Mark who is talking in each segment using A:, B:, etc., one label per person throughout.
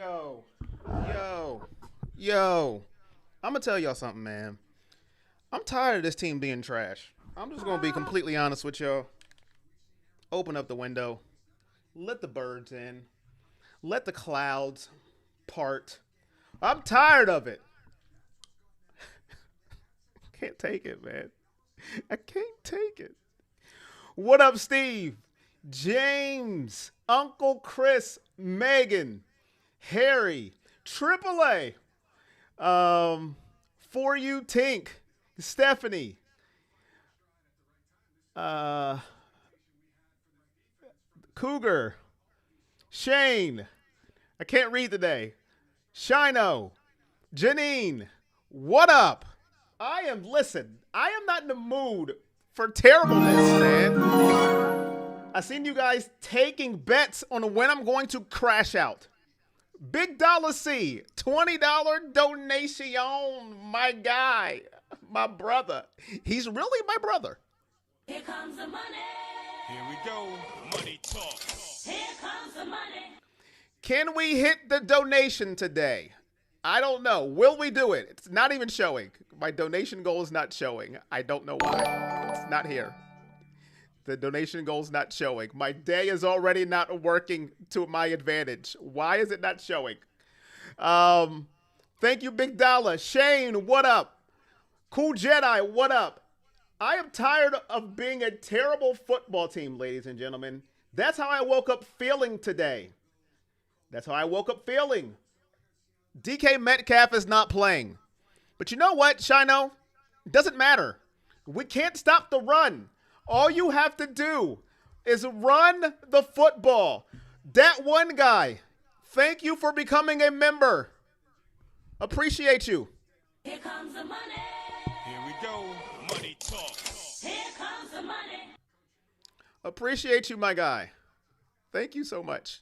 A: Yo, yo. I'm gonna tell y'all something, man. I'm tired of this team being trash. I'm just gonna be completely honest with y'all. Open up the window. Let the birds in. Let the clouds part. I'm tired of it. Can't take it, man. I can't take it. What up, Steve? James, Uncle Chris, Megan, Harry, Triple A, For You Tink, Stephanie, Cougar, Shane, I can't read today, Shino, Janine, what up? I am not in the mood for terribleness, man. I seen you guys taking bets on when I'm going to crash out. Big Dollar C, $20 donation, my guy, my brother. He's really my brother.
B: Here comes the money.
C: Here we go. Money talk.
B: Here comes the money.
A: Can we hit the donation today? I don't know. Will we do it? It's not even showing. My donation goal is not showing. I don't know why. It's not here. The donation goal is not showing. My day is already not working to my advantage. Why is it not showing? Thank you, Big Dollar. Shane, what up? Cool Jedi, what up? I am tired of being a terrible football team, ladies and gentlemen. That's how I woke up feeling today. That's how I woke up feeling. DK Metcalf is not playing. But you know what, Shino? It doesn't matter. We can't stop the run. All you have to do is run the football. That one guy, thank you for becoming a member. Appreciate you.
B: Here comes the money.
C: Here we go. Money talk.
B: Here comes the money.
A: Appreciate you, my guy. Thank you so much.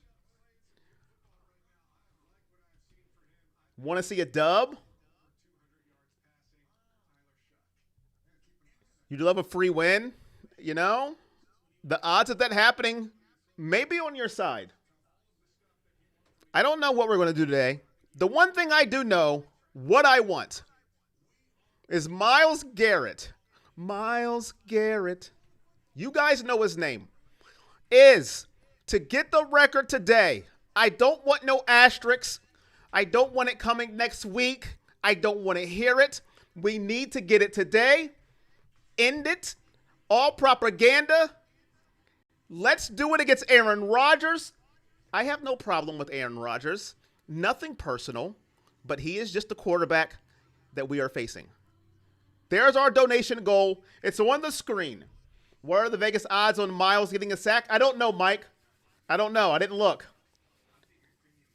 A: Want to see a dub? You'd love a free win? You know, the odds of that happening may be on your side. I don't know what we're going to do today. The one thing I do know, what I want, is Myles Garrett. Myles Garrett. You guys know his name. Is to get the record today. I don't want no asterisks. I don't want it coming next week. I don't want to hear it. We need to get it today. End it. All propaganda. Let's do it against Aaron Rodgers. I have no problem with Aaron Rodgers. Nothing personal, but he is just the quarterback that we are facing. There's our donation goal. It's on the screen. What are the Vegas odds on Myles getting a sack? I don't know, Mike. I don't know. I didn't look.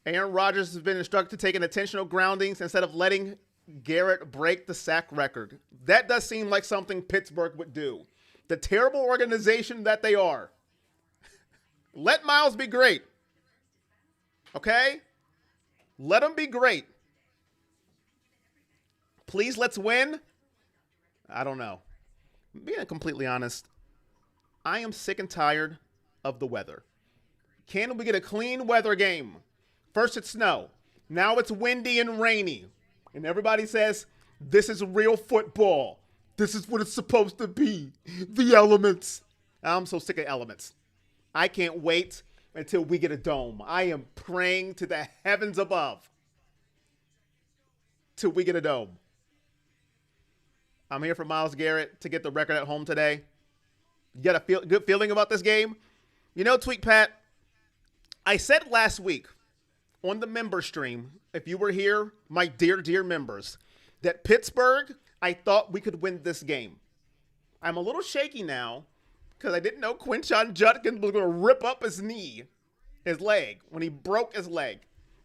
A: Aaron Rodgers has been instructed to take an intentional groundings instead of letting Garrett break the sack record. That does seem like something Pittsburgh would do. The terrible organization that they are. Let Myles be great. Okay? Let him be great. Please, let's win. I don't know. Being completely honest, I am sick and tired of the weather. Can we get a clean weather game? First it's snow. Now it's windy and rainy. And everybody says, this is real football. This is what it's supposed to be. The elements. I'm so sick of elements. I can't wait until we get a dome. I am praying to the heavens above till we get a dome. I'm here for Myles Garrett to get the record at home today. You got a good feeling about this game? You know, Tweet Pat, I said last week on the member stream, if you were here, my dear, dear members, that Pittsburgh, I thought we could win this game. I'm a little shaky now because I didn't know Quinshon Judkins was going to rip up his leg, when he broke his leg.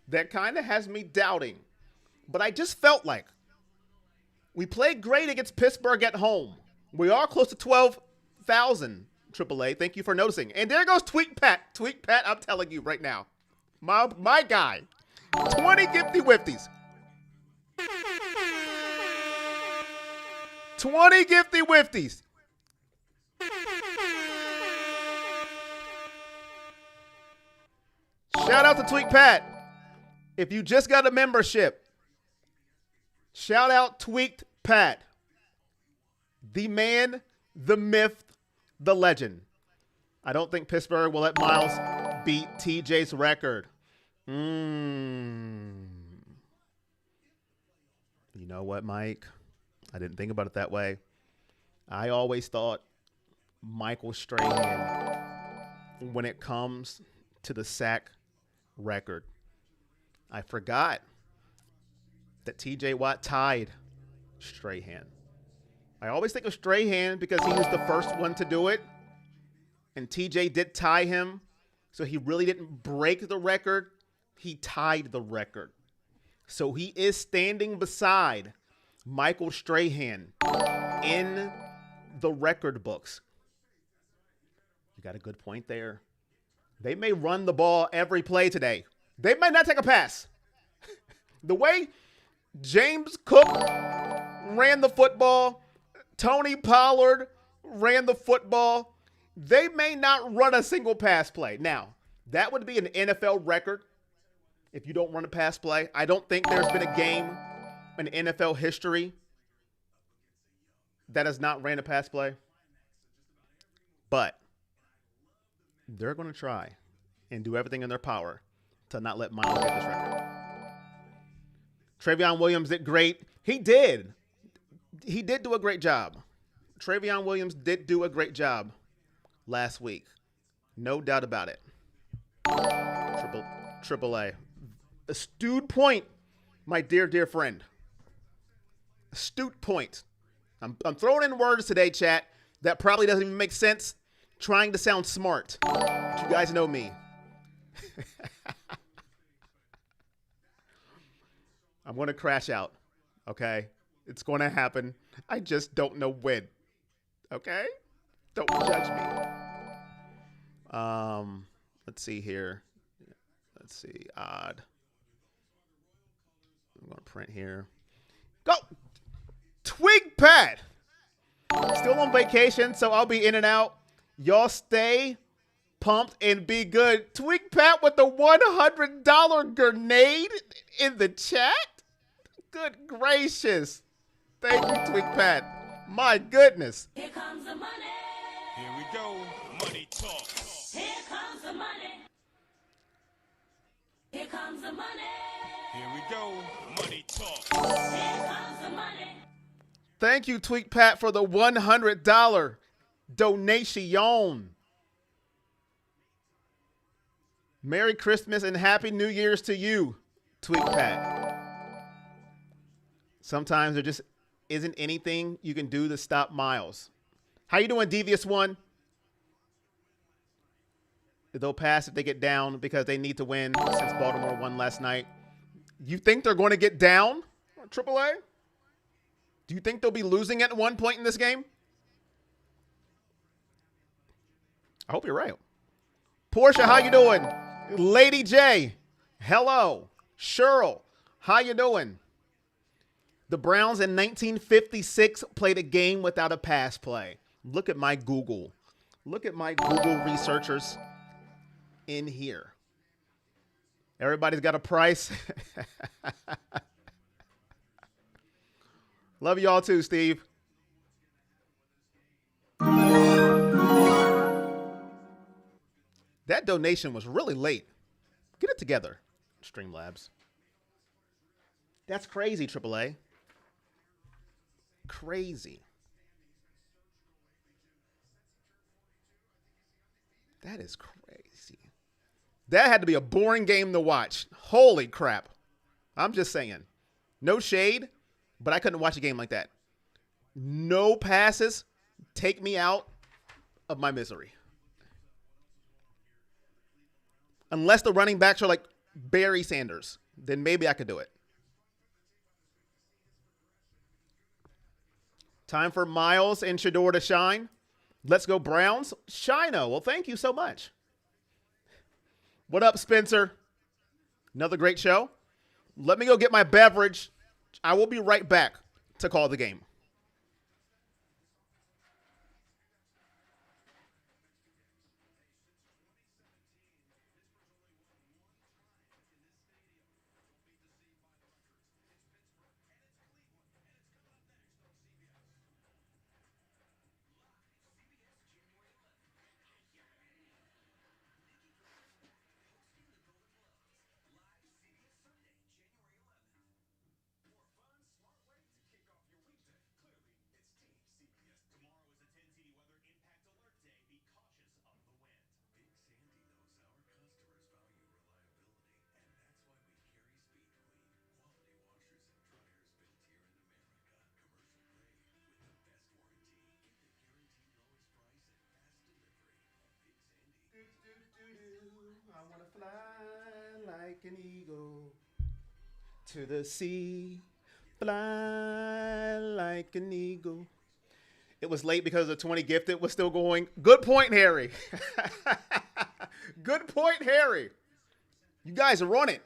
A: That kind of has me doubting. But I just felt like we played great against Pittsburgh at home. We are close to 12,000, AAA. Thank you for noticing. And there goes Tweet Pat. Tweet Pat, I'm telling you right now. My guy. 20 gifty whifties. 20 gifty whifties. Shout out to Tweet Pat. If you just got a membership, shout out Tweaked Pat. The man, the myth, the legend. I don't think Pittsburgh will let Myles beat TJ's record. You know what, Mike? I didn't think about it that way. I always thought Michael Strahan, when it comes to the sack record, I forgot that TJ Watt tied Strahan. I always think of Strahan because he was the first one to do it, and TJ did tie him, so he really didn't break the record. He tied the record. So he is standing beside Michael Strahan in the record books. You got a good point there. They may run the ball every play today. They may not take a pass. The way James Cook ran the football, Tony Pollard ran the football, they may not run a single pass play. Now, that would be an NFL record if you don't run a pass play. I don't think there's been a game in NFL history that has not ran a pass play. But they're going to try and do everything in their power to not let Myles get this record. Travion Williams did great. He did. He did do a great job. Travion Williams did do a great job last week. No doubt about it. Triple A. Astute point, my dear, dear friend. Astute point. I'm throwing in words today, chat, that probably doesn't even make sense, trying to sound smart. But you guys know me. I'm going to crash out, okay? It's going to happen. I just don't know when, okay? Don't judge me. Let's see here. Let's see. Odd. I'm going to print here. Go! Twig Pat! Still on vacation, so I'll be in and out. Y'all stay pumped and be good. Twig Pat with the $100 grenade in the chat? Good gracious. Thank you, Twig Pat. My goodness.
B: Here comes the money.
C: Here we go. Money talk.
B: Here comes the money. Here comes the money.
C: Here we go. Money talk.
B: Here comes the money.
A: Thank you, Tweak Pat, for the $100 donation. Merry Christmas and Happy New Year's to you, Tweak Pat. Sometimes there just isn't anything you can do to stop Myles. How you doing, Devious One? They'll pass if they get down because they need to win since Baltimore won last night. You think they're going to get down, AAA? Do you think they'll be losing at one point in this game? I hope you're right. Portia, how you doing? Lady J, hello. Cheryl, how you doing? The Browns in 1956 played a game without a pass play. Look at my Google. Look at my Google researchers in here. Everybody's got a price. Love y'all too, Steve. That donation was really late. Get it together, Streamlabs. That's crazy, AAA. Crazy. That is crazy. That had to be a boring game to watch. Holy crap. I'm just saying. No shade, but I couldn't watch a game like that. No passes take me out of my misery. Unless the running backs are like Barry Sanders, then maybe I could do it. Time for Myles and Shador to shine. Let's go Browns. Shino. Well, thank you so much. What up, Spencer? Another great show. Let me go get my beverage. I will be right back to call the game. I want to fly like an eagle to the sea. Fly like an eagle. It was late because the 20 gifted was still going. Good point, Harry. Good point, Harry. You guys are on it.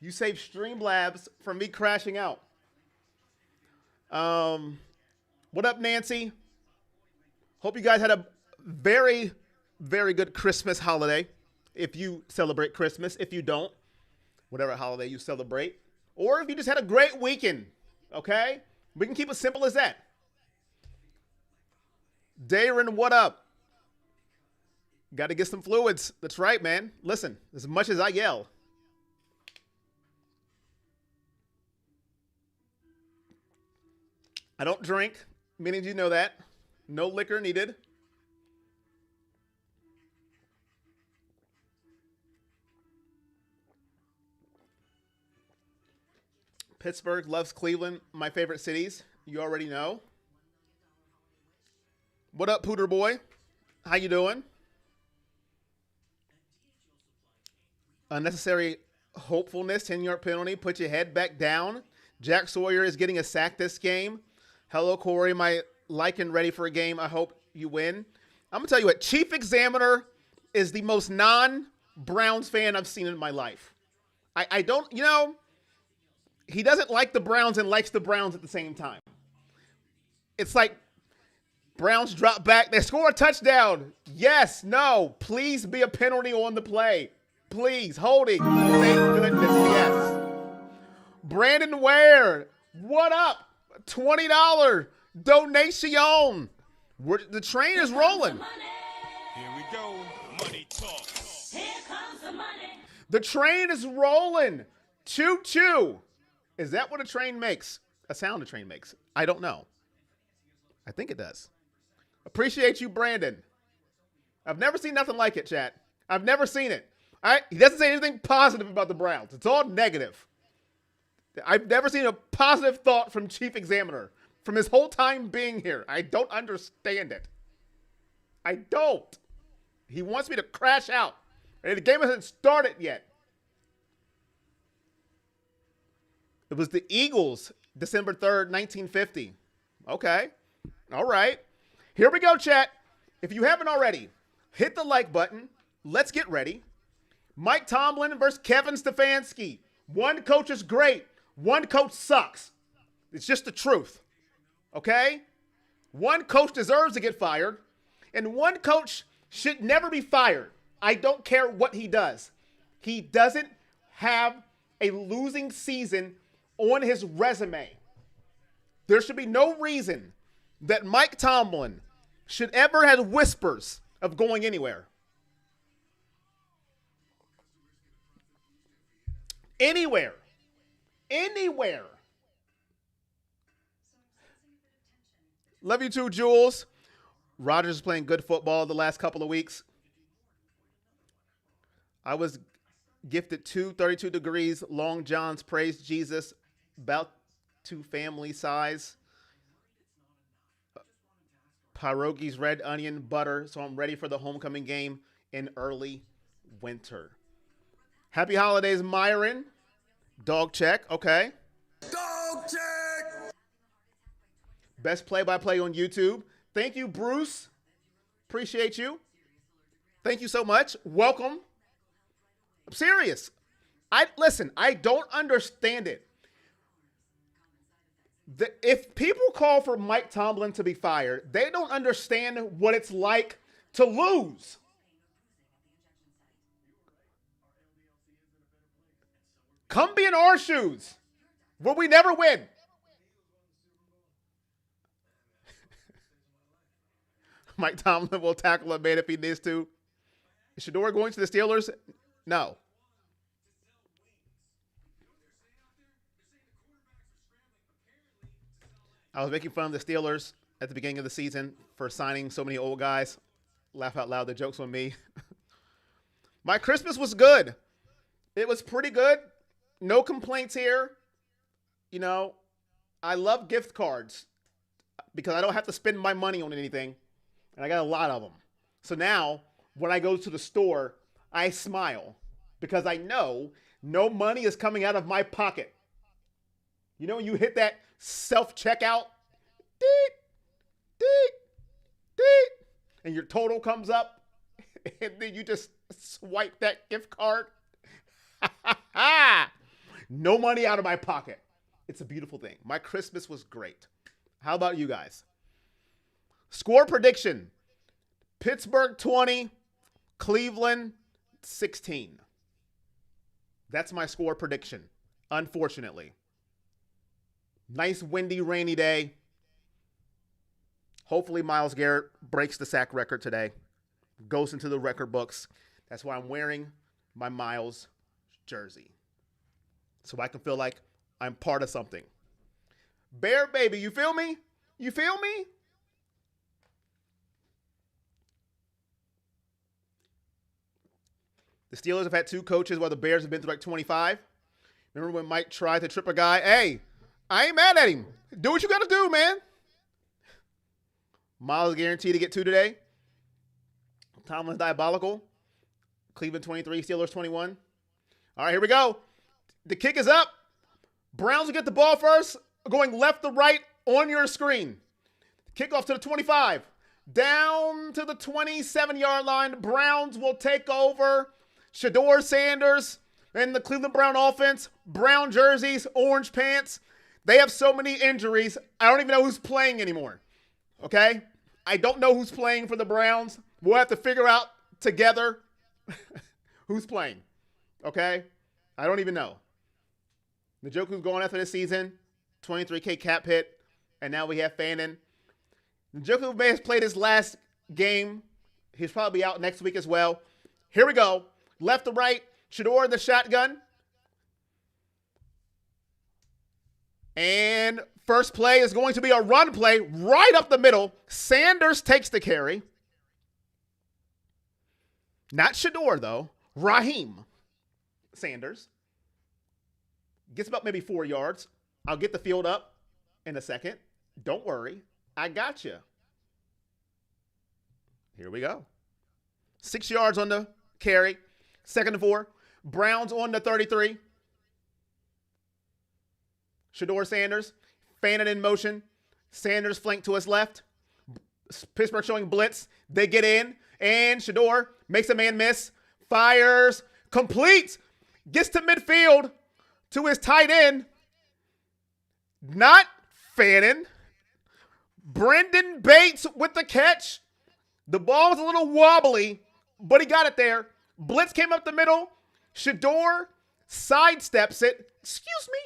A: You saved Streamlabs from me crashing out. What up, Nancy? Hope you guys had a very, very good Christmas holiday. If you celebrate Christmas, if you don't, whatever holiday you celebrate, or if you just had a great weekend, okay? We can keep it simple as that. Darren, what up? Got to get some fluids. That's right, man. Listen, as much as I yell. I don't drink. Many of you know that. No liquor needed. Pittsburgh loves Cleveland, my favorite cities. You already know. What up, Pooter boy? How you doing? Unnecessary hopefulness, 10-yard penalty. Put your head back down. Jack Sawyer is getting a sack this game. Hello, Corey. My like and ready for a game. I hope you win. I'm going to tell you what. Chief Examiner is the most non-Browns fan I've seen in my life. I don't, he doesn't like the Browns and likes the Browns at the same time. It's like Browns drop back. They score a touchdown. Yes, no. Please be a penalty on the play. Please. Holding. Thank goodness, yes. Brandon Ware. What up? $20 donation. The train is rolling.
C: Here we go. Money talk.
B: Here comes the money.
A: The train is rolling. Choo-choo. Is that what a train makes? A sound a train makes? I don't know. I think it does. Appreciate you, Brandon. I've never seen nothing like it, chat. I've never seen it. All right? He doesn't say anything positive about the Browns. It's all negative. I've never seen a positive thought from Chief Examiner from his whole time being here. I don't understand it. I don't. He wants me to crash out. And the game hasn't started yet. It was the Eagles, December 3rd, 1950. Okay. All right. Here we go, chat. If you haven't already, hit the like button. Let's get ready. Mike Tomlin versus Kevin Stefanski. One coach is great. One coach sucks. It's just the truth. Okay? One coach deserves to get fired, and one coach should never be fired. I don't care what he does. He doesn't have a losing season on his resume. There should be no reason that Mike Tomlin should ever have whispers of going anywhere. Anywhere. Anywhere. Love you too, Jules. Rodgers is playing good football the last couple of weeks. I was gifted 32 degrees Long John's Praise Jesus, about to family size. Pierogies, red onion, butter. So I'm ready for the homecoming game in early winter. Happy holidays, Myron. Dog check. Okay.
D: Dog check.
A: Best play-by-play on YouTube. Thank you, Bruce. Appreciate you. Thank you so much. Welcome. I'm serious. Listen, I don't understand it. If people call for Mike Tomlin to be fired, they don't understand what it's like to lose. Come be in our shoes, where we never win. Mike Tomlin will tackle a man if he needs to. Is Shedeur going to the Steelers? No. I was making fun of the Steelers at the beginning of the season for signing so many old guys. Laugh out loud. The joke's on me. My Christmas was good. It was pretty good. No complaints here. You know, I love gift cards because I don't have to spend my money on anything. And I got a lot of them. So now when I go to the store, I smile because I know no money is coming out of my pocket. You know when you hit that self-checkout, deet, deet, deet, and your total comes up, and then you just swipe that gift card? No money out of my pocket. It's a beautiful thing. My Christmas was great. How about you guys? Score prediction. Pittsburgh 20, Cleveland 16. That's my score prediction, unfortunately. Nice windy, rainy day. Hopefully Myles Garrett breaks the sack record today. Goes into the record books. That's why I'm wearing my Myles jersey. So I can feel like I'm part of something. Bear baby, you feel me? You feel me? The Steelers have had two coaches while the Bears have been through like 25. Remember when Mike tried to trip a guy? Hey, I ain't mad at him. Do what you got to do, man. Myles guaranteed to get 2 today. Tomlin's diabolical. Cleveland 23, Steelers 21. All right, here we go. The kick is up. Browns will get the ball first, going left to right on your screen. Kickoff to the 25. Down to the 27-yard line. Browns will take over. Shedeur Sanders and the Cleveland Brown offense. Brown jerseys, orange pants. They have so many injuries. I don't even know who's playing anymore. Okay? I don't know who's playing for the Browns. We'll have to figure out together who's playing. Okay? I don't even know. Njoku's going after this season. $23K cap hit. And now we have Fannin. Njoku may have played his last game. He's probably out next week as well. Here we go. Left to right. Shedeur in the shotgun. And first play is going to be a run play right up the middle. Sanders takes the carry. Not Shedeur, though. Raheem Sanders. Gets about maybe 4 yards. I'll get the field up in a second. Don't worry. I got you. Here we go. 6 yards on the carry. 2nd and 4. Browns on the 33. Shedeur Sanders. Fannin in motion. Sanders flanked to his left. Pittsburgh showing blitz. They get in. And Shedeur makes a man miss. Fires. Complete. Gets to midfield. To his tight end. Not Fannin. Brendan Bates with the catch. The ball was a little wobbly, but he got it there. Blitz came up the middle. Shedeur sidesteps it. Excuse me.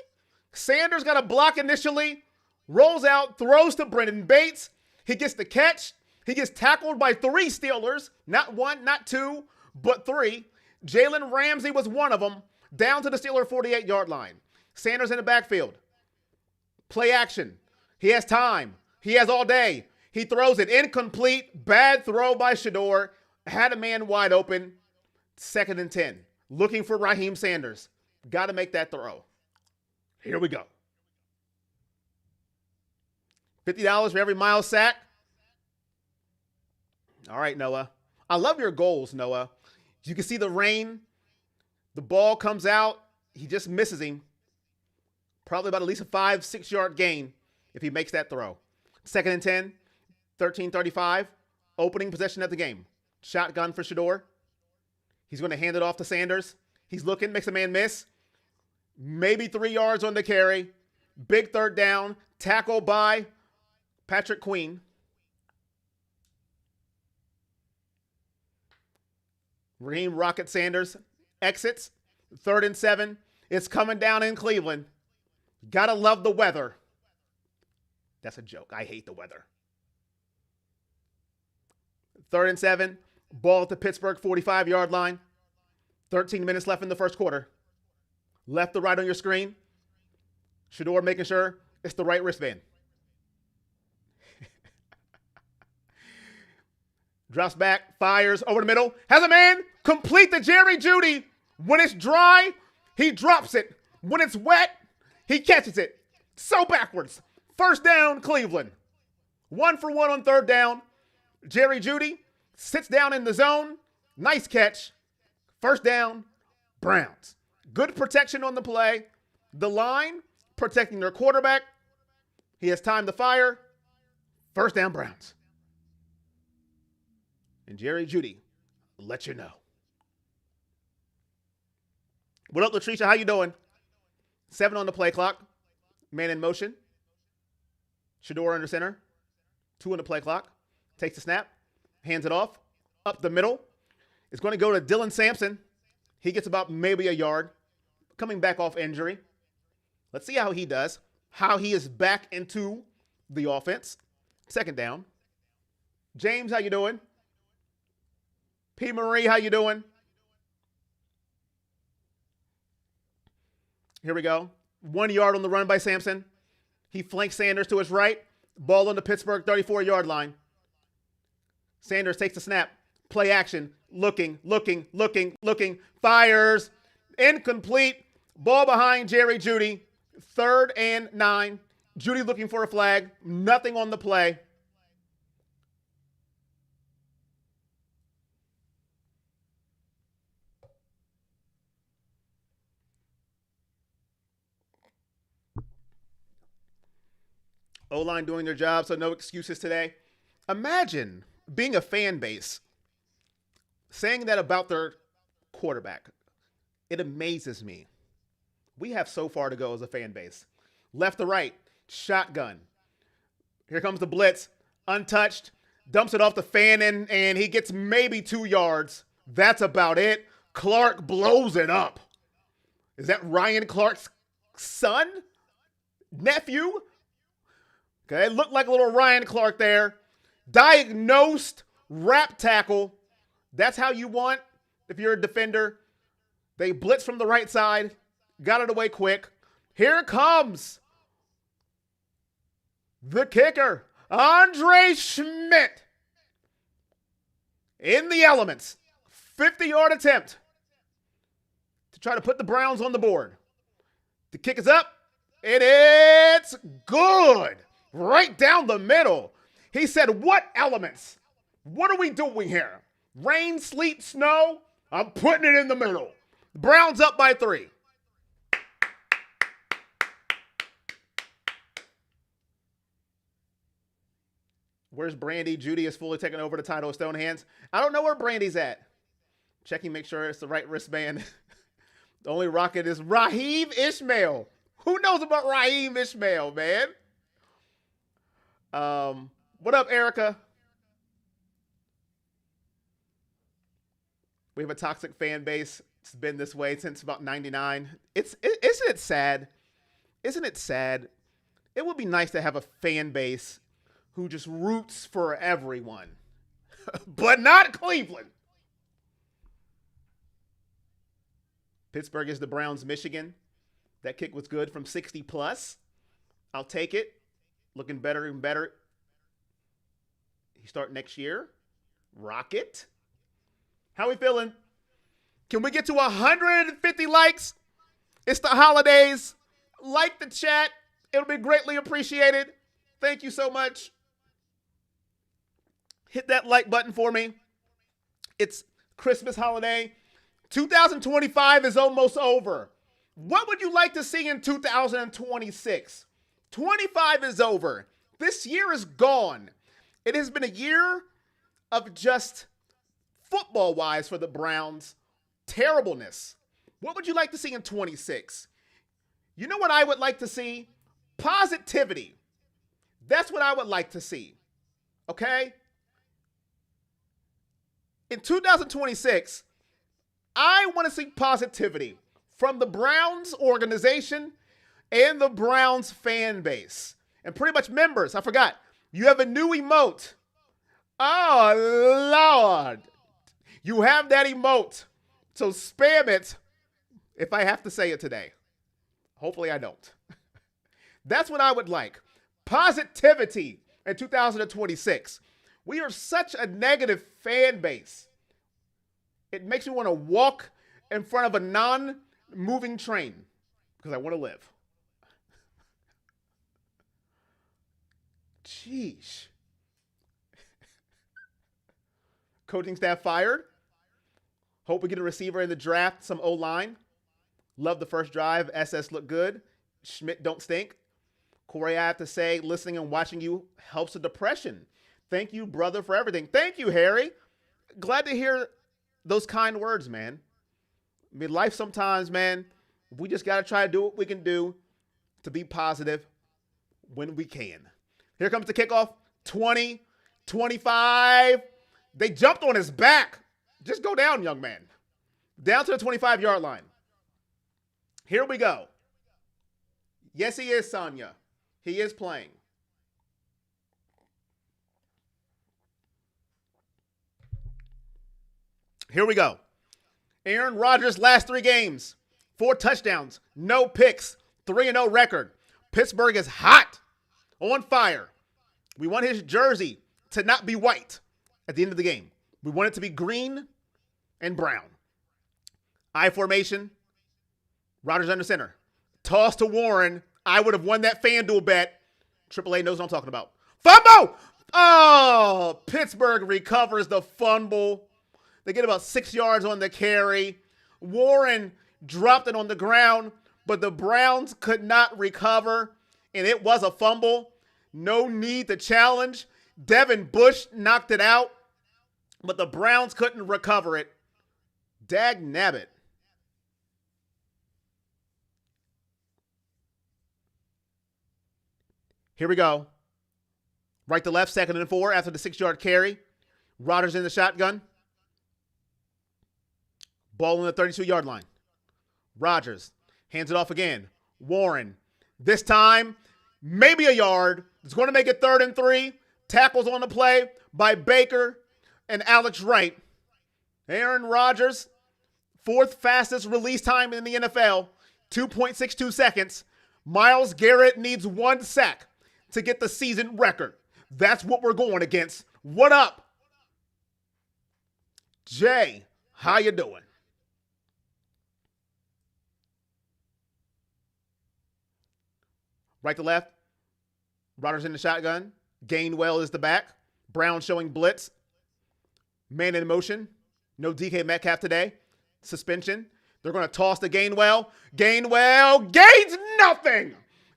A: Sanders got a block initially. Rolls out, throws to Brendan Bates. He gets the catch. He gets tackled by 3 Steelers. Not 1, not 2, but 3. Jalen Ramsey was one of them. Down to the Steeler 48-yard line. Sanders in the backfield. Play action. He has time. He has all day. He throws it incomplete. Bad throw by Shedeur. Had a man wide open. 2nd and 10. Looking for Raheem Sanders. Got to make that throw. Here we go. $50 for every Myles sack. All right, Noah. I love your goals, Noah. You can see the rain. The ball comes out. He just misses him. Probably about at least a 5-6 yard gain if he makes that throw. 2nd and 10, 13:35. Opening possession of the game. Shotgun for Shedeur. He's going to hand it off to Sanders. He's looking, makes a man miss. Maybe 3 yards on the carry. Big 3rd down. Tackle by Patrick Queen. Raheem Rocket Sanders exits. 3rd and 7. It's coming down in Cleveland. Gotta love the weather. That's a joke. I hate the weather. 3rd and 7. Ball at the Pittsburgh 45-yard line. 13 minutes left in the first quarter. Left to right on your screen. Shedeur making sure it's the right wristband. Drops back, fires over the middle. Has a man complete the Jerry Jeudy. When it's dry, he drops it. When it's wet, he catches it. So backwards. 1st down, Cleveland. 1 for 1 on 3rd down. Jerry Jeudy sits down in the zone. Nice catch. First down, Browns. Good protection on the play. The line protecting their quarterback. He has time to fire. First down, Browns. And Jerry Jeudy will let you know. What up, Latricia? How you doing? 7 on the play clock. Man in motion. Shador under center. 2 on the play clock. Takes the snap. Hands it off. Up the middle. It's going to go to Dylan Sampson. He gets about maybe a yard. Coming back off injury. Let's see how he does. How he is back into the offense. Second down. James, how you doing? P. Marie, how you doing? Here we go. 1 yard on the run by Sampson. He flanks Sanders to his right. Ball on the Pittsburgh 34-yard line. Sanders takes the snap. Play action. Looking. Fires. Incomplete. Ball behind Jerry Jeudy. 3rd and 9. Jeudy looking for a flag. Nothing on the play. O-line doing their job, so no excuses today. Imagine being a fan base saying that about their quarterback. It amazes me. We have so far to go as a fan base. Left to right, shotgun. Here comes the blitz, untouched, dumps it off the fan, and he gets maybe 2 yards. That's about it. Clark blows it up. Is that Ryan Clark's son? Nephew? Okay, it looked like a little Ryan Clark there. Diagnosed wrap tackle. That's how you want if you're a defender. They blitz from the right side. Got it away quick. Here comes the kicker, Andre Schmidt. In the elements. 50-yard attempt to try to put the Browns on the board. The kick is up. And it's good. Right down the middle. He said, what elements? What are we doing here? Rain, sleet, snow? I'm putting it in the middle. Browns up by 3. Where's Brandy? Jeudy is fully taking over the title of Stone Hands. I don't know where Brandy's at. Checking, make sure it's the right wristband. The only rocket is Raheem Ishmael. Who knows about Raheem Ishmael, man? What up, Erica? We have a toxic fan base. It's been this way since about 99. Isn't it sad? Isn't it sad? It would be nice to have a fan base who just roots for everyone, but not Cleveland. Pittsburgh is the Browns, Michigan. That kick was good from 60 plus. I'll take it. Looking better and better. He start next year. Rocket. How we feeling? Can we get to 150 likes? It's the holidays. Like the chat. It'll be greatly appreciated. Thank you so much. Hit that like button for me. It's Christmas holiday. 2025 is almost over. What would you like to see in 2026? 25 is over. This year is gone. It has been a year of just football-wise for the Browns, terribleness. What would you like to see in 26? You know what I would like to see? Positivity. That's what I would like to see. Okay? In 2026, I want to see positivity from the Browns organization and the Browns fan base. And pretty much members. I forgot. You have a new emote. Oh, Lord. You have that emote. So spam it if I have to say it today. Hopefully I don't. That's what I would like. Positivity in 2026. We are such a negative fan base. It makes me want to walk in front of a non-moving train because I want to live. Jeez. Coaching staff fired. Hope we get a receiver in the draft, some O-line. Love the first drive. SS looked good. Schmidt don't stink. Corey, I have to say, listening and watching you helps with depression. Thank you, brother, for everything. Thank you, Harry. Glad to hear those kind words, man. I mean, life sometimes, man, we just got to try to do what we can do to be positive when we can. Here comes the kickoff. 20, 25. They jumped on his back. Just go down, young man. Down to the 25-yard line. Here we go. Yes, he is, Sonya. He is playing. Here we go. Aaron Rodgers' last 3 games. 4 touchdowns, no picks, 3-0 record. Pittsburgh is hot, on fire. We want his jersey to not be white at the end of the game. We want it to be green and brown. I formation. Rodgers under center. Toss to Warren. I would have won that FanDuel bet. AAA knows what I'm talking about. Fumble! Oh, Pittsburgh recovers the fumble. They get about 6 yards on the carry. Warren dropped it on the ground, but the Browns could not recover, and it was a fumble. No need to challenge. Devin Bush knocked it out, but the Browns couldn't recover it. Dag nabbit. Here we go. Right to left, 2nd and 4 after the 6-yard carry. Rodgers in the shotgun. Ball on the 32-yard line. Rodgers hands it off again. Warren. This time, maybe a yard. It's going to make it 3rd and 3. Tackles on the play by Baker and Alex Wright. Aaron Rodgers, 4th fastest release time in the NFL, 2.62 seconds. Myles Garrett needs 1 sack to get the season record. That's what we're going against. What up? Jay, how you doing? Right to left. Rodgers in the shotgun. Gainwell is the back. Brown showing blitz. Man in motion. No DK Metcalf today. Suspension. They're going to toss to Gainwell. Gainwell gains nothing.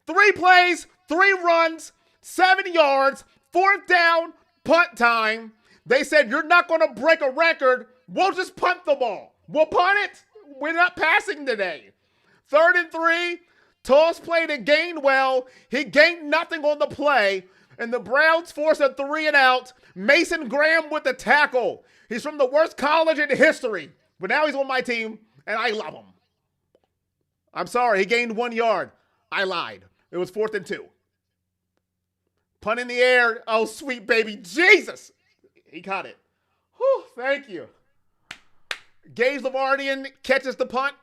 A: 3 plays, 3 runs, 7 yards, 4th down, punt time. They said, you're not going to break a record. We'll just punt the ball. We'll punt it. We're not passing today. 3rd and 3. Toss play to Gainwell. He gained nothing on the play. And the Browns force a 3 and out. Mason Graham with the tackle. He's from the worst college in history. But now he's on my team, and I love him. I'm sorry, he gained 1 yard. I lied. It was 4th and 2. Punt in the air. Oh, sweet baby Jesus. He caught it. Whew, thank you. Gage Lavardian catches the punt.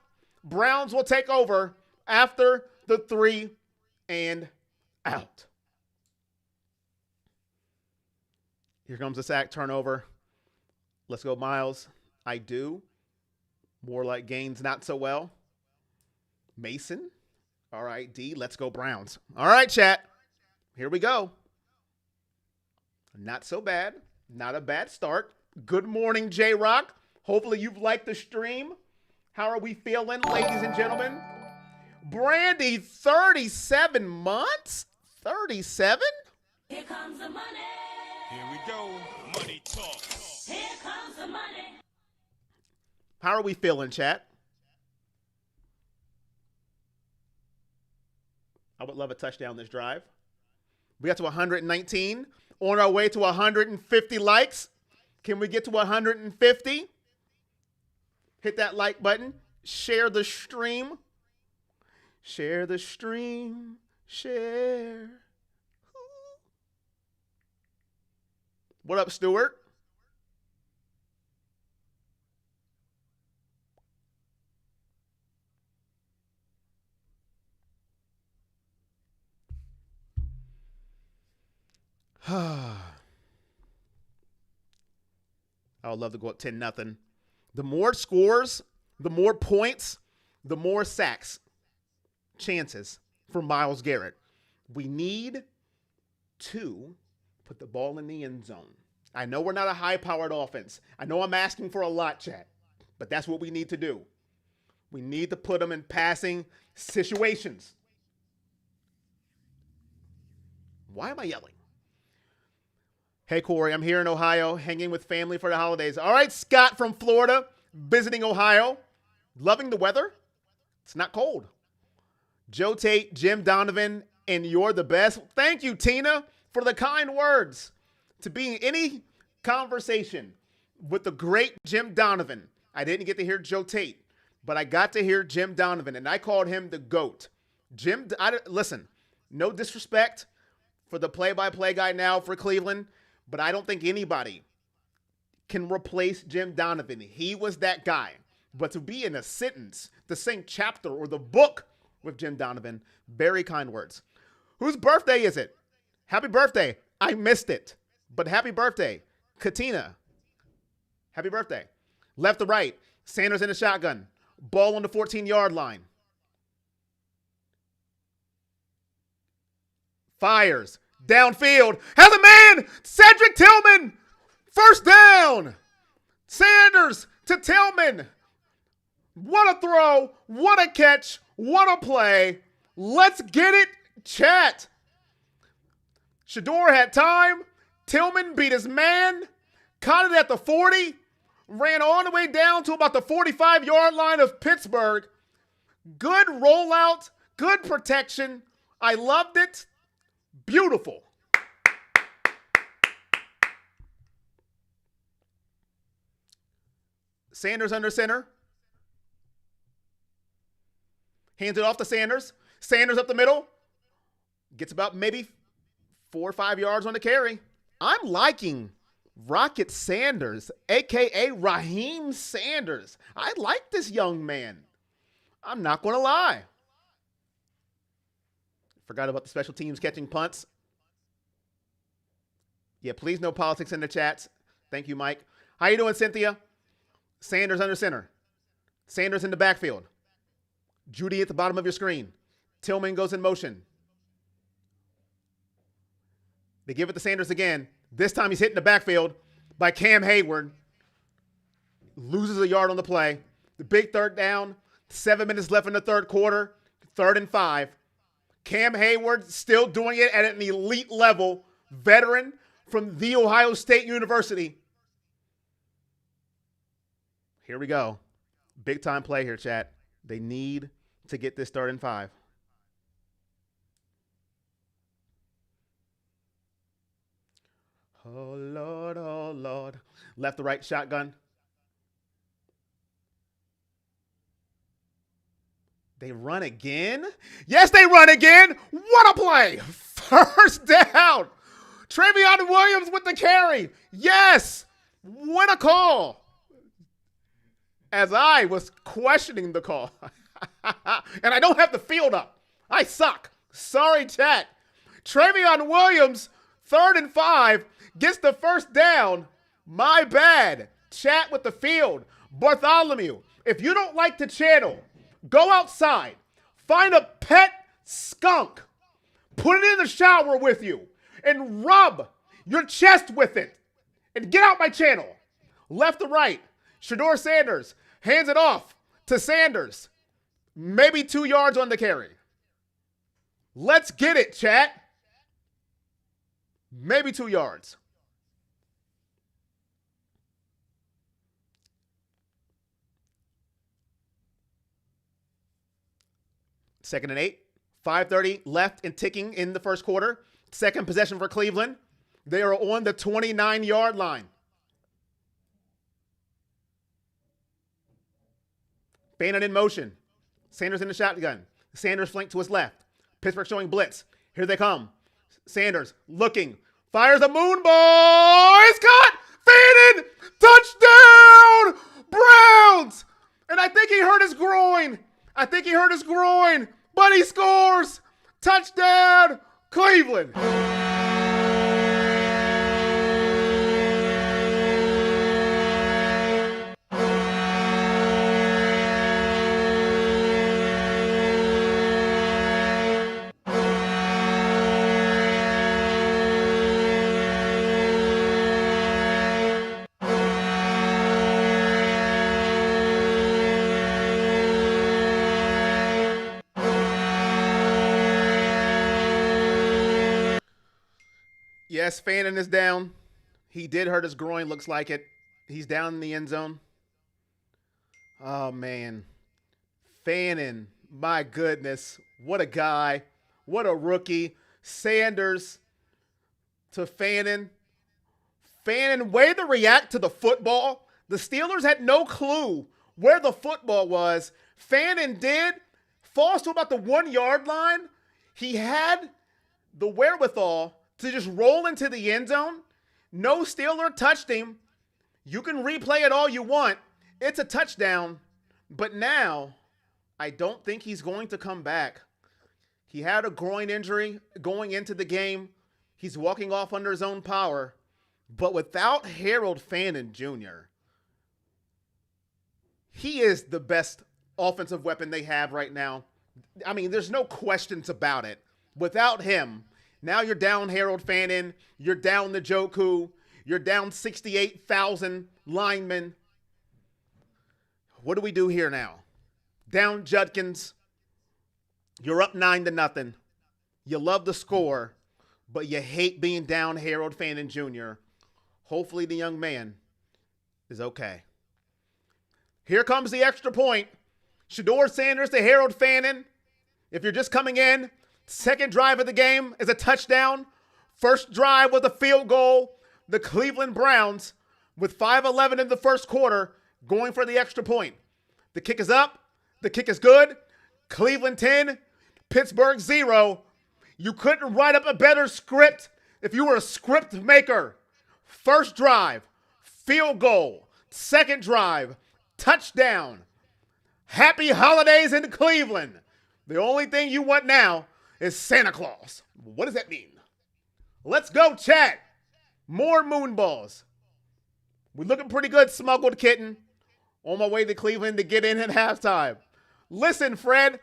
A: Browns will take over after the 3 and out. Here comes the sack turnover. Let's go, Myles. I do. More like Gaines, not so well. Mason. All right, D. Let's go, Browns. All right, chat. Here we go. Not so bad. Not a bad start. Good morning, J-Rock. Hopefully you've liked the stream. How are we feeling, ladies and gentlemen? Brandy, 37 months? 37?
B: Here comes the money.
C: Here we go. Money talk.
B: Here comes the money.
A: How are we feeling, chat? I would love a touchdown this drive. We got to 119. On our way to 150 likes. Can we get to 150? Hit that like button. Share the stream. Share the stream. Share. What up, Stuart? I would love to go up 10-0. The more scores, the more points, the more sacks, chances for Myles Garrett. We need to put the ball in the end zone. I know we're not a high-powered offense. I know I'm asking for a lot, chat. But that's what we need to do. We need to put them in passing situations. Why am I yelling? Hey, Corey, I'm here in Ohio, hanging with family for the holidays. All right, Scott from Florida, visiting Ohio. Loving the weather. It's not cold. Joe Tate, Jim Donovan, and you're the best. Thank you, Tina, for the kind words. To be in any conversation with the great Jim Donovan. I didn't get to hear Joe Tate, but I got to hear Jim Donovan, and I called him the GOAT. Listen, no disrespect for the play-by-play guy now for Cleveland, but I don't think anybody can replace Jim Donovan. He was that guy. But to be in a sentence, the same chapter or the book with Jim Donovan, very kind words. Whose birthday is it? Happy birthday. I missed it. But happy birthday. Katina. Happy birthday. Left to right. Sanders in the shotgun. Ball on the 14-yard line. Fires. Downfield. Has a man. Cedric Tillman. First down. Sanders to Tillman. What a throw. What a catch. What a play. Let's get it, chat. Shador had time. Tillman beat his man. Caught it at the 40. Ran all the way down to about the 45-yard line of Pittsburgh. Good rollout. Good protection. I loved it. Beautiful. Sanders under center. Hands it off to Sanders. Sanders up the middle. Gets about maybe 4 or 5 yards on the carry. I'm liking Rocket Sanders, a.k.a. Raheem Sanders. I like this young man. I'm not going to lie. Forgot about the special teams catching punts. Yeah, please no politics in the chats. Thank you, Mike. How you doing, Cynthia? Sanders under center. Sanders in the backfield. Judy at the bottom of your screen. Tillman goes in motion. They give it to Sanders again. This time he's hitting the backfield by Cam Hayward. Loses a yard on the play. The big third down. 7 minutes left in the third quarter. 3rd and 5. Cam Hayward still doing it at an elite level. Veteran from The Ohio State University. Here we go. Big time play here, chat. They need to get this 3rd and 5. Oh, Lord, oh, Lord. Left to right shotgun. They run again? Yes, they run again. What a play. First down. Travion Williams with the carry. Yes. What a call. As I was questioning the call. And I don't have the field up. I suck. Sorry, chat. Travion Williams, 3rd and 5, gets the first down. My bad. Chat with the field. Bartholomew, if you don't like the channel, go outside. Find a pet skunk. Put it in the shower with you. And rub your chest with it. And get out my channel. Left to right. Shador Sanders hands it off to Sanders. Maybe 2 yards on the carry. Let's get it, chat. Maybe 2 yards. Second and 8. 5:30 left and ticking in the first quarter. Second possession for Cleveland. They are on the 29-yard line. Bannon in motion. Sanders in the shotgun. Sanders flanked to his left. Pittsburgh showing blitz. Here they come. Sanders looking. Fires a moon ball. It's caught. Faded. Touchdown. Browns. And I think he hurt his groin. But he scores. Touchdown. Cleveland. Yes, Fannin is down. He did hurt his groin, looks like it. He's down in the end zone. Oh, man. Fannin, my goodness. What a guy. What a rookie. Sanders to Fannin. Fannin, way to react to the football. The Steelers had no clue where the football was. Fannin did. Falls to about the 1 yard line. He had the wherewithal to just roll into the end zone. No Steeler touched him. You can replay it all you want. It's a touchdown. But now, I don't think he's going to come back. He had a groin injury going into the game. He's walking off under his own power. But without Harold Fannin Jr., he is the best offensive weapon they have right now. I mean, there's no questions about it. Without him, now you're down Harold Fannin, you're down Njoku, you're down 68,000 linemen. What do we do here now? Down Judkins. You're up 9-0. You love the score, but you hate being down Harold Fannin Jr. Hopefully the young man is okay. Here comes the extra point. Shedeur Sanders to Harold Fannin. If you're just coming in, second drive of the game is a touchdown. First drive was a field goal. The Cleveland Browns, with 5:11 in the first quarter, going for the extra point. The kick is up. The kick is good. Cleveland 10, Pittsburgh 0. You couldn't write up a better script if you were a script maker. First drive, field goal. Second drive, touchdown. Happy holidays in Cleveland. The only thing you want now is Santa Claus. What does that mean? Let's go, chat. More moon balls. We're looking pretty good, smuggled kitten. On my way to Cleveland to get in at halftime. Listen, Fred,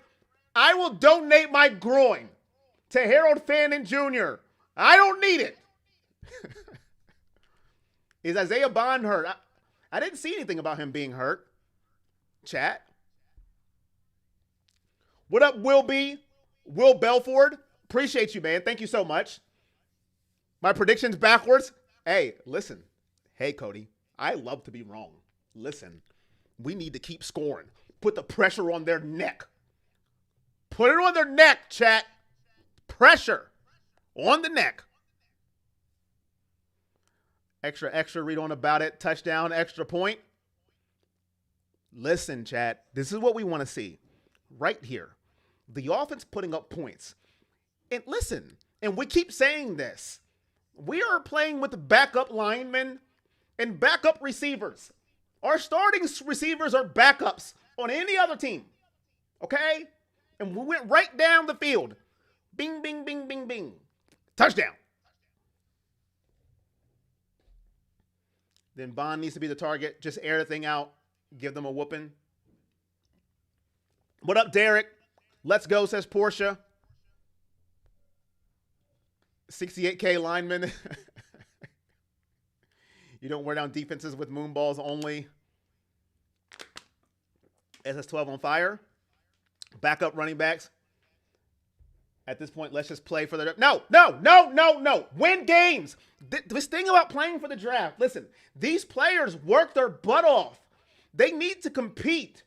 A: I will donate my groin to Harold Fannin Jr. I don't need it. Is Isaiah Bond hurt? I didn't see anything about him being hurt. Chat. What up, Will B? Will Belford? Appreciate you, man. Thank you so much. My predictions backwards. Hey, listen. Hey, Cody. I love to be wrong. Listen. We need to keep scoring. Put the pressure on their neck. Put it on their neck, chat. Pressure on the neck. Extra, read on about it. Touchdown, extra point. Listen, chat. This is what we want to see. Right here. The offense putting up points. And listen, and we keep saying this. We are playing with backup linemen and backup receivers. Our starting receivers are backups on any other team. Okay? And we went right down the field. Bing, bing, bing, bing, bing. Touchdown. Then Bond needs to be the target. Just air the thing out. Give them a whooping. What up, Derek? Let's go, says Portia. 68K lineman. You don't wear down defenses with moonballs only. SS12 on fire. Backup running backs. At this point, let's just play for the... No. Win games. This thing about playing for the draft. Listen, these players work their butt off. They need to compete.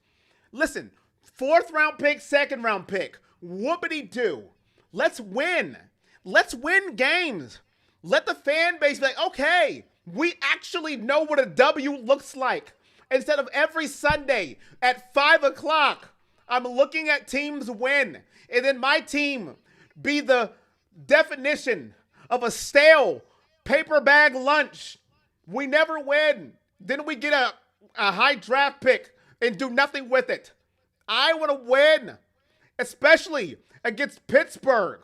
A: Listen, 4th round pick, 2nd round pick. Whoopity-doo. Let's win. Let's win games. Let the fan base be like, okay, we actually know what a W looks like. Instead of every Sunday at 5 o'clock, I'm looking at teams win. And then my team be the definition of a stale paper bag lunch. We never win. Then we get a high draft pick and do nothing with it. I want to win, especially against Pittsburgh.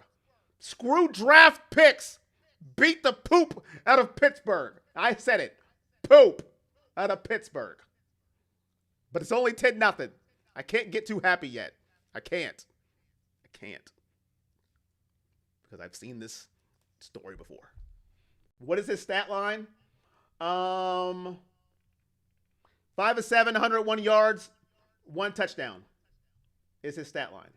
A: Screw draft picks. Beat the poop out of Pittsburgh. I said it. Poop out of Pittsburgh. But it's only 10-0. I can't get too happy yet. I can't. Because I've seen this story before. What is his stat line? 5 of 7, 101 yards, 1 touchdown is his stat line.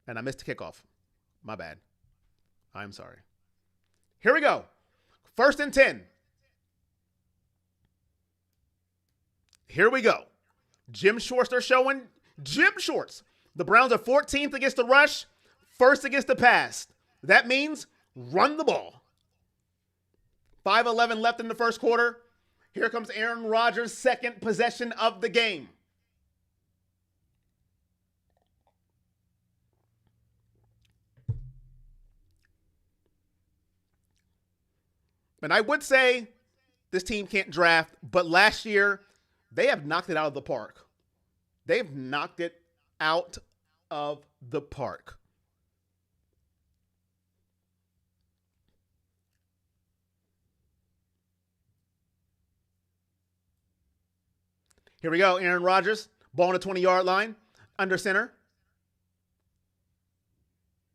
A: And I missed the kickoff. My bad. I'm sorry. Here we go. 1st and 10. Here we go. Jim Shorts, they're showing Jim Shorts. The Browns are 14th against the rush, 1st against the pass. That means run the ball. 5:11 left in the first quarter. Here comes Aaron Rodgers' second possession of the game. And I would say this team can't draft, but last year they have knocked it out of the park. They've knocked it out of the park. Here we go. Aaron Rodgers, ball on the 20-yard line, under center.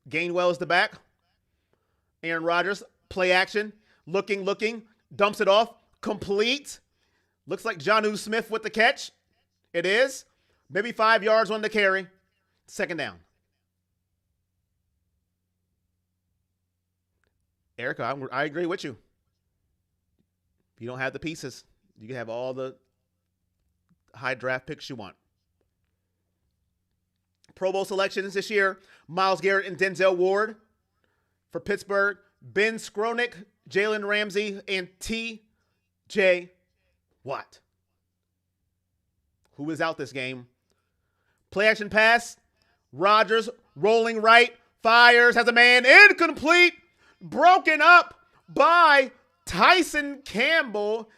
A: Gainwell is the back. Aaron Rodgers, play action, looking, dumps it off, complete. Looks like Jonnu Smith with the catch. It is. Maybe 5 yards on the carry. 2nd down. Erica, I agree with you. You don't have the pieces. You can have all the high draft picks you want. Pro Bowl selections this year: Myles Garrett and Denzel Ward. For Pittsburgh, Ben Skronik, Jalen Ramsey, and T.J. Watt. Who is out this game? Play action pass. Rodgers rolling right. Fires. Has a man. Incomplete. Broken up by Tyson Campbell.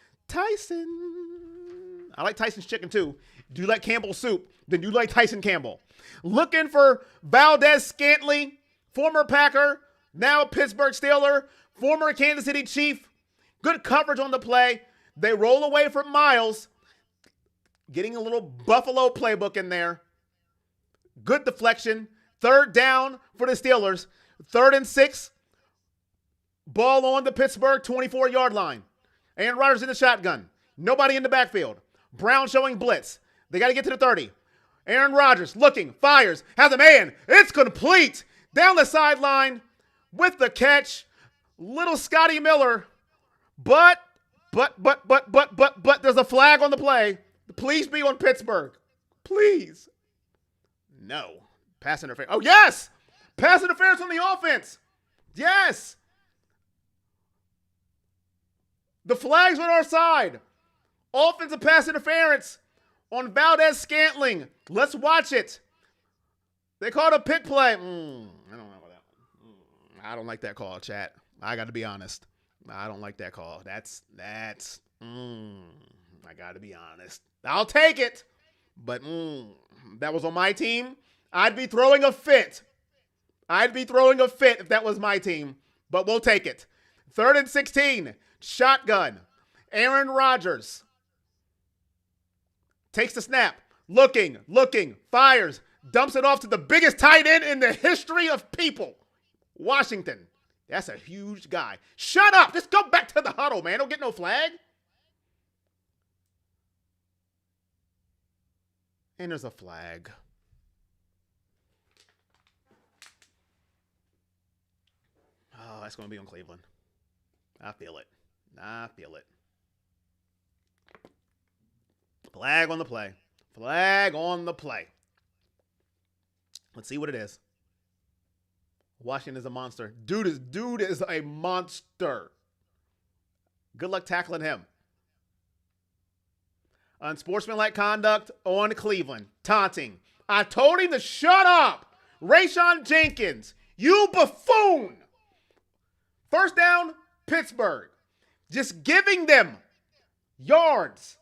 A: I like Tyson's chicken too. Do you like Campbell's soup? Then you like Tyson Campbell. Looking for Valdez-Scantling, former Packer, now Pittsburgh Steeler, former Kansas City Chief. Good coverage on the play. They roll away from Myles. Getting a little Buffalo playbook in there. Good deflection. 3rd down for the Steelers. 3rd and 6. Ball on the Pittsburgh 24-yard line. Aaron Rodgers in the shotgun. Nobody in the backfield. Brown showing blitz. They got to get to the 30. Aaron Rodgers looking, fires, has a man. It's complete. Down the sideline with the catch. Little Scotty Miller. But there's a flag on the play. Please be on Pittsburgh. Please. No. Pass interference. Oh, yes. Pass interference on the offense. Yes. The flag's on our side. Offensive pass interference on Valdez-Scantling. Let's watch it. They called a pick play. I don't know about that one. I don't like that call, chat. I got to be honest. I don't like that call. That's. I got to be honest. I'll take it. But that was on my team. I'd be throwing a fit. If that was my team. But we'll take it. 3rd and 16. Shotgun. Aaron Rodgers takes the snap. Looking. Fires. Dumps it off to the biggest tight end in the history of people. Washington. That's a huge guy. Shut up. Just go back to the huddle, man. Don't get no flag. And there's a flag. Oh, that's going to be on Cleveland. I feel it. Flag on the play. Let's see what it is. Washington is a monster. Dude is a monster. Good luck tackling him. Unsportsmanlike conduct on Cleveland. Taunting. I told him to shut up. Rayshon Jenkins. You buffoon. 1st down, Pittsburgh. Just giving them yards.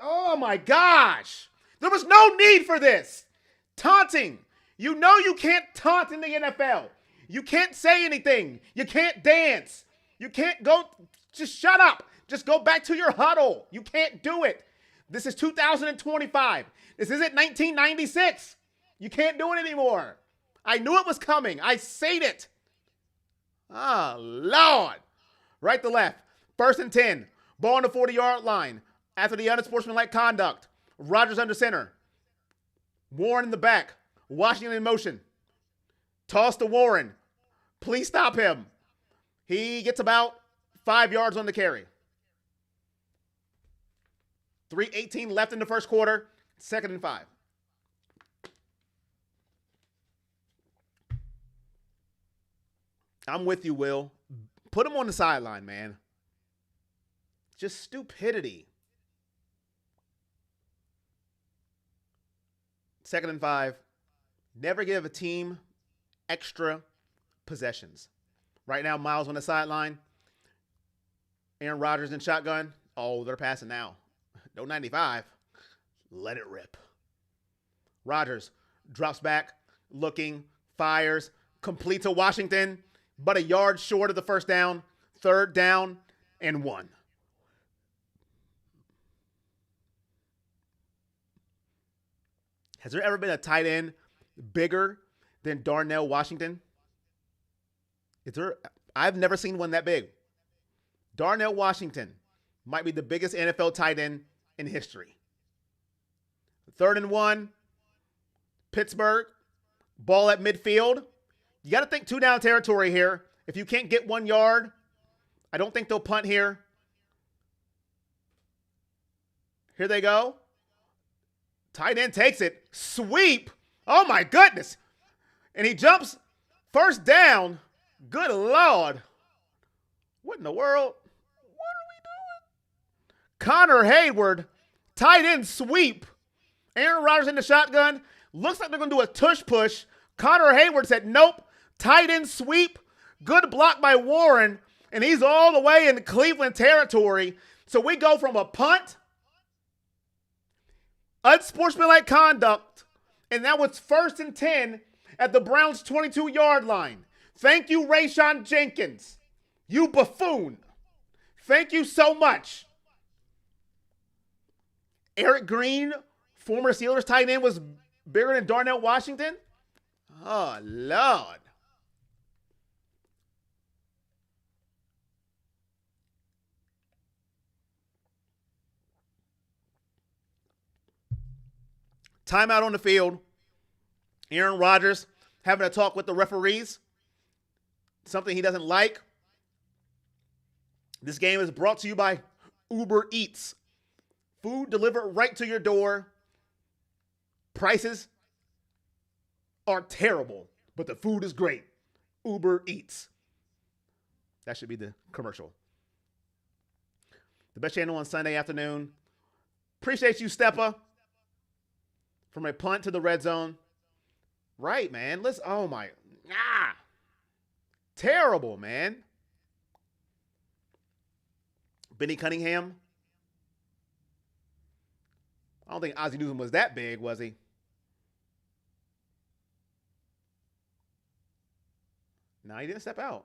A: Oh my gosh. There was no need for this. Taunting. You know you can't taunt in the NFL. You can't say anything. You can't dance. You can't go. Just shut up. Just go back to your huddle. You can't do it. This is 2025. This isn't 1996. You can't do it anymore. I knew it was coming. I said it. Oh, Lord. Right to left. 1st and 10. Ball on the 40-yard line. After the unsportsmanlike conduct. Rodgers under center. Warren in the back. Washington in motion. Toss to Warren. Please stop him. He gets about 5 yards on the carry. 3:18 left in the first quarter. 2nd and 5. I'm with you, Will. Put him on the sideline, man. Just stupidity. 2nd and 5. Never give a team extra possessions. Right now, Myles on the sideline. Aaron Rodgers in shotgun. Oh, they're passing now. No 95. Let it rip. Rodgers drops back, looking, fires, complete to Washington, but a yard short of the first down. 3rd down and 1. Has there ever been a tight end bigger than Darnell Washington? I've never seen one that big. Darnell Washington might be the biggest NFL tight end in history. 3rd and 1. Pittsburgh. Ball at midfield. You got to think 2-down territory here. If you can't get 1 yard, I don't think they'll punt here. Here they go. Tight end takes it. Sweep. Oh, my goodness. And he jumps. 1st down. Good Lord. What in the world? What are we doing? Connor Hayward. Tight end sweep. Aaron Rodgers in the shotgun. Looks like they're going to do a tush push. Connor Hayward said, nope. Tight end sweep. Good block by Warren. And he's all the way in Cleveland territory. So we go from a punt, unsportsmanlike conduct, and that was 1st and 10 at the Browns' 22-yard line. Thank you, Rayshon Jenkins. You buffoon. Thank you so much. Eric Green, former Steelers tight end, was bigger than Darnell Washington? Oh, Lord. Timeout on the field. Aaron Rodgers having a talk with the referees. Something he doesn't like. This game is brought to you by Uber Eats. Food delivered right to your door. Prices are terrible, but the food is great. Uber Eats. That should be the commercial. The best channel on Sunday afternoon. Appreciate you, Steppa. From a punt to the red zone. Right, man. Terrible, man. Benny Cunningham. I don't think Ozzie Newsome was that big, was he? No, he didn't step out.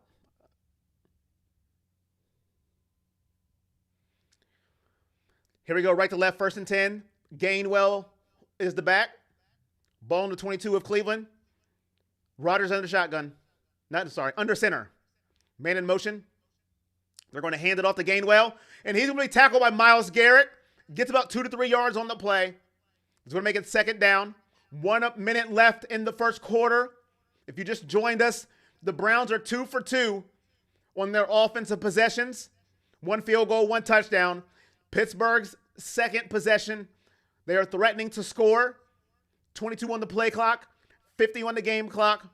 A: Here we go, right to left, 1st and 10. Gainwell is the back. Ball on the 22 of Cleveland. Rodgers under shotgun. Under center. Man in motion. They're going to hand it off to Gainwell. And he's going to be tackled by Myles Garrett. Gets about 2 to 3 yards on the play. He's going to make it 2nd down. 1 minute left in the first quarter. If you just joined us, the Browns are 2 for 2 on their offensive possessions. 1 field goal, 1 touchdown. Pittsburgh's 2nd possession. They are threatening to score. 22 on the play clock. 50 on the game clock.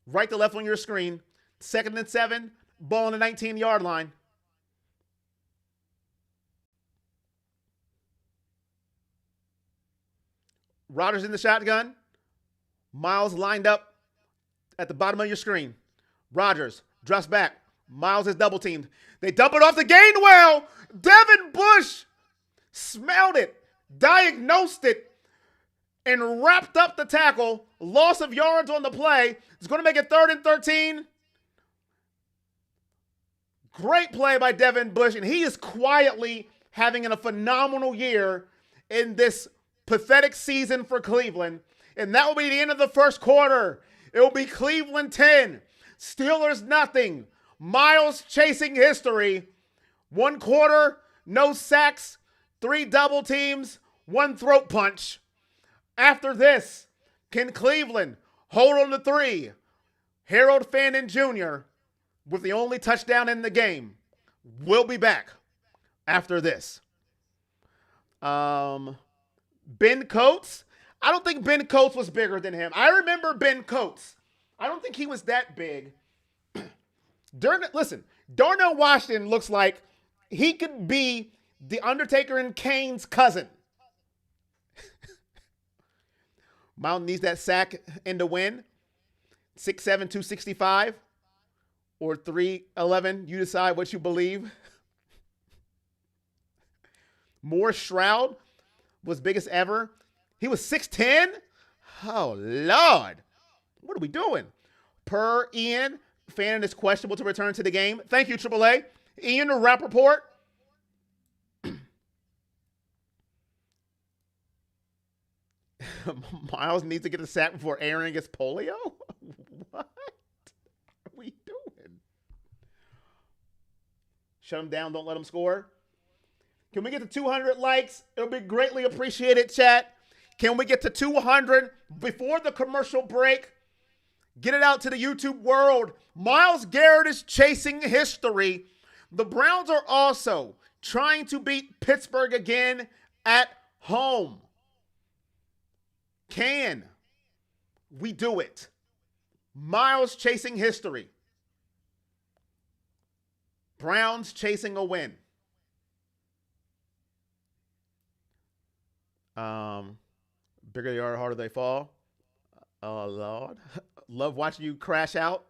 A: Right to left on your screen. 2nd and 7. Ball on the 19-yard line. Rodgers in the shotgun. Myles lined up at the bottom of your screen. Rodgers drops back. Myles is double teamed. They dump it off to Gainwell. Devin Bush smelled it, diagnosed it, and wrapped up the tackle. Loss of yards on the play. It's going to make it 3rd and 13. Great play by Devin Bush, and he is quietly having a phenomenal year in this pathetic season for Cleveland. And that will be the end of the first quarter. It will be Cleveland 10, Steelers nothing. Myles chasing history. 1 quarter, no sacks, 3 double teams, 1 throat punch. After this, Can Cleveland hold on to 3? Harold Fannin Jr. with the only touchdown in the game. We'll be back after this. Ben Coates. I don't think Ben Coates was bigger than him. I remember Ben Coates. I don't think he was that big. Listen, Darnell Washington looks like he could be the Undertaker and Kane's cousin. Miles needs that sack and to win. 6'7", 265 or 3'11". You decide what you believe. Morris Stroud was biggest ever. He was 6'10". Oh, Lord. What are we doing? Per Ian, Fannin is questionable to return to the game. Thank you, AAA. Ian Rappaport. Miles needs to get a sack before Aaron gets polio? What are we doing? Shut him down. Don't let him score. Can we get to 200 likes? It'll be greatly appreciated, chat. Can we get to 200 before the commercial break? Get it out to the YouTube world. Myles Garrett is chasing history. The Browns are also trying to beat Pittsburgh again at home. Can we do it? Myles chasing history. Browns chasing a win. Bigger they are, harder they fall. Oh, Lord. Love watching you crash out.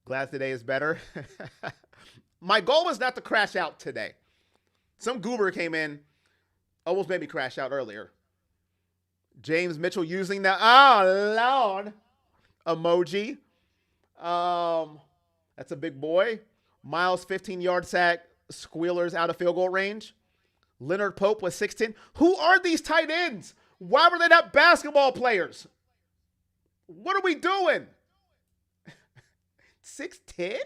A: Glad today is better. My goal was not to crash out today. Some goober came in, almost made me crash out earlier. James Mitchell using the, oh, Lord, emoji. That's a big boy. Myles 15-yard sack, squealers out of field goal range. Leonard Pope was 6'10". Who are these tight ends? Why were they not basketball players? What are we doing? 6'10"?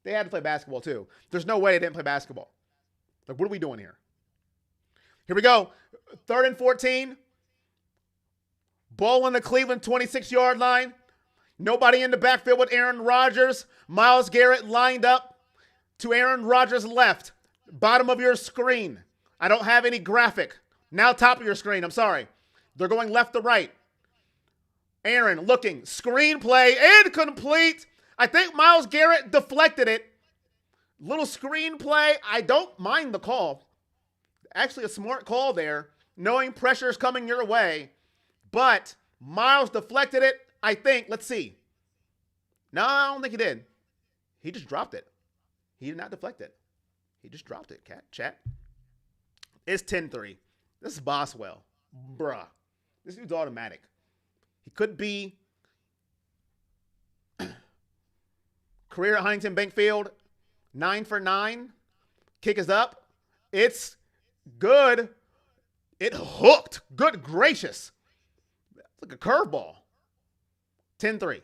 A: They had to play basketball too. There's no way they didn't play basketball. Like, what are we doing here? Here we go. 3rd and 14. Ball on the Cleveland 26-yard line. Nobody in the backfield with Aaron Rodgers. Myles Garrett lined up to Aaron Rodgers' left. Bottom of your screen. I don't have any graphic. Now top of your screen. I'm sorry. They're going left to right. Aaron looking. Screenplay. Incomplete. I think Myles Garrett deflected it. Little screenplay. I don't mind the call. Actually, a smart call there, knowing pressure is coming your way. But Myles deflected it, I think. Let's see. No, I don't think he did. He just dropped it. He did not deflect it. He just dropped it, chat. It's 10-3. This is Boswell. Bruh. This dude's automatic. He could be career at Huntington Bankfield, 9 for 9. Kick is up. It's good. It hooked. Good gracious. It's like a curveball. 10-3.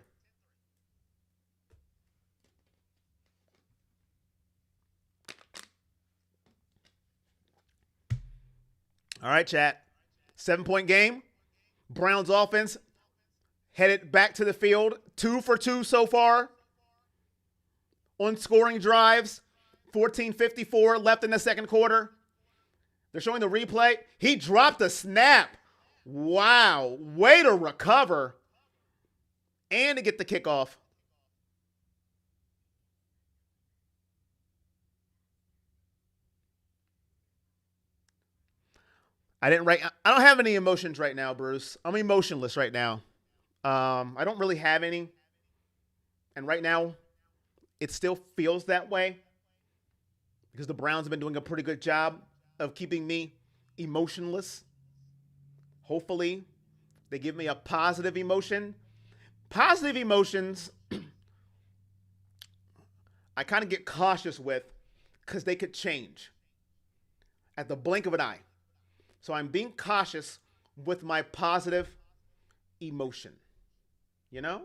A: All right, chat. 7-point game. Browns offense headed back to the field. 2 for 2 so far on scoring drives. 14:54 left in the second quarter. They're showing the replay. He dropped a snap. Wow. Way to recover and to get the kickoff. I don't have any emotions right now, Bruce. I'm emotionless right now. I don't really have any. And right now, it still feels that way because the Browns have been doing a pretty good job of keeping me emotionless. Hopefully, they give me a positive emotion. Positive emotions, I kind of get cautious with because they could change at the blink of an eye. So I'm being cautious with my positive emotion. You know?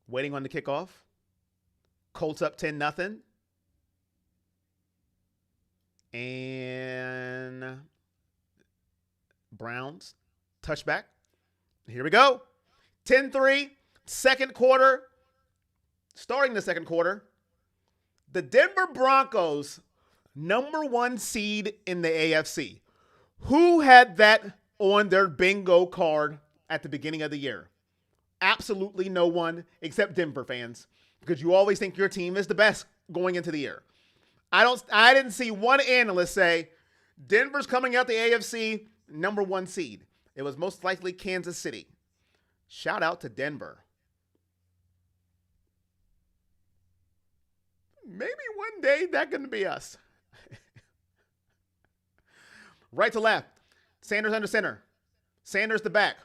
A: Waiting on the kickoff. Colts up 10-0. And Browns touchback. Here we go. 10-3, second quarter. Starting the second quarter. The Denver Broncos, number 1 seed in the AFC. Who had that on their bingo card at the beginning of the year? Absolutely no one except Denver fans, because you always think your team is the best going into the year. I didn't see one analyst say Denver's coming out the AFC number 1 seed. It was most likely Kansas City. Shout out to Denver. Maybe one day that can be us. Right to left. Sanders under center. Sanders the back.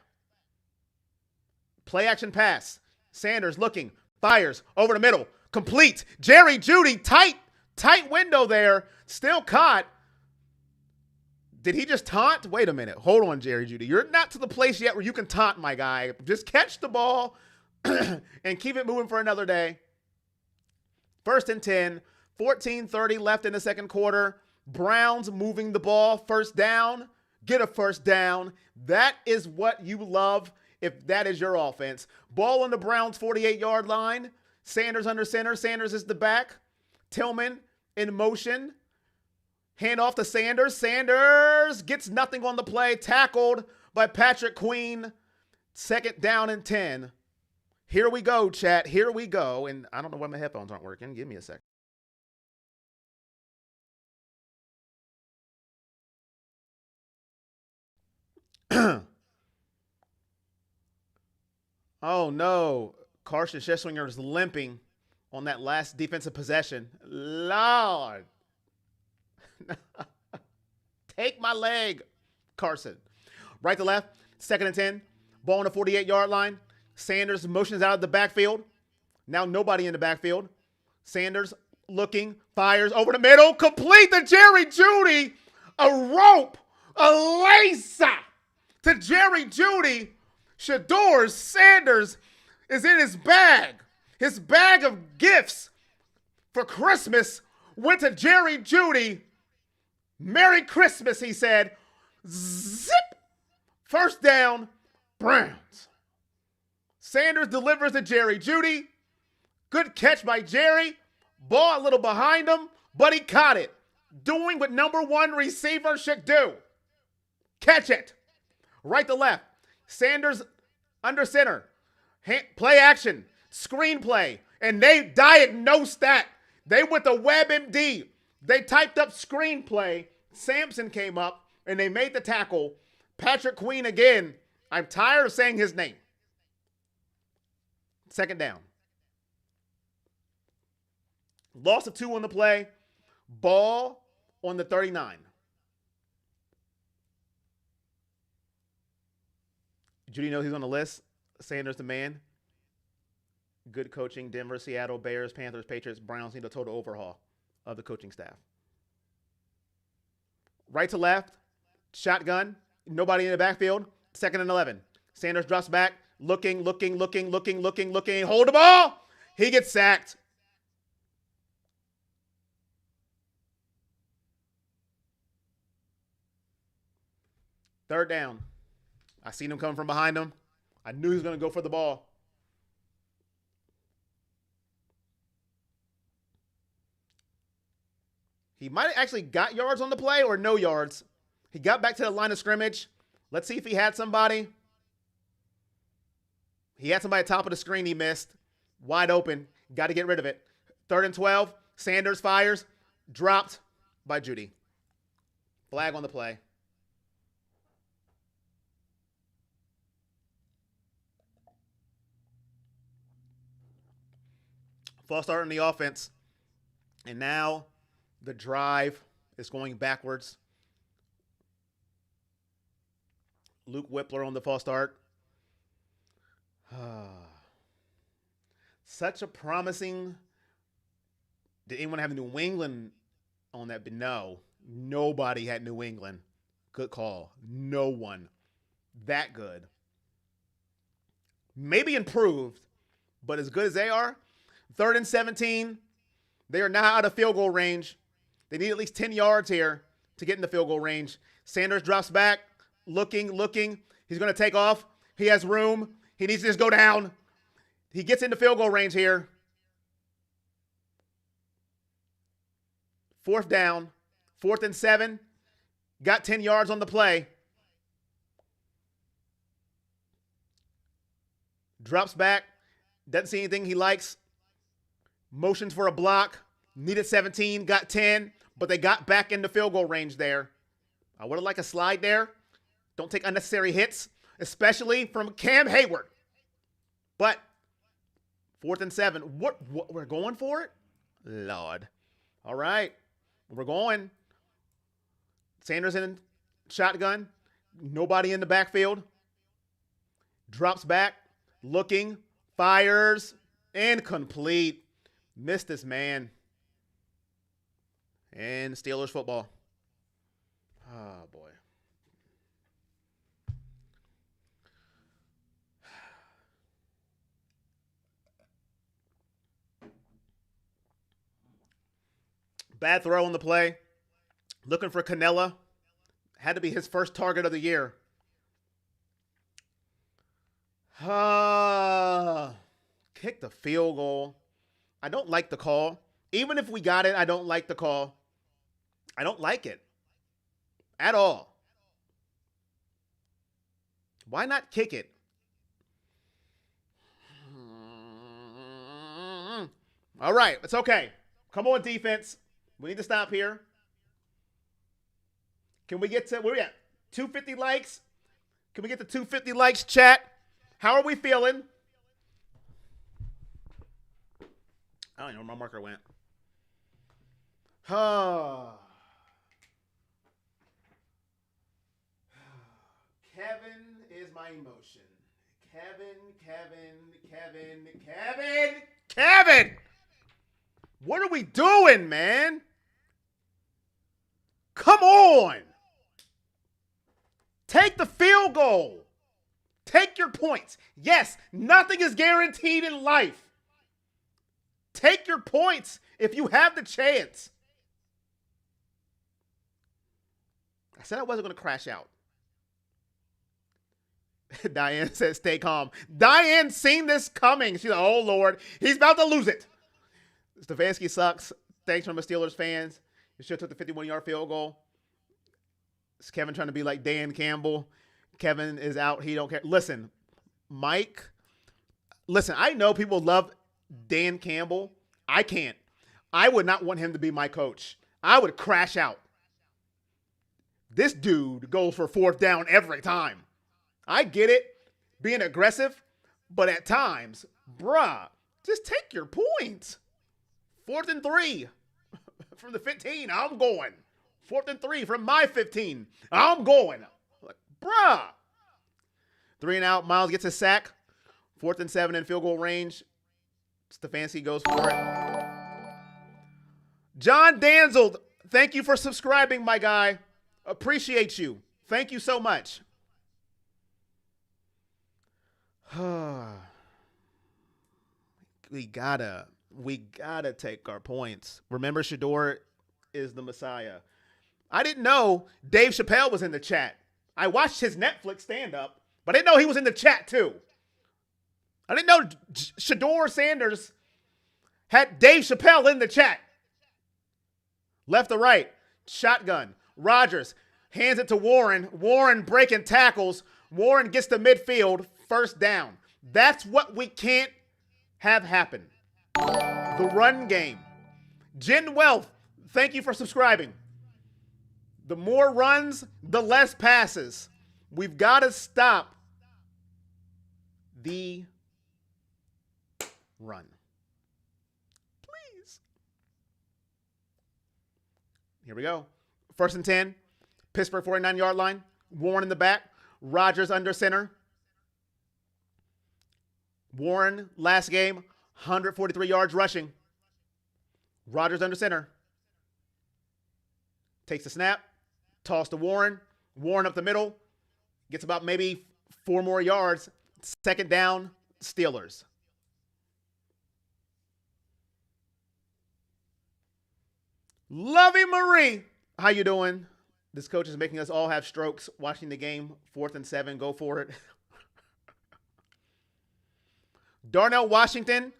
A: Play action pass. Sanders looking. Fires over the middle. Complete. Jerry Jeudy. Tight window there. Still caught. Did he just taunt? Wait a minute. Hold on, Jerry Jeudy. You're not to the place yet where you can taunt, my guy. Just catch the ball and keep it moving for another day. 1st and 10. 14:30 left in the second quarter. Browns moving the ball. First down. Get a first down. That is what you love if that is your offense. Ball on the Browns' 48-yard line. Sanders under center. Sanders is the back. Tillman in motion. Hand off to Sanders. Sanders gets nothing on the play. Tackled by Patrick Queen. 2nd down and 10. Here we go, chat. Here we go. And I don't know why my headphones aren't working. Give me a second. Oh, no. Carson Scheswinger is limping on that last defensive possession. Lord. Take my leg, Carson. Right to left. 2nd and 10. Ball on the 48-yard line. Sanders motions out of the backfield. Now nobody in the backfield. Sanders looking. Fires over the middle. Complete to Jerry Jeudy. A rope. A lace to Jerry Jeudy. Shador Sanders is in his bag. His bag of gifts for Christmas went to Jerry Jeudy. Merry Christmas, he said. Zip. First down, Browns. Sanders delivers to Jerry Jeudy. Good catch by Jerry. Ball a little behind him, but he caught it. Doing what number 1 receiver should do. Catch it. Right to left. Sanders under center. Play action. Screenplay. And they diagnosed that. They went to WebMD. They typed up screenplay. Sampson came up and they made the tackle. Patrick Queen again. I'm tired of saying his name. 2nd down. Loss of 2 on the play. Ball on the 39. Jeudy knows he's on the list. Sanders the man. Good coaching. Denver, Seattle, Bears, Panthers, Patriots, Browns need a total overhaul of the coaching staff. Right to left. Shotgun. Nobody in the backfield. 2nd and 11. Sanders drops back. Looking. Hold the ball. He gets sacked. Third down. I seen him coming from behind him. I knew he was going to go for the ball. He might have actually got yards on the play or no yards. He got back to the line of scrimmage. Let's see if he had somebody. He had somebody at the top of the screen he missed. Wide open. Got to get rid of it. 3rd and 12. Sanders fires. Dropped by Jeudy. Flag on the play. False start on the offense. And now the drive is going backwards. Luke Whippler on the false start. Such a promising. Did anyone have New England on that? No. Nobody had New England. Good call. No one. That good. Maybe improved, But as good as they are, 3rd and 17, they are now out of field goal range. They need at least 10 yards here to get in the field goal range. Sanders drops back, looking. He's going to take off. He has room. He needs to just go down. He gets into field goal range here. 4th down, 4th and 7. Got 10 yards on the play. Drops back. Doesn't see anything he likes. Motions for a block. Needed 17. Got 10. But they got back into field goal range there. I would have liked a slide there. Don't take unnecessary hits, especially from Cam Hayward. But 4th and 7. What we're going for it? Lord. All right. We're going. Sanders in shotgun. Nobody in the backfield. Drops back. Looking. Fires. Incomplete. Missed this man. And Steelers football. Oh, boy. Bad throw on the play. Looking for Canella. Had to be his first target of the year. Kick the field goal. I don't like the call. Even if we got it, I don't like the call. I don't like it. At all. Why not kick it? All right, it's okay. Come on, defense. We need to stop here. Can we get to, where are we at? 250 likes? Can we get to 250 likes, chat? How are we feeling? I don't even know where my marker went. Kevin is my emotion. Kevin! What are we doing, man? Come on. Take the field goal. Take your points. Yes, nothing is guaranteed in life. Take your points if you have the chance. I said I wasn't going to crash out. Diane says, stay calm. Diane seen this coming. She's like, oh, Lord, he's about to lose it. Stefanski sucks. Thanks from the Steelers fans. You should have took the 51-yard field goal. Is Kevin trying to be like Dan Campbell? Kevin is out. He don't care. Listen, Mike. Listen, I know people love Dan Campbell. I can't. I would not want him to be my coach. I would crash out. This dude goes for 4th down every time. I get it, being aggressive, but at times, bruh, just take your points. 4th and 3 from the 15, I'm going. 4th and 3 from my 15, I'm going. Like, bruh. 3 and out, Myles gets a sack. 4th and 7 in field goal range. Stefanski goes for it. John Danzel, thank you for subscribing, my guy. Appreciate you. Thank you so much. We gotta take our points. Remember, Shador is the Messiah. I didn't know Dave Chappelle was in the chat. I watched his Netflix stand-up, but I didn't know he was in the chat too. I didn't know Shador Sanders had Dave Chappelle in the chat. Left to right, shotgun. Rodgers hands it to Warren. Warren breaking tackles. Warren gets to midfield. 1st down. That's what we can't have happen. The run game. Jen Wealth, thank you for subscribing. The more runs, the less passes. We've got to stop the run. Please. Here we go. 1st and 10. Pittsburgh 49-yard line. Warren in the back. Rodgers under center. Warren, last game, 143 yards rushing. Rodgers under center. Takes the snap. Toss to Warren. Warren up the middle. Gets about maybe 4 more yards. 2nd down, Steelers. Lovey Marie, how you doing? This coach is making us all have strokes watching the game. 4th and 7, go for it. Darnell Washington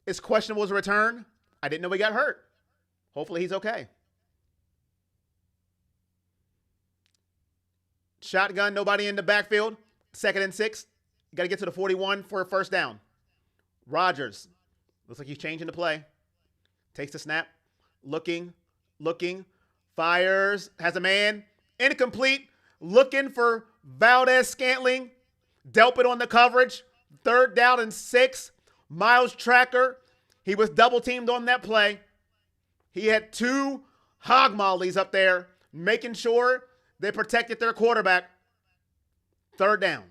A: is questionable as a return. I didn't know he got hurt. Hopefully he's okay. Shotgun, nobody in the backfield. 2nd and 6. You got to get to the 41 for a first down. Rodgers, looks like he's changing the play. Takes the snap. Looking, fires, has a man, incomplete, looking for Valdez-Scantling, Delpit on the coverage, 3rd down and 6, Myles Tracker, he was double teamed on that play. He had 2 hog mollies up there, making sure they protected their quarterback. 3rd down.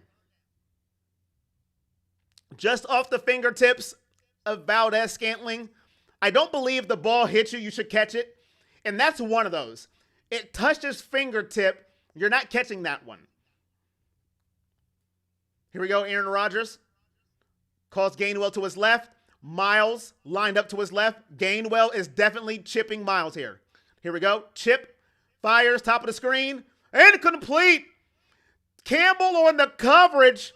A: Just off the fingertips of Valdez-Scantling. I don't believe the ball hits you, you should catch it. And that's one of those. It touched his fingertip. You're not catching that one. Here we go, Aaron Rodgers. Calls Gainwell to his left. Myles lined up to his left. Gainwell is definitely chipping Myles here. Here we go. Chip. Fires, top of the screen. Incomplete. Campbell on the coverage.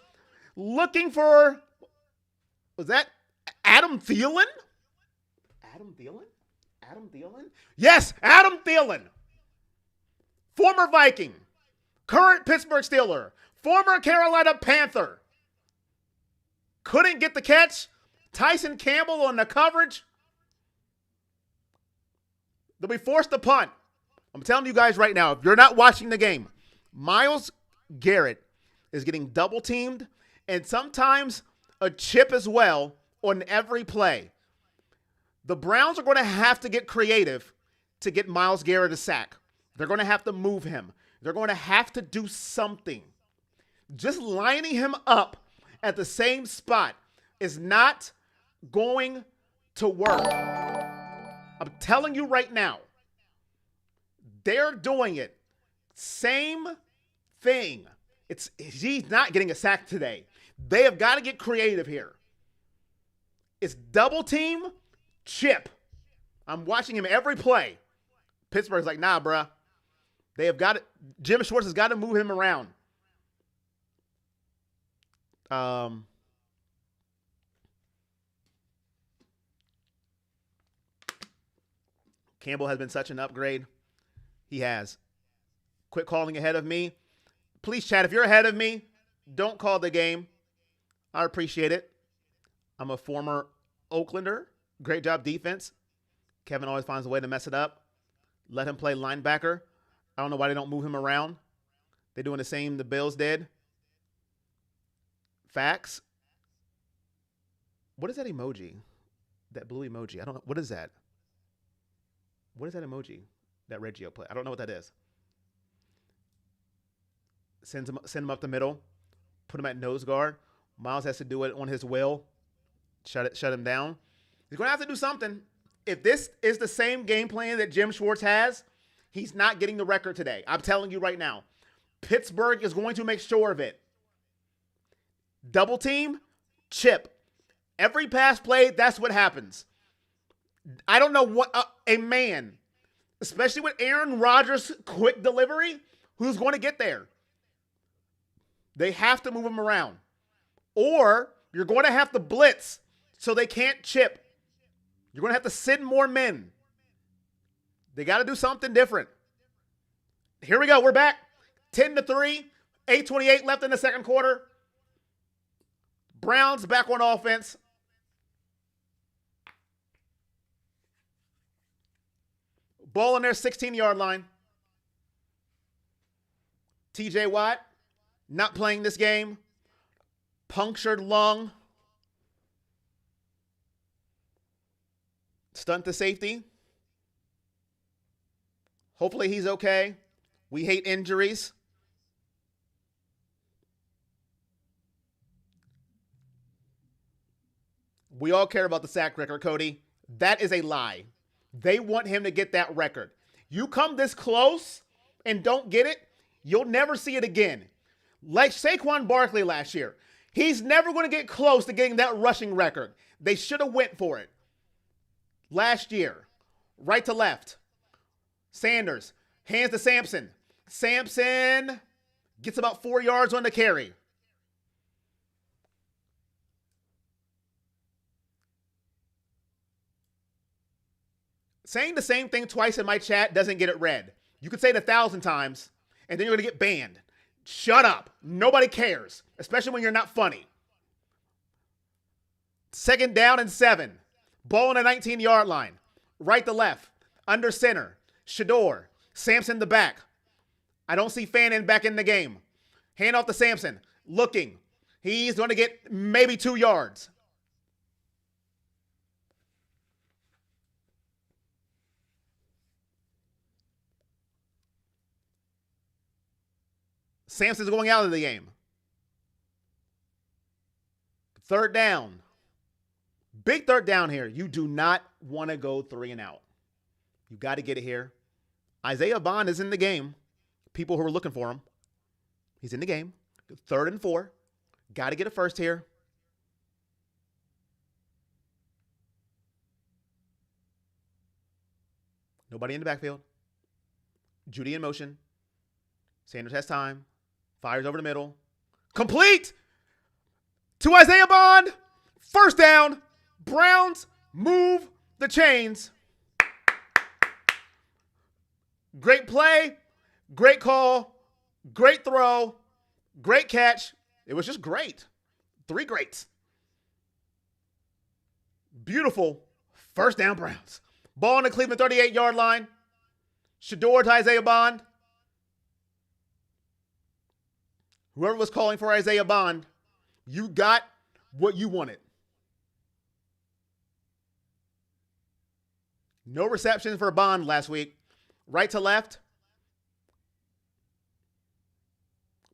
A: Looking for, was that Adam Thielen? Adam Thielen? Yes, Adam Thielen. Former Viking. Current Pittsburgh Steeler. Former Carolina Panther. Couldn't get the catch. Tyson Campbell on the coverage. They'll be forced to punt. I'm telling you guys right now, if you're not watching the game, Myles Garrett is getting double teamed and sometimes a chip as well on every play. The Browns are going to have to get creative to get Myles Garrett a sack. They're going to have to move him. They're going to have to do something. Just lining him up at the same spot is not going to work. I'm telling you right now, they're doing it. Same thing. He's not getting a sack today. They have got to get creative here. It's double team, chip. I'm watching him every play. Pittsburgh's like, nah, bruh. They have got it. Jim Schwartz has got to move him around. Campbell has been such an upgrade. He has. Quit calling ahead of me. Please, chat, if you're ahead of me, don't call the game. I appreciate it. I'm a former Oaklander. Great job defense. Kevin always finds a way to mess it up. Let him play linebacker. I don't know why they don't move him around. They're doing the same the Bills did. Facts. What is that emoji? That blue emoji. I don't know. What is that? What is that emoji? That Reggio play. I don't know what that is. Send him up the middle. Put him at nose guard. Myles has to do it on his will. Shut him down. He's going to have to do something. If this is the same game plan that Jim Schwartz has, he's not getting the record today. I'm telling you right now. Pittsburgh is going to make sure of it. Double team, chip. Every pass play, that's what happens. I don't know what a man, especially with Aaron Rodgers' quick delivery, who's going to get there. They have to move him around. Or you're going to have to blitz so they can't chip. You're going to have to send more men. They got to do something different. Here we go. We're back. 10-3. 8:28 left in the second quarter. Browns back on offense. Ball on their 16-yard line. TJ Watt not playing this game. Punctured lung. Stunt to safety. Hopefully he's okay. We hate injuries. We all care about the sack record, Cody. That is a lie. They want him to get that record. You come this close and don't get it, you'll never see it again. Like Saquon Barkley last year. He's never going to get close to getting that rushing record. They should have went for it. Last year, right to left. Sanders hands to Sampson. Sampson gets about 4 yards on the carry. Saying the same thing twice in my chat doesn't get it read. You could say it 1,000 times, and then you're going to get banned. Shut up. Nobody cares, especially when you're not funny. 2nd down and 7. Ball on the 19-yard line. Right to left. Under center. Shador. Sampson the back. I don't see Fannin back in the game. Hand off to Sampson. Looking. He's going to get maybe 2 yards. Sampson's going out of the game. 3rd down. Big 3rd down here. You do not want to go 3 and out. You got to get it here. Isaiah Bond is in the game. People who are looking for him. He's in the game. 3rd and 4. Got to get it first here. Nobody in the backfield. Judy in motion. Sanders has time. Fires over the middle. Complete to Isaiah Bond. 1st down. Browns move the chains. Great play. Great call. Great throw. Great catch. It was just great. 3 greats. Beautiful 1st down Browns. Ball on the Cleveland 38-yard line. Shador to Isaiah Bond. Whoever was calling for Isaiah Bond, you got what you wanted. No receptions for Bond last week. Right to left.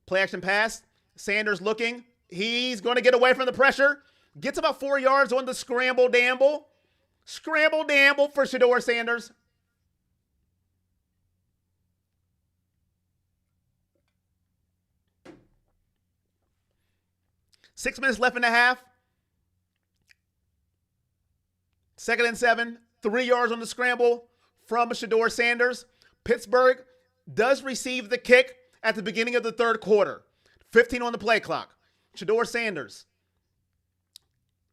A: Play action pass. Sanders looking. He's going to get away from the pressure. Gets about 4 yards on the scramble damble. Scramble damble for Shador Sanders. Six minutes left in the half. 2nd and 7. 3 yards on the scramble from Shador Sanders. Pittsburgh does receive the kick at the beginning of the 3rd quarter. 15 on the play clock. Shador Sanders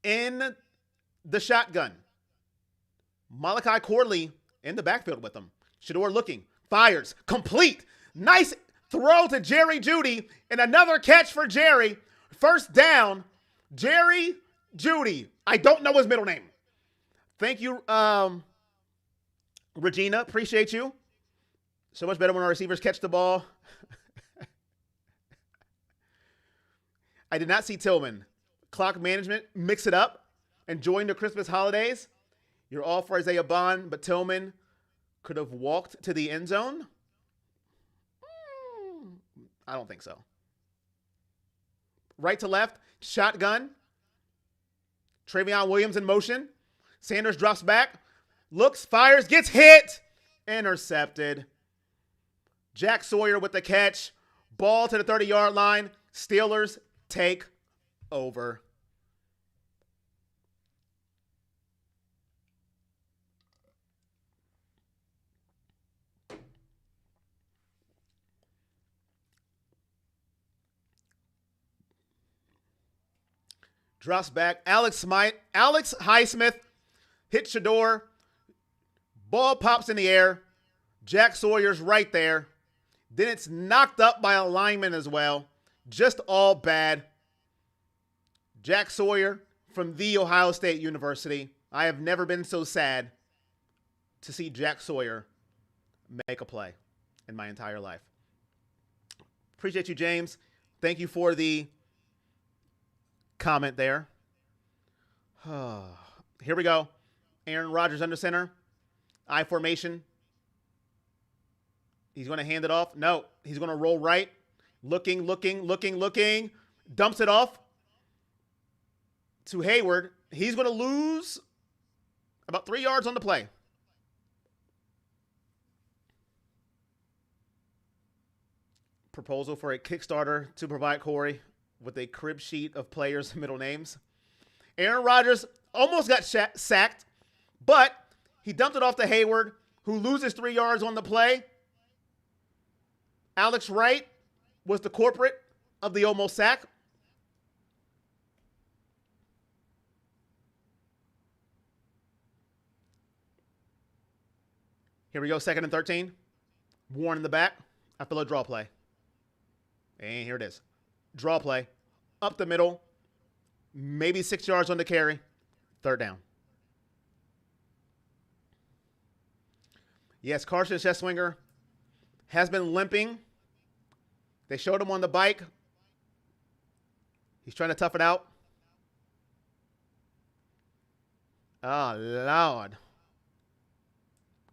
A: in the shotgun. Malachi Corley in the backfield with him. Shador looking. Fires. Complete. Nice throw to Jerry Jeudy. And another catch for Jerry. 1st down. Jerry Jeudy. I don't know his middle name. Thank you, Regina. Appreciate you. So much better when our receivers catch the ball. I did not see Tillman. Clock management, mix it up. Enjoying the Christmas holidays. You're all for Isaiah Bond, but Tillman could have walked to the end zone. I don't think so. Right to left, shotgun. Travion Williams in motion. Sanders drops back, looks, fires, gets hit. Intercepted. Jack Sawyer with the catch. Ball to the 30-yard line. Steelers take over. Drops back. Alex Highsmith hits Shador. Ball pops in the air. Jack Sawyer's right there. Then it's knocked up by a lineman as well. Just all bad. Jack Sawyer from The Ohio State University. I have never been so sad to see Jack Sawyer make a play in my entire life. Appreciate you, James. Thank you for the comment there. Here we go. Aaron Rodgers under center. I formation. He's going to hand it off. No, he's going to roll right. Looking. Dumps it off to Hayward. He's going to lose about 3 yards on the play. Proposal for a Kickstarter to provide Corey with a crib sheet of players' middle names. Aaron Rodgers almost got sacked, but he dumped it off to Hayward. who loses 3 yards on the play. Alex Wright was the culprit of the almost sack. Here we go, 2nd and 13. Warren in the back. I feel a draw play. And here it is. Draw play. Up the middle. Maybe 6 yards on the carry. 3rd down. Yes, Carson Cheswinger has been limping. They showed him on the bike. He's trying to tough it out. Oh, Lord.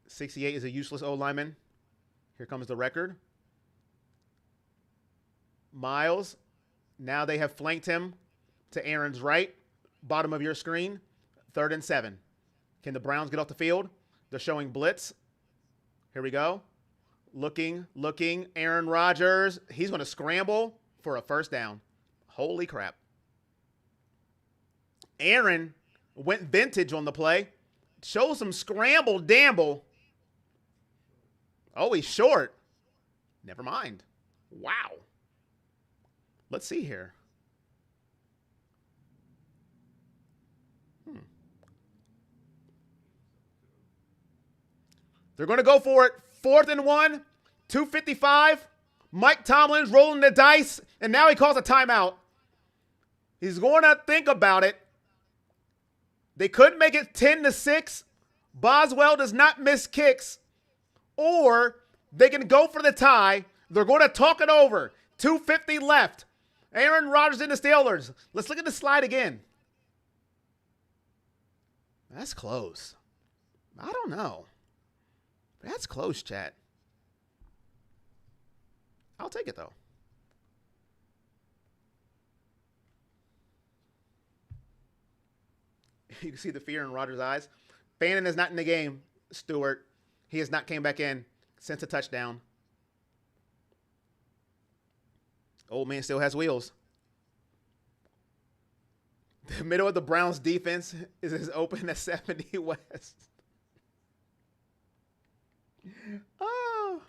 A: 68 is a useless O-lineman. Here comes the record. Myles. Now they have flanked him to Aaron's right. Bottom of your screen. 3rd and 7. Can the Browns get off the field? They're showing blitz. Here we go. Looking. Aaron Rodgers. He's going to scramble for a 1st down. Holy crap. Aaron went vintage on the play. Shows some scramble damble. Oh, he's short. Never mind. Wow. Let's see here. They're going to go for it. 4th and 1, 2:55. Mike Tomlin's rolling the dice, and now he calls a timeout. He's going to think about it. They could make it 10-6. Boswell does not miss kicks. Or they can go for the tie. They're going to talk it over. 2:50 left. Aaron Rodgers and the Steelers. Let's look at the slide again. That's close. I don't know. That's close, chat. I'll take it, though. You can see the fear in Rodgers' eyes. Bannon is not in the game, Stewart. He has not came back in since a touchdown. Old man still has wheels. The middle of the Browns defense is as open as 70 West. Oh.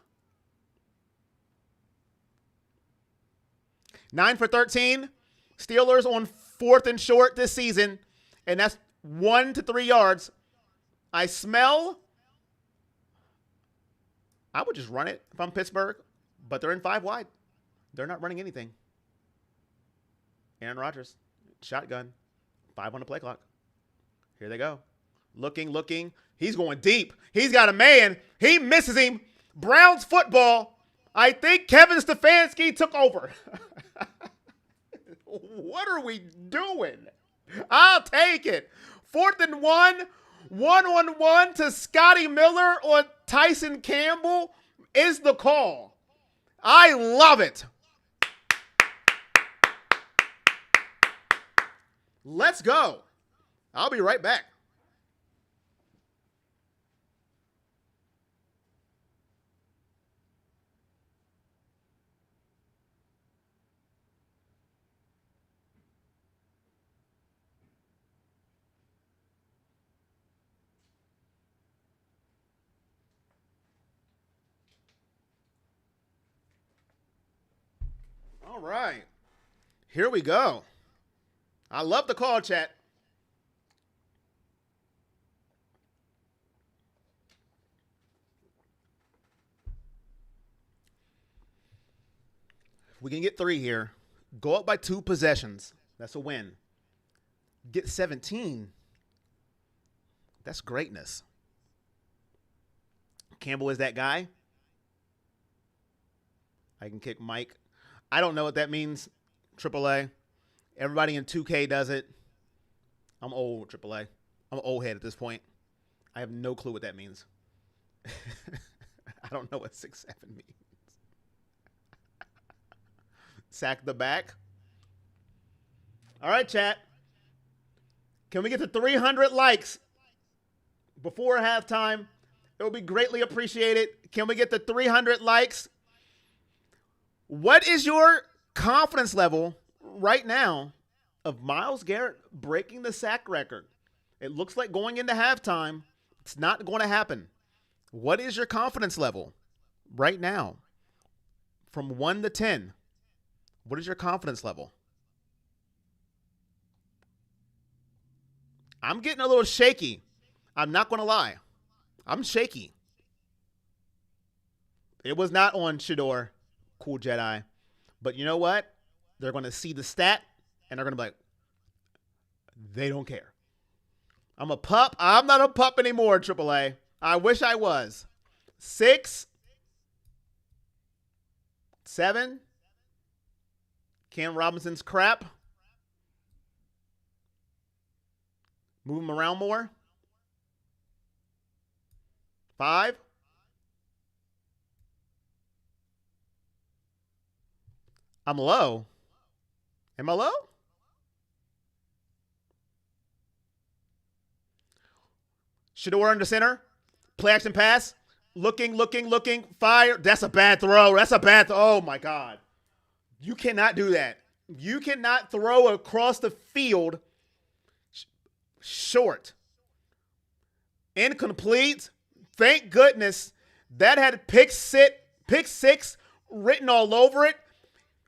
A: 9 for 13. Steelers on 4th and short this season, and that's 1 to 3 yards. I would just run it if I'm Pittsburgh, but they're in 5 wide. They're not running anything. Aaron Rodgers, shotgun, 5 on the play clock. Here they go. Looking. He's going deep. He's got a man. He misses him. Browns football. I think Kevin Stefanski took over. What are we doing? I'll take it. 4th and 1. 1-on-1 to Scotty Miller on Tyson Campbell is the call. I love it. Let's go. I'll be right back. All right. Here we go. I love the call, chat. We can get 3 here. Go up by 2 possessions. That's a win. Get 17. That's greatness. Campbell is that guy. I can kick Mike. I don't know what that means. AAA. Everybody in 2K does it. I'm old, AAA. I'm an old head at this point. I have no clue what that means. I don't know what 6-7 means. Sack the back. All right, chat. Can we get to 300 likes before halftime? It will be greatly appreciated. Can we get to 300 likes? What is your confidence level right now of Myles Garrett breaking the sack record? It looks like going into halftime, it's not going to happen. What is your confidence level right now? From 1 to 10, what is your confidence level? I'm getting a little shaky. I'm not going to lie. I'm shaky. It was not on Shador, Cool Jedi. But you know what? They're going to see the stat, and they're going to be like, they don't care. I'm a pup. I'm not a pup anymore, AAA. I wish I was. 6, 7. Cam Robinson's crap. Move him around more. 5. I'm low. Am I low? Shador under center. Play action pass. Looking. Fire. That's a bad throw. Oh, my God. You cannot do that. You cannot throw across the field short. Incomplete. Thank goodness that had pick six written all over it.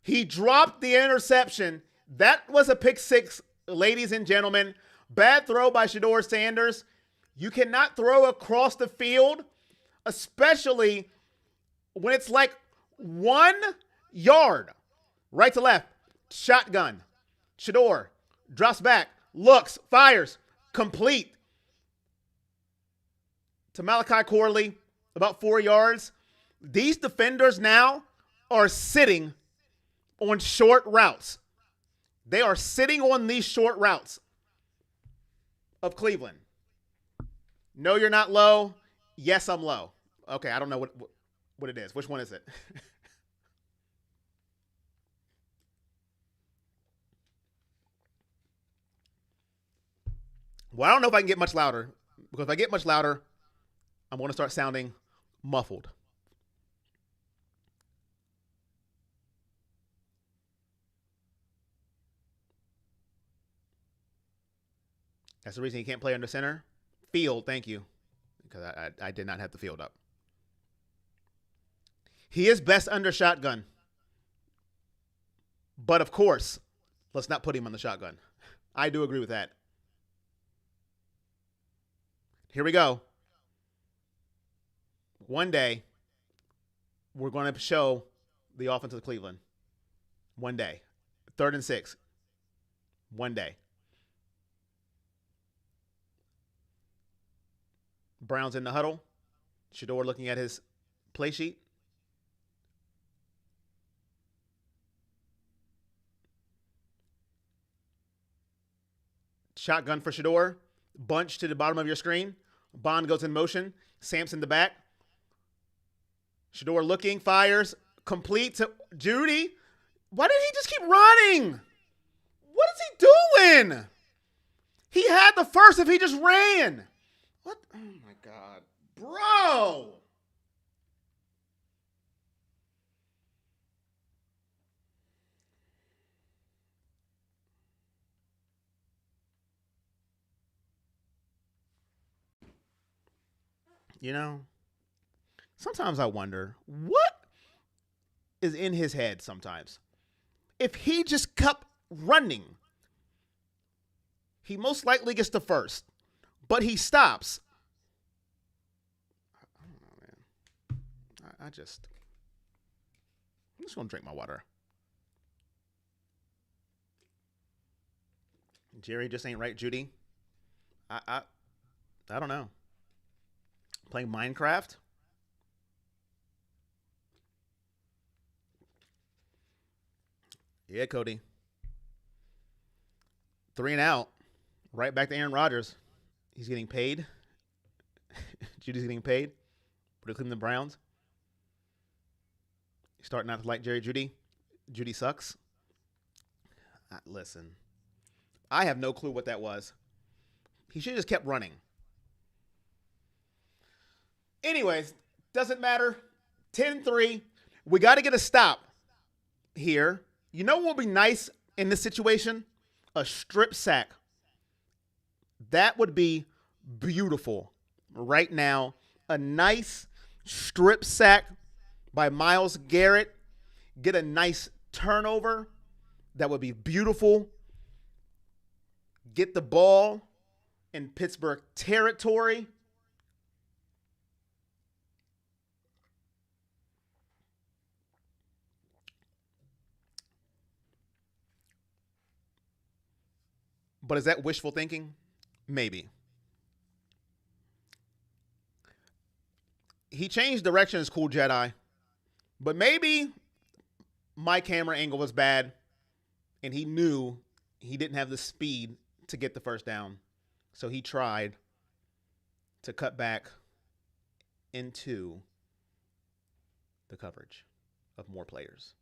A: He dropped the interception. That was a pick 6, ladies and gentlemen. Bad throw by Shador Sanders. You cannot throw across the field, especially when it's like 1 yard. Right to left. Shotgun. Shador drops back. Looks. Fires. Complete. To Malachi Corley. About 4 yards. These defenders now are sitting on short routes. They are sitting on these short routes of Cleveland. No, you're not low. Yes, I'm low. Okay, I don't know what it is. Which one is it? Well, I don't know if I can get much louder, because if I get much louder, I'm going to start sounding muffled. That's the reason he can't play under center. Field, thank you, because I did not have the field up. He is best under shotgun. But, of course, let's not put him on the shotgun. I do agree with that. Here we go. One day, we're going to show the offense of Cleveland. One day. 3rd and 6. One day. Brown's in the huddle. Shador looking at his play sheet. Shotgun for Shador. Bunch to the bottom of your screen. Bond goes in motion. Sampson the back. Shador looking. Fires. Complete to Judy. Why did he just keep running? What is he doing? He had the first if he just ran. What? Oh, my God. Bro. You know, sometimes I wonder what is in his head sometimes. If he just kept running, he most likely gets the first. But he stops. I don't know, man. I'm just going to drink my water. Jerry just ain't right, Judy. I don't know. Playing Minecraft? Yeah, Cody. 3 and out. Right back to Aaron Rodgers. He's getting paid. Judy's getting paid for the Cleveland Browns. You start not to like Jerry Judy. Judy sucks. Listen, I have no clue what that was. He should have just kept running. Anyways, doesn't matter. 10-3. We got to get a stop here. You know what would be nice in this situation? A strip sack. That would be beautiful right now a nice strip sack by Myles Garrett, get a nice turnover, that would be beautiful. Get the ball in Pittsburgh territory. But is that wishful thinking? Maybe. He changed directions, Cool Jedi. But maybe my camera angle was bad and he knew he didn't have the speed to get the first down. So he tried to cut back into the coverage of more players.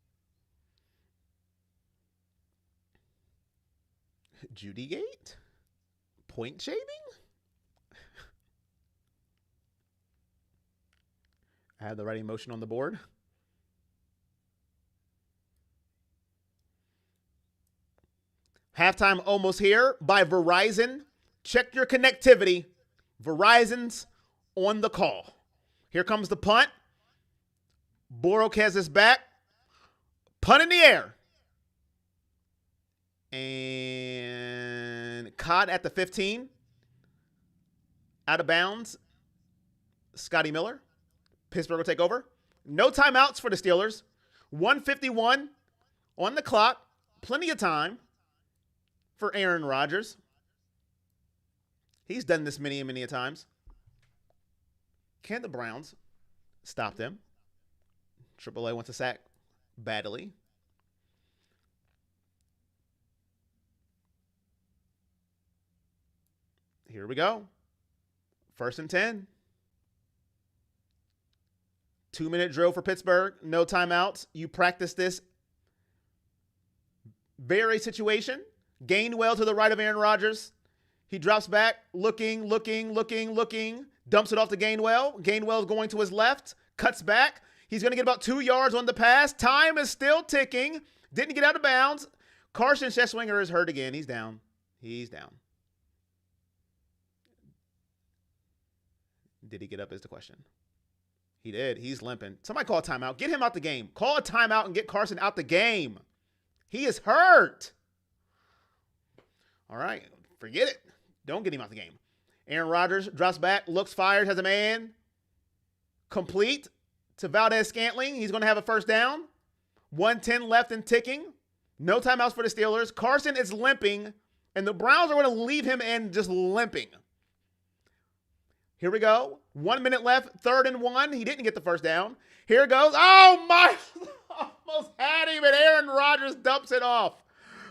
A: Judygate? Point shaving? I have the right emotion on the board. Halftime almost here by Verizon. Check your connectivity. Verizon's on the call. Here comes the punt. Borok has his back. Punt in the air. And caught at the 15. Out of bounds. Scotty Miller. Pittsburgh will take over. No timeouts for the Steelers. 1:51 on the clock. Plenty of time for Aaron Rodgers. He's done this many and many a times. Can the Browns stop them? AAA wants a sack badly. Here we go. 1st and 10. 2-minute drill for Pittsburgh. No timeouts. You practice this very situation. Gainwell to the right of Aaron Rodgers. He drops back, looking. Dumps it off to Gainwell. Gainwell's going to his left. Cuts back. He's going to get about 2 yards on the pass. Time is still ticking. Didn't get out of bounds. Carson Scheswinger is hurt again. He's down. Did he get up is the question. He did. He's limping. Somebody call a timeout. Get him out the game. Call a timeout and get Carson out the game. He is hurt. All right. Forget it. Don't get him out the game. Aaron Rodgers drops back, looks fired, has a man. Complete to Valdez-Scantling. He's going to have a first down. 1:10 left and ticking. No timeouts for the Steelers. Carson is limping, and the Browns are going to leave him in just limping. Here we go. 1 minute left. 3rd and 1. He didn't get the first down. Here goes. Oh, Myles almost had him, and Aaron Rodgers dumps it off.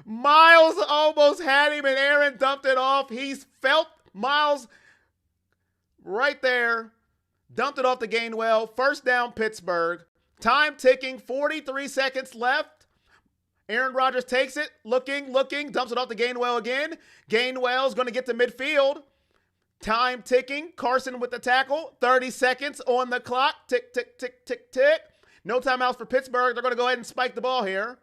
A: Myles almost had him, and Aaron dumped it off. He's felt Myles right there. Dumped it off to Gainwell. First down, Pittsburgh. Time ticking. 43 seconds left. Aaron Rodgers takes it. Looking. Dumps it off to Gainwell again. Gainwell's going to get to midfield. Time ticking. Carson with the tackle. 30 seconds on the clock. Tick. No timeouts for Pittsburgh. They're going to go ahead and spike the ball here.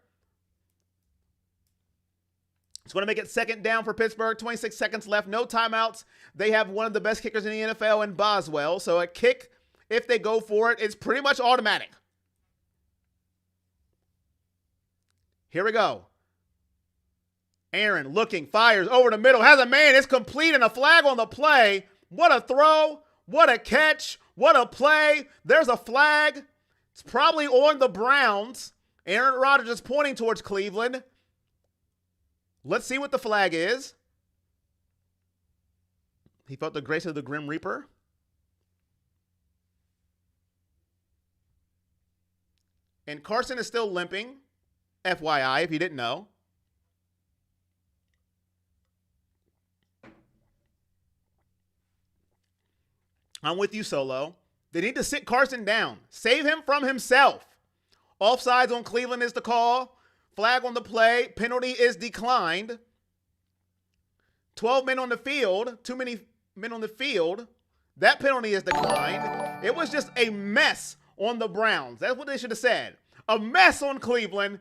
A: It's going to make it 2nd down for Pittsburgh. 26 seconds left. No timeouts. They have one of the best kickers in the NFL in Boswell. So a kick, if they go for it, it's pretty much automatic. Here we go. Aaron looking, fires over the middle, has a man, it's complete, and a flag on the play. What a throw, what a catch, what a play. There's a flag. It's probably on the Browns. Aaron Rodgers is pointing towards Cleveland. Let's see what the flag is. He felt the grace of the Grim Reaper. And Carson is still limping, FYI, if you didn't know. I'm with you, Solo. They need to sit Carson down. Save him from himself. Offsides on Cleveland is the call. Flag on the play. Penalty is declined. 12 men on the field. Too many men on the field. That penalty is declined. It was just a mess on the Browns. That's what they should have said. A mess on Cleveland.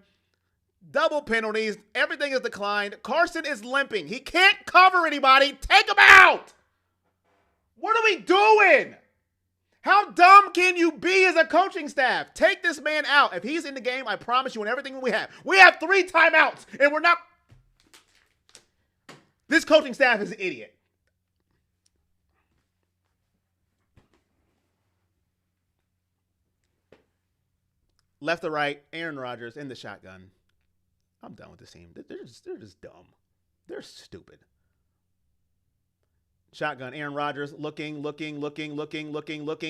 A: Double penalties. Everything is declined. Carson is limping. He can't cover anybody. Take him out. What are we doing? How dumb can you be as a coaching staff? Take this man out. If he's in the game, I promise you, and everything we have 3 timeouts, and we're not. This coaching staff is an idiot. Left to right, Aaron Rodgers in the shotgun. I'm done with this team. They're just dumb. They're stupid. Shotgun, Aaron Rodgers looking,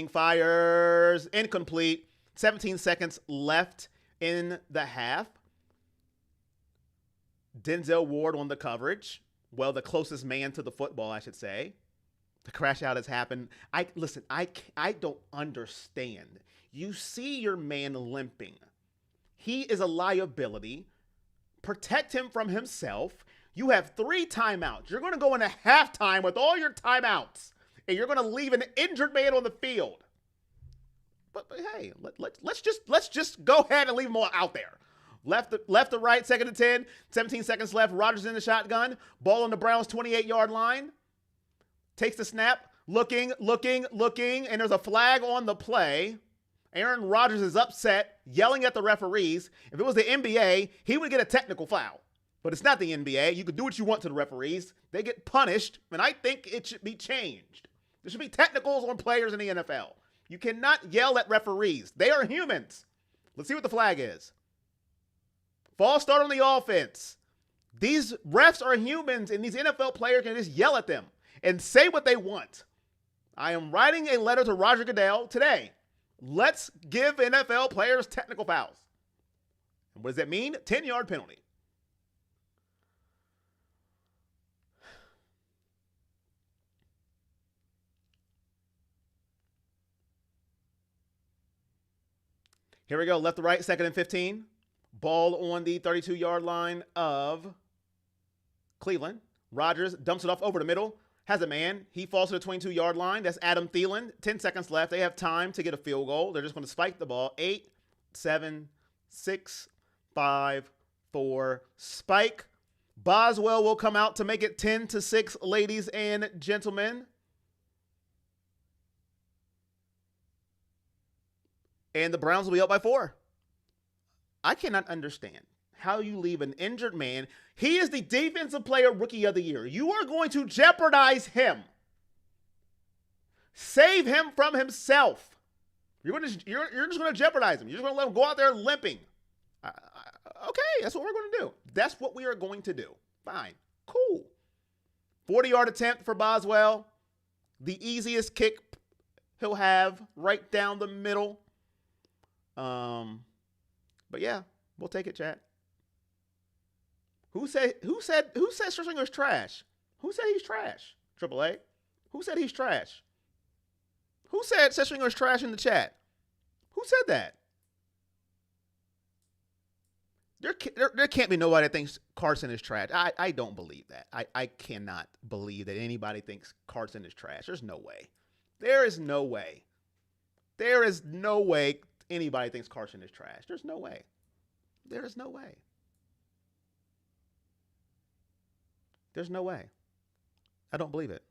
A: fires, incomplete. 17 seconds left in the half. Denzel Ward on the coverage. Well, the closest man to the football, I should say. The crash out has happened. I don't understand. You see your man limping. He is a liability. Protect him from himself. You have 3 timeouts. You're going to go into halftime with all your timeouts, and you're going to leave an injured man on the field. But hey, let's just go ahead and leave him all out there. Left to right, 2nd and 10, 17 seconds left. Rodgers in the shotgun. Ball on the Browns' 28-yard line. Takes the snap, looking, and there's a flag on the play. Aaron Rodgers is upset, yelling at the referees. If it was the NBA, he would get a technical foul. But it's not the NBA. You can do what you want to the referees. They get punished, and I think it should be changed. There should be technicals on players in the NFL. You cannot yell at referees. They are humans. Let's see what the flag is. False start on the offense. These refs are humans, and these NFL players can just yell at them and say what they want. I am writing a letter to Roger Goodell today. Let's give NFL players technical fouls. And what does that mean? 10-yard penalty. Here we go. Left to right, 2nd and 15. Ball on the 32-yard line of Cleveland. Rodgers dumps it off over the middle. Has a man. He falls to the 22-yard line. That's Adam Thielen. 10 seconds left. They have time to get a field goal. They're just going to spike the ball. 8, 7, 6, 5, 4. Spike. Boswell will come out to make it 10-6, ladies and gentlemen. And the Browns will be up by 4. I cannot understand how you leave an injured man. He is the defensive player rookie of the year. You are going to jeopardize him. Save him from himself. You're just going to jeopardize him. You're just going to let him go out there limping. Okay, that's what we're going to do. That's what we are going to do. Fine. Cool. 40-yard attempt for Boswell. The easiest kick he'll have right down the middle. But yeah, we'll take it, chat. Who said Schwarzenegger's trash? Who said he's trash? AAA. Who said he's trash? Who said Schwarzenegger's trash in the chat? Who said that? There can't be nobody that thinks Carson is trash. I don't believe that. I cannot believe that anybody thinks Carson is trash. There's no way. There is no way. There is no way anybody thinks Carson is trash. There's no way. There is no way. There's no way. I don't believe it.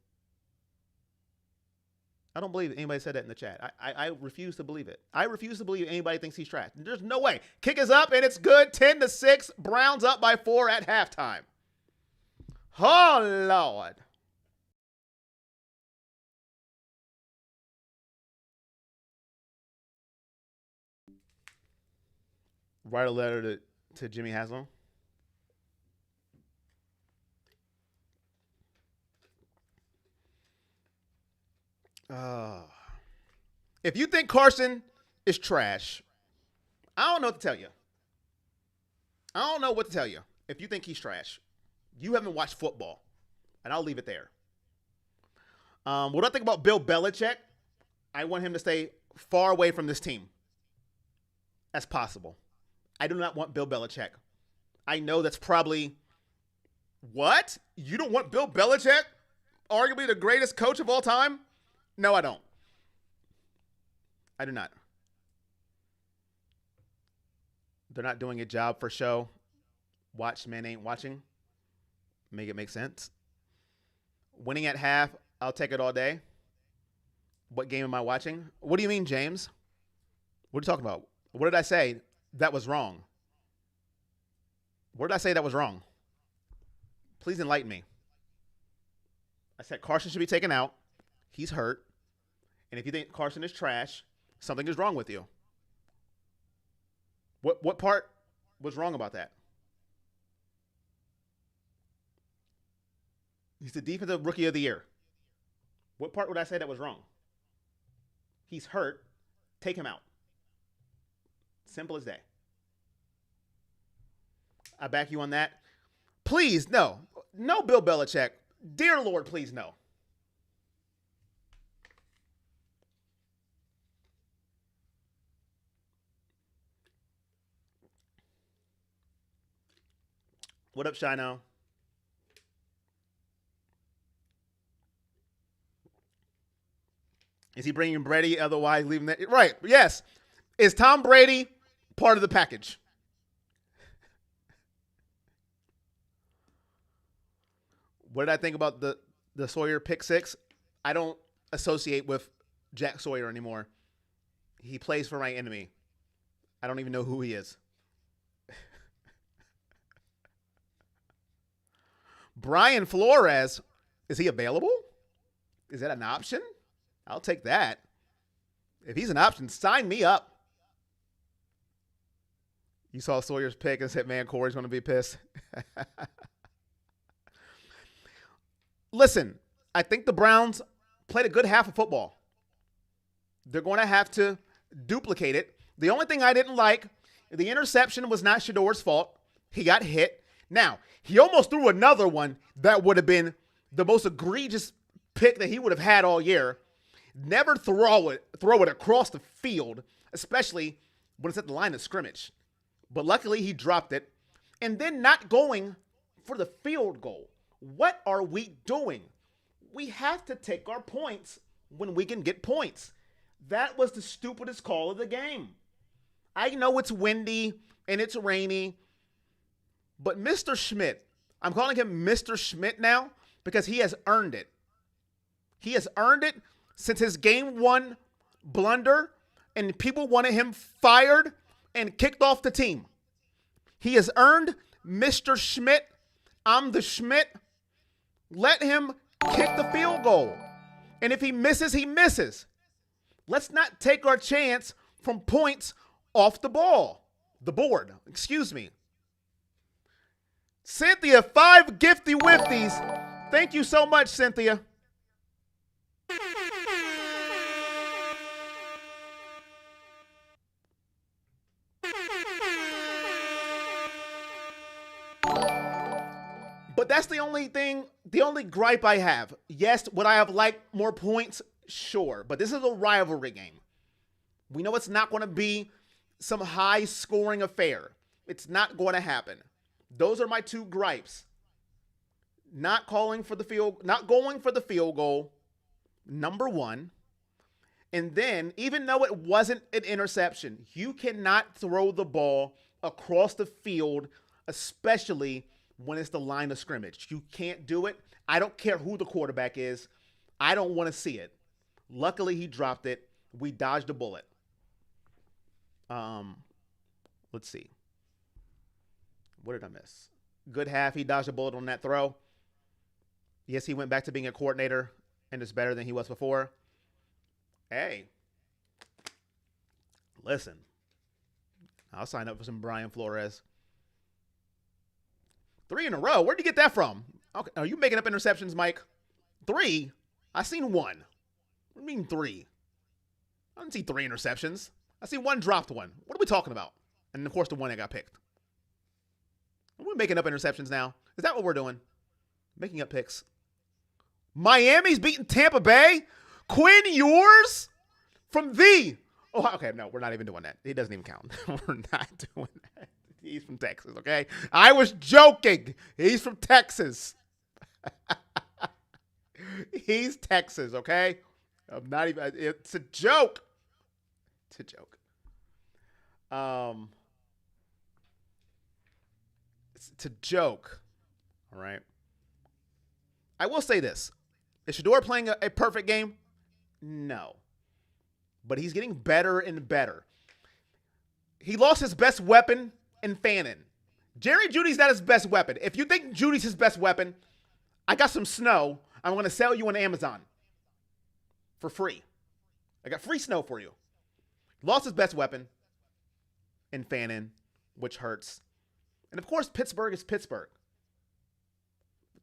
A: I don't believe anybody said that in the chat. I refuse to believe it. I refuse to believe anybody thinks he's trash. There's no way. Kick is up, and it's good. 10-6. Browns up by 4 at halftime. Oh, Lord. Write a letter to Jimmy Haslam. If you think Carson is trash, I don't know what to tell you. I don't know what to tell you. If you think he's trash, you haven't watched football, and I'll leave it there. What do I think about Bill Belichick? I want him to stay far away from this team as possible. I do not want Bill Belichick. I know that's probably, what? You don't want Bill Belichick? Arguably the greatest coach of all time? No, I don't. I do not. They're not doing a job for show. Watch man ain't watching. Make it make sense. Winning at half, I'll take it all day. What game am I watching? What do you mean, James? What are you talking about? What did I say that was wrong? Where did I say that was wrong? Please enlighten me. I said Carson should be taken out. He's hurt. And if you think Carson is trash, something is wrong with you. What part was wrong about that? He's the defensive rookie of the year. What part would I say that was wrong? He's hurt. Take him out. Simple as that. I back you on that. Please, no. No, Bill Belichick. Dear Lord, please, no. What up, Shino? Is he bringing Brady? Otherwise, leaving that. Right. Yes. Is Tom Brady part of the package? What did I think about the Sawyer pick six? I don't associate with Jack Sawyer anymore. He plays for my enemy. I don't even know who he is. Brian Flores, is he available? Is that an option? I'll take that. If he's an option, sign me up. You saw Sawyer's pick and said, man, Corey's going to be pissed. Listen, I think the Browns played a good half of football. They're going to have to duplicate it. The only thing I didn't like, the interception was not Shador's fault. He got hit. Now, he almost threw another one that would have been the most egregious pick that he would have had all year. Never throw it across the field, especially when it's at the line of scrimmage. But luckily, he dropped it. And then not going for the field goal. What are we doing? We have to take our points when we can get points. That was the stupidest call of the game. I know it's windy and it's rainy, but Mr. Schmidt, I'm calling him Mr. Schmidt now because he has earned it. He has earned it since his game one blunder and people wanted him fired and kicked off the team. He has earned Mr. Schmidt. I'm the Schmidt. Let him kick the field goal. And if he misses, he misses. Let's not take our chance from points off the board. Excuse me. Cynthia, 5 gifty wifties. Thank you so much, Cynthia. But that's the only gripe I have. Yes, would I have liked more points? Sure. But this is a rivalry game. We know it's not going to be some high-scoring affair. It's not going to happen. Those are my 2 gripes. Not going for the field goal, number 1. And then, even though it wasn't an interception, you cannot throw the ball across the field, especially when it's the line of scrimmage. You can't do it. I don't care who the quarterback is. I don't want to see it. Luckily, he dropped it. We dodged a bullet. Let's see. What did I miss? Good half. He dodged a bullet on that throw. Yes, he went back to being a coordinator and is better than he was before. Hey, listen, I'll sign up for some Brian Flores. 3 in a row. Where'd you get that from? Okay, are you making up interceptions, Mike? 3? I seen 1. What do you mean 3? I didn't see 3 interceptions. I see 1 dropped one. What are we talking about? And of course, the one that got picked. Are we making up interceptions now? Is that what we're doing? Making up picks. Miami's beating Tampa Bay. Quinn Ewers from the. Oh, okay. No, we're not even doing that. He doesn't even count. We're not doing that. He's from Texas, okay? I was joking. He's from Texas. He's Texas, okay? I'm not even. It's a joke. It's a joke. It's a joke. All right. I will say this. Is Shador playing a perfect game? No. But he's getting better and better. He lost his best weapon in Fannin. Jerry Jeudy's not his best weapon. If you think Judy's his best weapon, I got some snow. I'm going to sell you on Amazon for free. I got free snow for you. Lost his best weapon in Fannin, which hurts. And of course, Pittsburgh is Pittsburgh.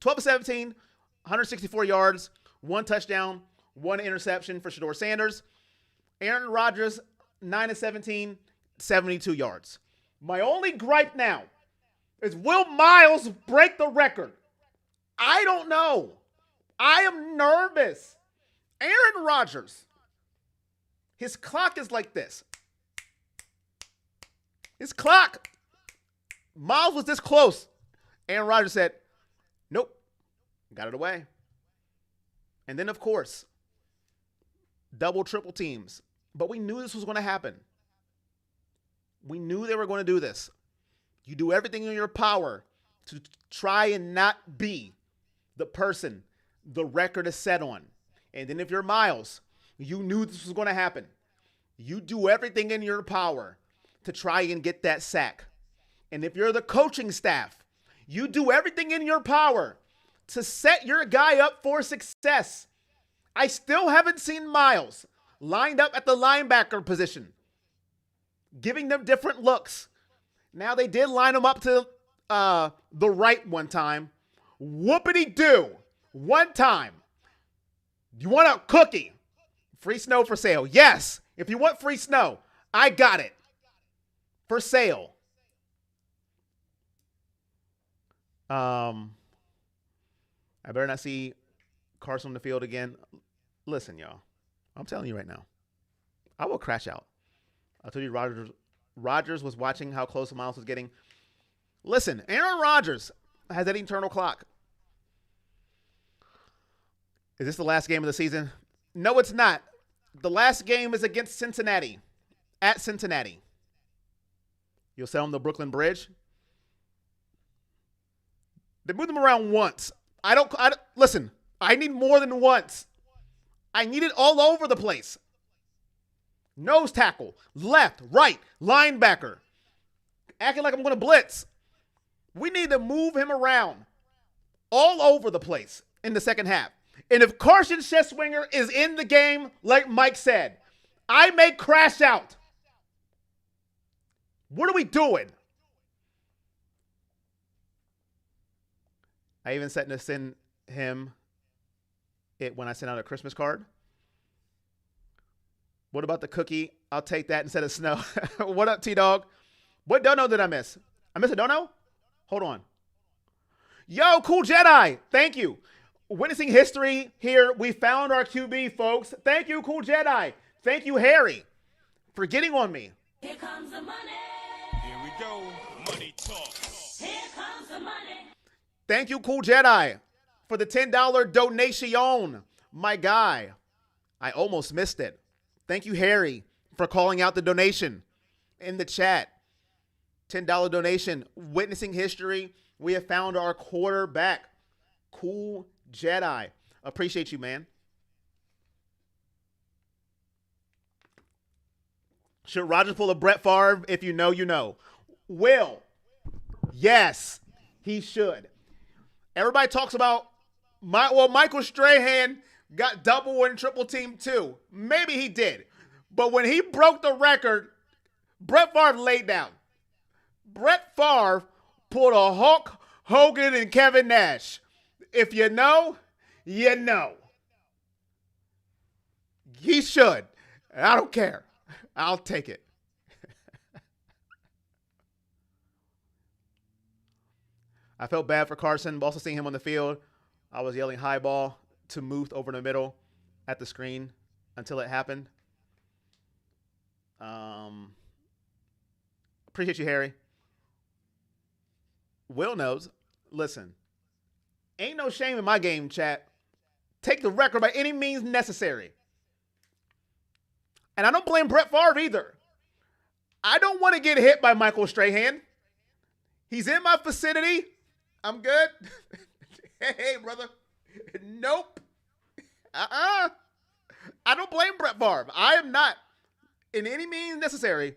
A: 12-17, 164 yards, 1 touchdown, 1 interception for Shedeur Sanders. Aaron Rodgers, 9-17, 72 yards. My only gripe now is, will Myles break the record? I don't know. I am nervous. Aaron Rodgers, his clock is like this. His clock. Myles was this close. Aaron Rodgers said, nope, got it away. And then, of course, double, triple teams. But we knew this was going to happen. We knew they were going to do this. You do everything in your power to try and not be the person the record is set on. And then if you're Myles, you knew this was going to happen. You do everything in your power to try and get that sack. And if you're the coaching staff, you do everything in your power to set your guy up for success. I still haven't seen Myles lined up at the linebacker position, giving them different looks. Now they did line him up to the right one time. Whoopity-doo. One time. You want a cookie? Free snow for sale. Yes. If you want free snow, I got it. For sale. I better not see Carson on the field again. Listen, y'all. I'm telling you right now. I will crash out. I told you Rodgers was watching how close Myles was getting. Listen, Aaron Rodgers has that eternal clock. Is this the last game of the season? No, it's not. The last game is against Cincinnati. At Cincinnati. You'll sell him the Brooklyn Bridge. They moved him around once. Listen, I need more than once. I need it all over the place. Nose tackle, left, right, linebacker. Acting like I'm going to blitz. We need to move him around all over the place in the second half. And if Carson Scheswinger is in the game, like Mike said, I may crash out. What are we doing? I even sent to send him it when I sent out a Christmas card. What about the cookie? I'll take that instead of snow. What up, T-Dog? What dono did I miss? I missed a dono? Hold on. Yo, Cool Jedi. Thank you. Witnessing history here. We found our QB, folks. Thank you, Cool Jedi. Thank you, Harry, for getting on me.
B: Here comes the money.
C: Here we go. Money talk.
B: Here comes the money.
A: Thank you, Cool Jedi, for the $10 donation. My guy. I almost missed it. Thank you, Harry, for calling out the donation in the chat. $10 donation. Witnessing history. We have found our quarterback. Cool Jedi. Appreciate you, man. Should Rodgers pull a Brett Favre? If you know, you know. Will. Yes, he should. Everybody talks about, Michael Strahan got double and triple team too. Maybe he did. But when he broke the record, Brett Favre laid down. Brett Favre pulled a Hulk Hogan and Kevin Nash. If you know, you know. He should. I don't care. I'll take it. I felt bad for Carson, but also seeing him on the field, I was yelling high ball to Muth over in the middle at the screen until it happened. Appreciate you, Harry. Will knows. Listen, ain't no shame in my game, chat. Take the record by any means necessary. And I don't blame Brett Favre either. I don't want to get hit by Michael Strahan. He's in my vicinity. I'm good. Hey, brother. Nope. I don't blame Brett Favre. I am not, in any means necessary,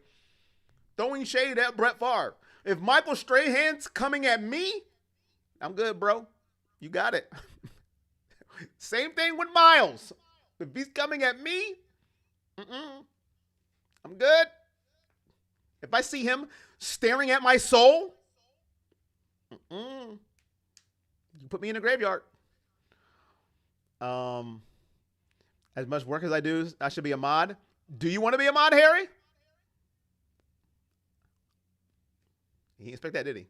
A: throwing shade at Brett Favre. If Michael Strahan's coming at me, I'm good, bro. You got it. Same thing with Myles. If he's coming at me, I'm good. If I see him staring at my soul, you put me in the graveyard. As much work as I do, I should be a mod. Do you want to be a mod, Harry? He didn't expect that, did he?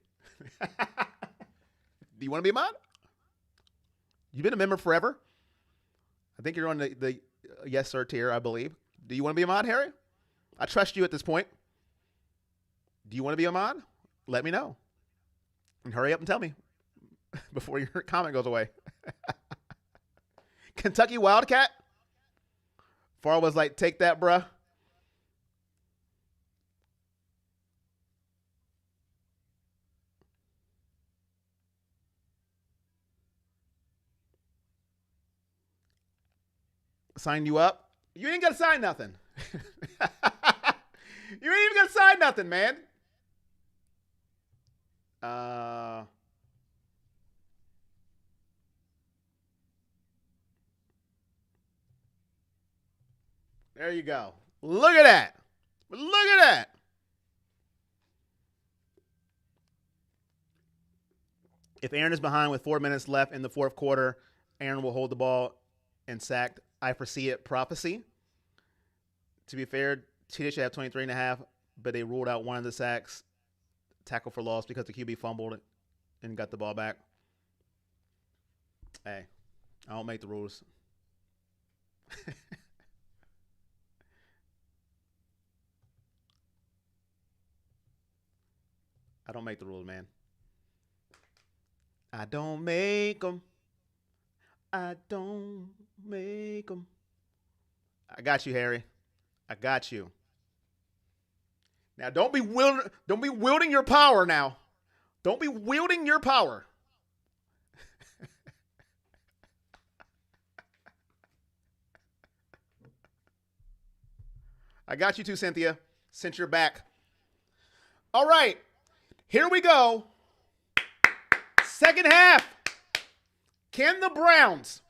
A: Do you want to be a mod? You've been a member forever. I think you're on the yes sir tier, I believe. Do you want to be a mod, Harry? I trust you at this point. Do you want to be a mod? Let me know. And hurry up and tell me before your comment goes away. Kentucky Wildcat? Farrell was like, take that, bruh. Sign you up? You ain't got to sign nothing. You ain't even got to sign nothing, man. There you go. Look at that. Look at that. If Aaron is behind with 4 minutes left in the fourth quarter, Aaron will hold the ball and sacked. I foresee it. Prophecy. To be fair, TJ should have 23.5, but they ruled out one of the sacks, tackle for loss, because the QB fumbled it and got the ball back. Hey, I don't make the rules. I don't make the rules, man. I don't make them. I don't make them. I got you, Harry. I got you. Now, don't be wielding your power now. Don't be wielding your power. I got you too, Cynthia, since you're back. All right. Here we go. Second half. Can the Browns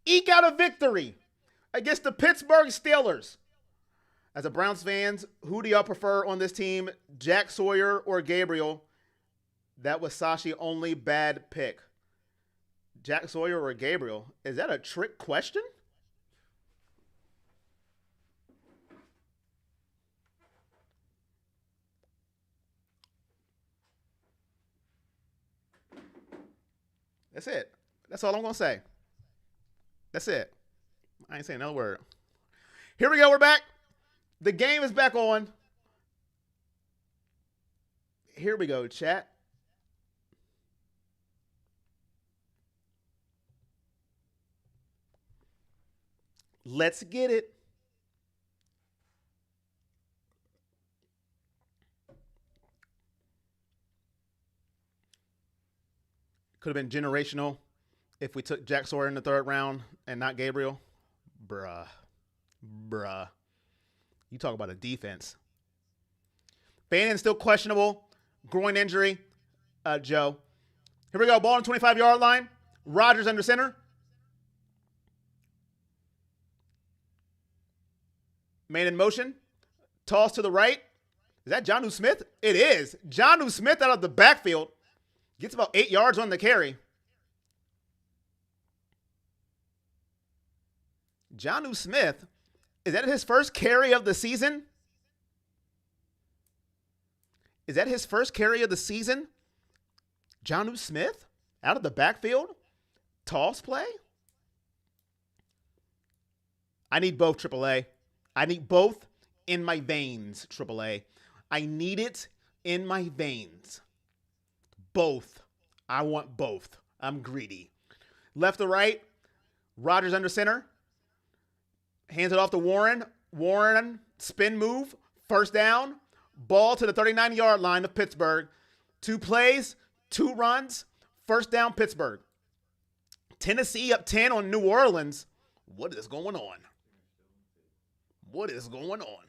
A: eke out a victory against the Pittsburgh Steelers? As a Browns fans, who do y'all prefer on this team, Jack Sawyer or Gabriel? That was Sashi only bad pick. Jack Sawyer or Gabriel? Is that a trick question? That's it. That's all I'm going to say. That's it. I ain't saying another word. Here we go. We're back. The game is back on. Here we go, chat. Let's get it. Could have been generational if we took Jack Sawyer in the third round and not Gabriel. Bruh. You talk about a defense. Bannon still questionable. Groin injury. Joe. Here we go. Ball on the 25-yard line. Rodgers under center. Man in motion. Toss to the right. Is that Jonnu Smith? It is. Jonnu Smith out of the backfield. Gets about 8 yards on the carry. Jonnu Smith, is that his first carry of the season? Is that his first carry of the season? Jonnu Smith out of the backfield? Toss play? I need both, AAA. I need both in my veins, AAA. I need it in my veins. Both. I want both. I'm greedy. Left to right. Rodgers under center. Hands it off to Warren. Warren, spin move. First down. Ball to the 39-yard line of Pittsburgh. 2 plays, 2 runs. First down, Pittsburgh. Tennessee up 10 on New Orleans. What is going on? What is going on?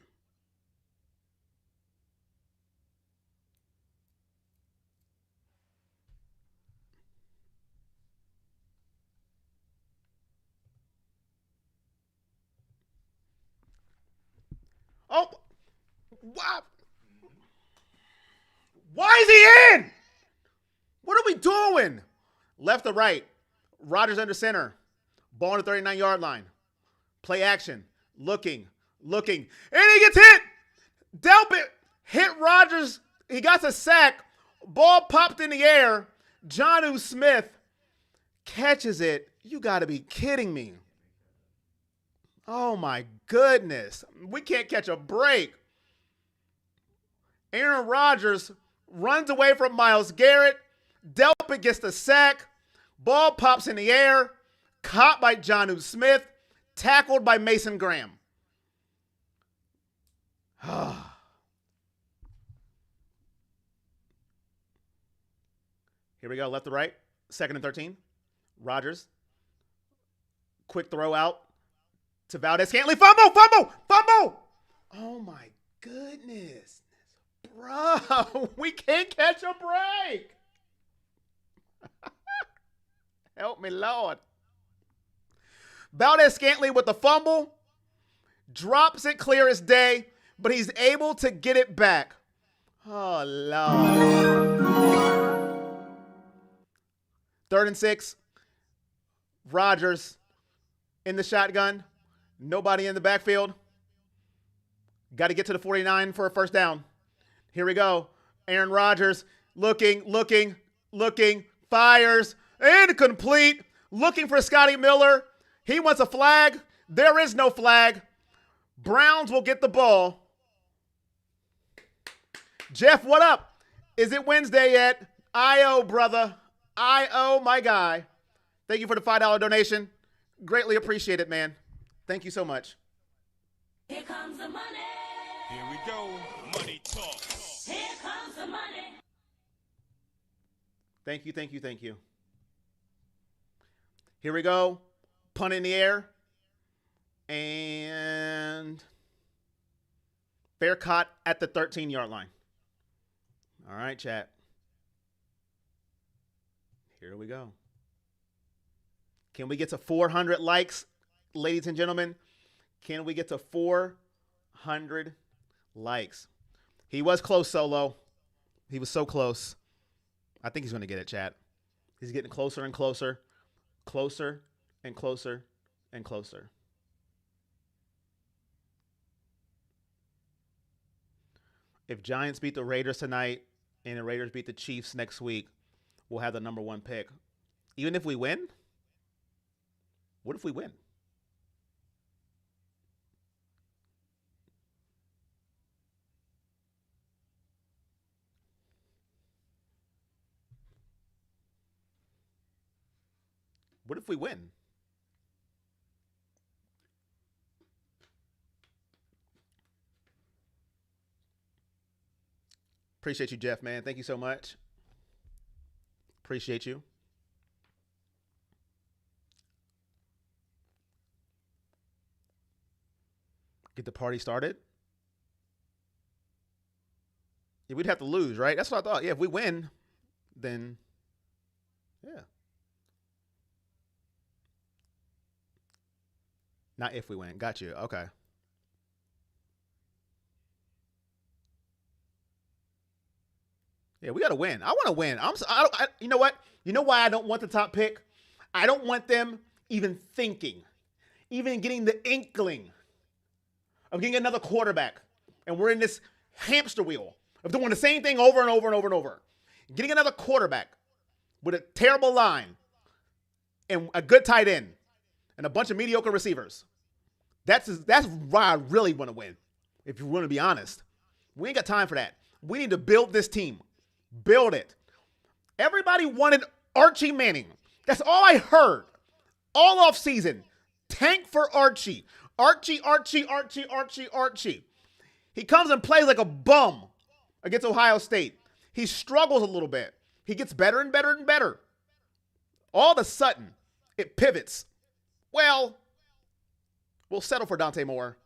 A: Oh, wow. Why is he in? What are we doing? Left or right? Rodgers under center. Ball on the 39-yard line. Play action. Looking. And he gets hit. Delpit hit Rodgers. He got a sack. Ball popped in the air. Jonnu Smith catches it. You got to be kidding me. Oh, my goodness. We can't catch a break. Aaron Rodgers runs away from Myles Garrett. Delpit gets the sack. Ball pops in the air. Caught by Jonnu Smith. Tackled by Mason Graham. Here we go. Left to right. 2nd and 13. Rodgers. Quick throw out to Valdez-Scantling. Fumble! Oh, my goodness. Bro, we can't catch a break. Help me, Lord. Valdez-Scantling with the fumble. Drops it clear as day, but he's able to get it back. Oh, Lord. 3rd and 6. Rodgers in the shotgun. Nobody in the backfield. Got to get to the 49 for a first down. Here we go. Aaron Rodgers looking, fires, incomplete, looking for Scotty Miller. He wants a flag. There is no flag. Browns will get the ball. Jeff, what up? Is it Wednesday yet? I-O, brother. I-O, my guy. Thank you for the $5 donation. Greatly appreciate it, man. Thank you so much.
B: Here comes the money.
C: Here we go. Money talk.
B: Here comes the money.
A: Thank you. Here we go. Punt in the air. And fair caught at the 13-yard line. All right, chat. Here we go. Can we get to 400 likes, ladies and gentlemen? Can we get to 400 likes? He was close, Solo. He was so close. I think he's going to get it, chat. He's getting closer and closer. Closer and closer and closer. If Giants beat the Raiders tonight and the Raiders beat the Chiefs next week, we'll have the number 1 pick. Even if we win? What if we win? What if we win? Appreciate you, Jeff, man. Thank you so much. Appreciate you. Get the party started. Yeah, we'd have to lose, right? That's what I thought. Yeah, if we win, then yeah. Not if we win. Got you. Okay. Yeah, we got to win. I want to win. You know what? You know why I don't want the top pick? I don't want them even thinking, even getting the inkling of getting another quarterback. And we're in this hamster wheel of doing the same thing over and over and over and over. Getting another quarterback with a terrible line and a good tight end and a bunch of mediocre receivers. That's why I really want to win, if you want to be honest. We ain't got time for that. We need to build this team. Build it. Everybody wanted Archie Manning. That's all I heard all off season. Tank for Archie. Archie. He comes and plays like a bum against Ohio State. He struggles a little bit. He gets better and better and better. All of a sudden, it pivots. Well, We'll settle for Dante Moore.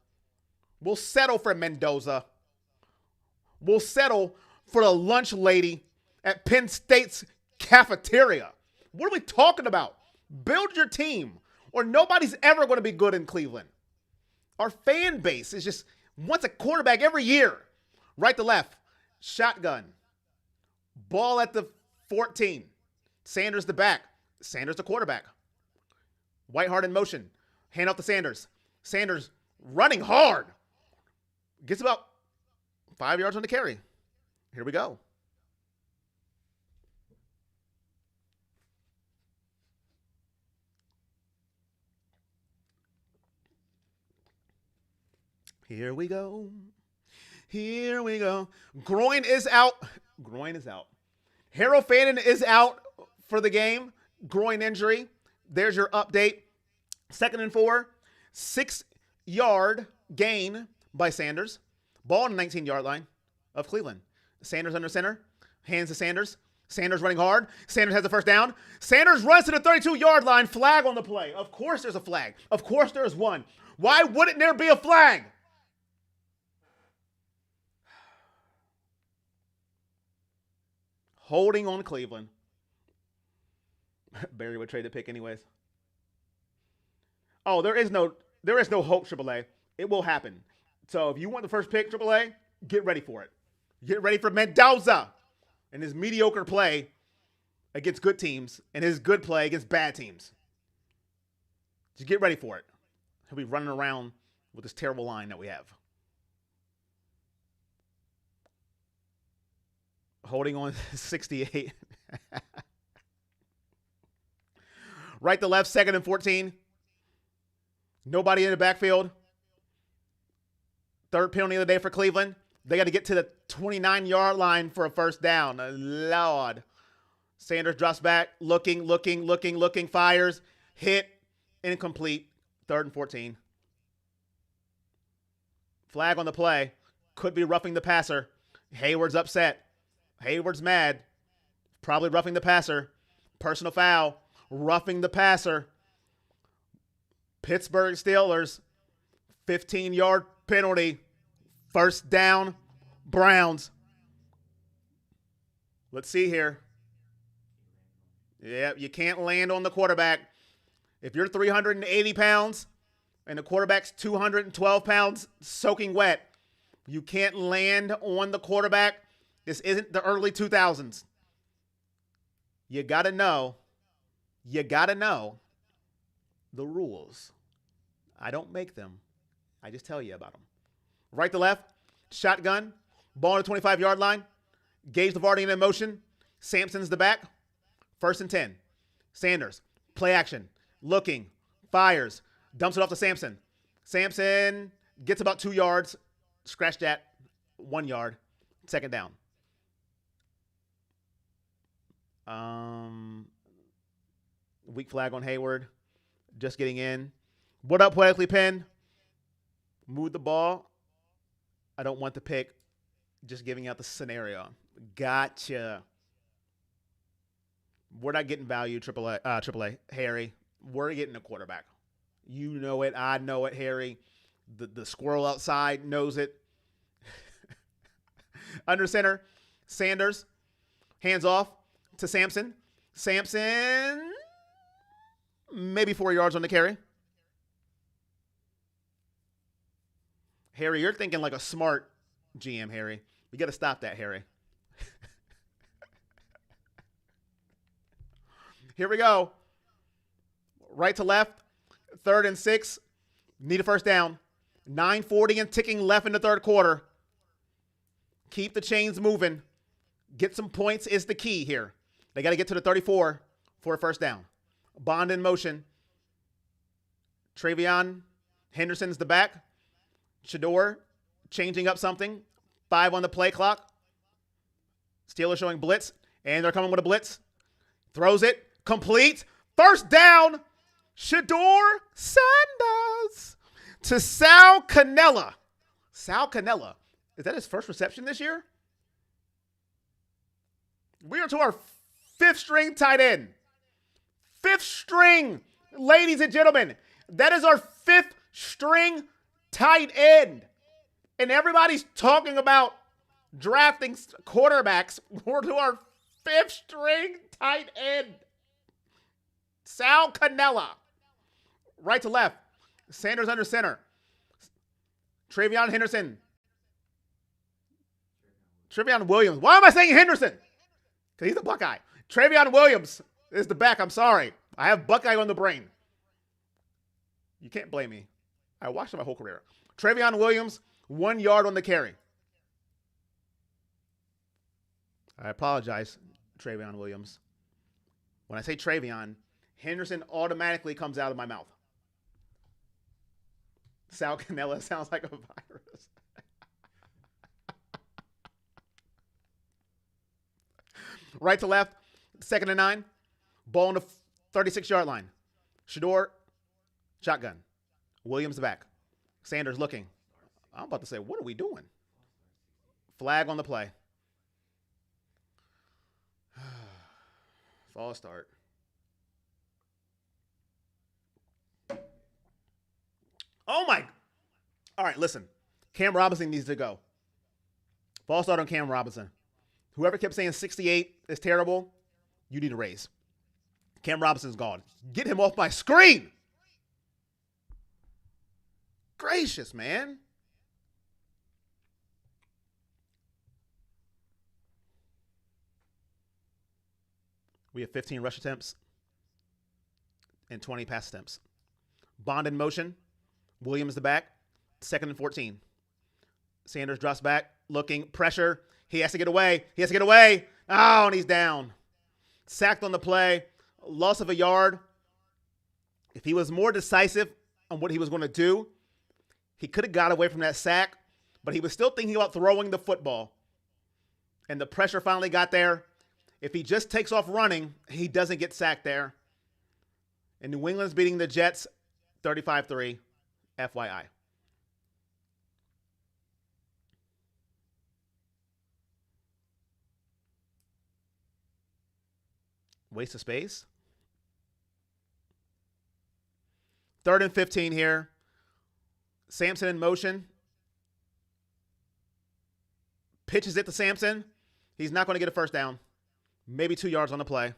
A: We'll settle for Mendoza. We'll settle for the lunch lady at Penn State's cafeteria. What are we talking about? Build your team, or nobody's ever going to be good in Cleveland. Our fan base is just wants a quarterback every year. Right to left, shotgun. Ball at the 14. Sanders the back. Sanders the quarterback. Whiteheart in motion. Hand off to Sanders. Sanders running hard. Gets about 5 yards on the carry. Here we go. Here we go. Here we go. Groin is out. Groin is out. Harold Fannin is out for the game. Groin injury. There's your update. 2nd and 4. 6-yard gain by Sanders. Ball on the 19-yard line of Cleveland. Sanders under center. Hands to Sanders. Sanders running hard. Sanders has the first down. Sanders runs to the 32-yard line. Flag on the play. Of course there's a flag. Of course there's one. Why wouldn't there be a flag? Holding on Cleveland. Barry would trade the pick anyways. Oh, there is no hope, AAA. It will happen. So if you want the first pick, AAA, get ready for it. Get ready for Mendoza and his mediocre play against good teams and his good play against bad teams. Just get ready for it. He'll be running around with this terrible line that we have. Holding on 68. Right to left, 2nd and 14. Nobody in the backfield. Third penalty of the day for Cleveland. They got to get to the 29-yard line for a first down. Lord. Sanders drops back, looking, fires, hit, incomplete. 3rd and 14. Flag on the play. Could be roughing the passer. Hayward's upset. Hayward's mad. Probably roughing the passer. Personal foul. Roughing the passer. Pittsburgh Steelers. 15-yard penalty. First down. Browns. Let's see here. Yeah, you can't land on the quarterback. If you're 380 pounds and the quarterback's 212 pounds soaking wet, you can't land on the quarterback. This isn't the early 2000s. You got to know the rules. I don't make them. I just tell you about them. Right to left, shotgun, ball on the 25-yard line. Gage Lavardian in motion. Sampson's the back. 1st and 10. Sanders, play action, looking, fires, dumps it off to Sampson. Sampson gets about 2 yards. Scratch that, 1 yard. 2nd down. Weak flag on Hayward. Just getting in. What up, Poetically Pen? Move the ball. I don't want the pick. Just giving out the scenario. Gotcha. We're not getting value, AAA. Harry. We're getting a quarterback. You know it. I know it, Harry. The squirrel outside knows it. Under center, Sanders. Hands off to Sampson. Sampson, maybe 4 yards on the carry. Harry, you're thinking like a smart GM, Harry. You got to stop that, Harry. Here we go. Right to left, 3rd and 6. Need a first down. 9:40 and ticking left in the 3rd quarter. Keep the chains moving. Get some points is the key here. They got to get to the 34 for a first down. Bond in motion. Travion Henderson's the back. Shador changing up something. 5 on the play clock. Steelers showing blitz, and they're coming with a blitz. Throws it. Complete. First down. Shador Sanders to Sal Cannella. Sal Cannella. Is that his first reception this year? We are to our 5th string tight end. 5th string, ladies and gentlemen. That is our 5th string tight end. And everybody's talking about drafting quarterbacks. We're to our 5th string tight end. Sal Cannella. Right to left. Sanders under center. Travion Henderson. Travion Williams. Why am I saying Henderson? Because he's a Buckeye. Travion Williams is the back. I'm sorry. I have Buckeye on the brain. You can't blame me. I watched him my whole career. Travion Williams, 1 yard on the carry. I apologize, Travion Williams. When I say Travion, Henderson automatically comes out of my mouth. Sal Cannella sounds like a virus. Right to left, 2nd and 9. Ball on the 36-yard line. Shador, shotgun. Williams the back. Sanders looking. I'm about to say, what are we doing? Flag on the play. False start. Oh my. All right, listen. Cam Robinson needs to go. False start on Cam Robinson. Whoever kept saying 68 is terrible, you need a raise. Cam Robinson's gone. Get him off my screen. Gracious, man. We have 15 rush attempts and 20 pass attempts. Bond in motion. Williams the back. 2nd and 14. Sanders drops back. Looking. Pressure. He has to get away. Oh, and he's down. Sacked on the play. Loss of a yard. If he was more decisive on what he was going to do, he could have got away from that sack, but he was still thinking about throwing the football. And the pressure finally got there. If he just takes off running, he doesn't get sacked there. And New England's beating the Jets 35-3, FYI. Waste of space. 3rd and 15 here. Sampson in motion. Pitches it to Sampson. He's not going to get a first down. Maybe 2 yards on the play.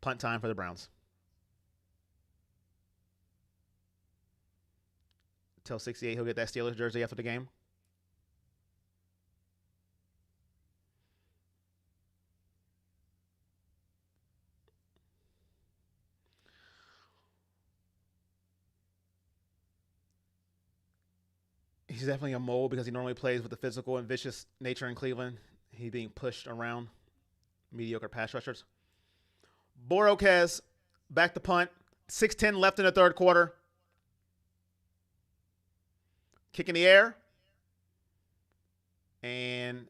A: Punt time for the Browns. Tell 68 he'll get that Steelers jersey after the game. He's definitely a mole because he normally plays with the physical and vicious nature in Cleveland. He's being pushed around mediocre pass rushers. Borokez back to punt. 6:10 left in the 3rd quarter. Kick in the air. And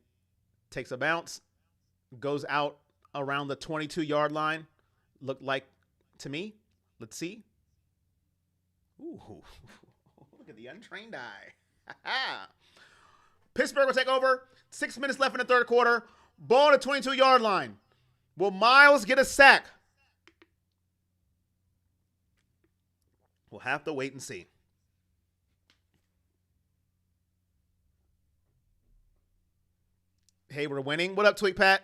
A: takes a bounce. Goes out around the 22-yard line. Looked like to me. Let's see. Ooh. Look at the untrained eye. Pittsburgh will take over. 6 minutes left in the 3rd quarter. Ball on the 22-yard line. Will Myles get a sack? We'll have to wait and see. Hey, we're winning. What up, Tweet Pat?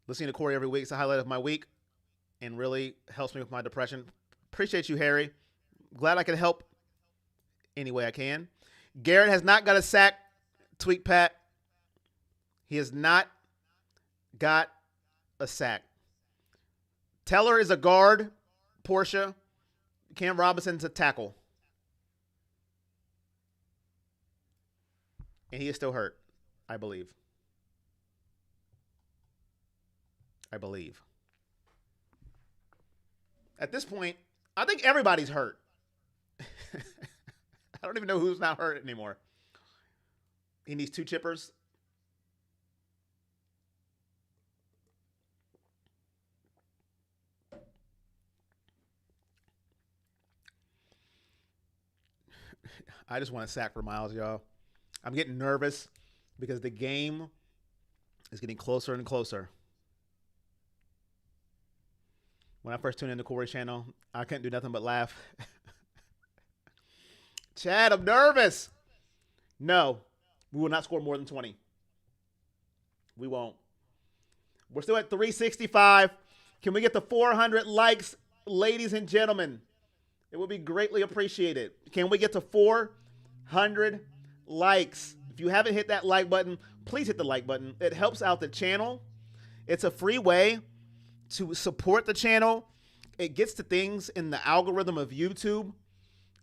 A: Listening to Corey every week is a highlight of my week and really helps me with my depression. Appreciate you, Harry. Glad I could help any way I can. Garrett has not got a sack. Tweet Pat. He has not got a sack. Teller is a guard. Portia. Cam Robinson's a tackle. And he is still hurt, I believe. At this point, I think everybody's hurt. I don't even know who's not hurt anymore. He needs 2 chippers. I just want a sack for Myles, y'all. I'm getting nervous because the game is getting closer and closer. When I first tuned into Corey's channel, I couldn't do nothing but laugh. Chad, I'm nervous. No, we will not score more than 20. We won't. We're still at 365. Can we get the 400 likes, ladies and gentlemen? It would be greatly appreciated. Can we get to 400 likes? If you haven't hit that like button, please hit the like button. It helps out the channel. It's a free way to support the channel. It gets to things in the algorithm of YouTube.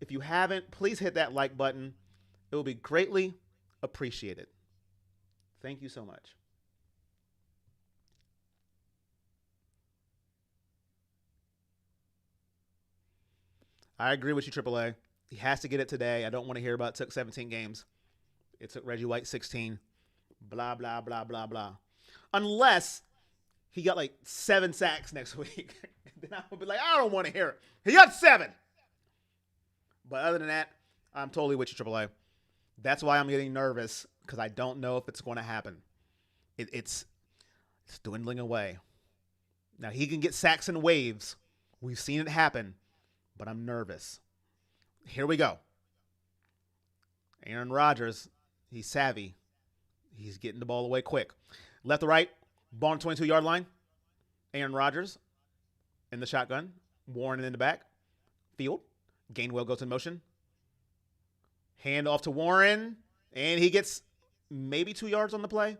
A: If you haven't, please hit that like button. It will be greatly appreciated. Thank you so much. I agree with you, AAA. He has to get it today. I don't want to hear about it took 17 games. It took Reggie White 16. Blah, blah, blah, blah, blah. Unless he got like 7 sacks next week. Then I would be like, I don't want to hear it. He got 7. But other than that, I'm totally with you, AAA. That's why I'm getting nervous, because I don't know if it's going to happen. It's dwindling away. Now, he can get sacks in waves. We've seen it happen. But I'm nervous. Here we go. Aaron Rodgers, he's savvy. He's getting the ball away quick. Left to right, ball on the 22-yard line. Aaron Rodgers in the shotgun. Warren in the back. Field. Gainwell goes in motion. Hand off to Warren. And he gets maybe 2 yards on the play.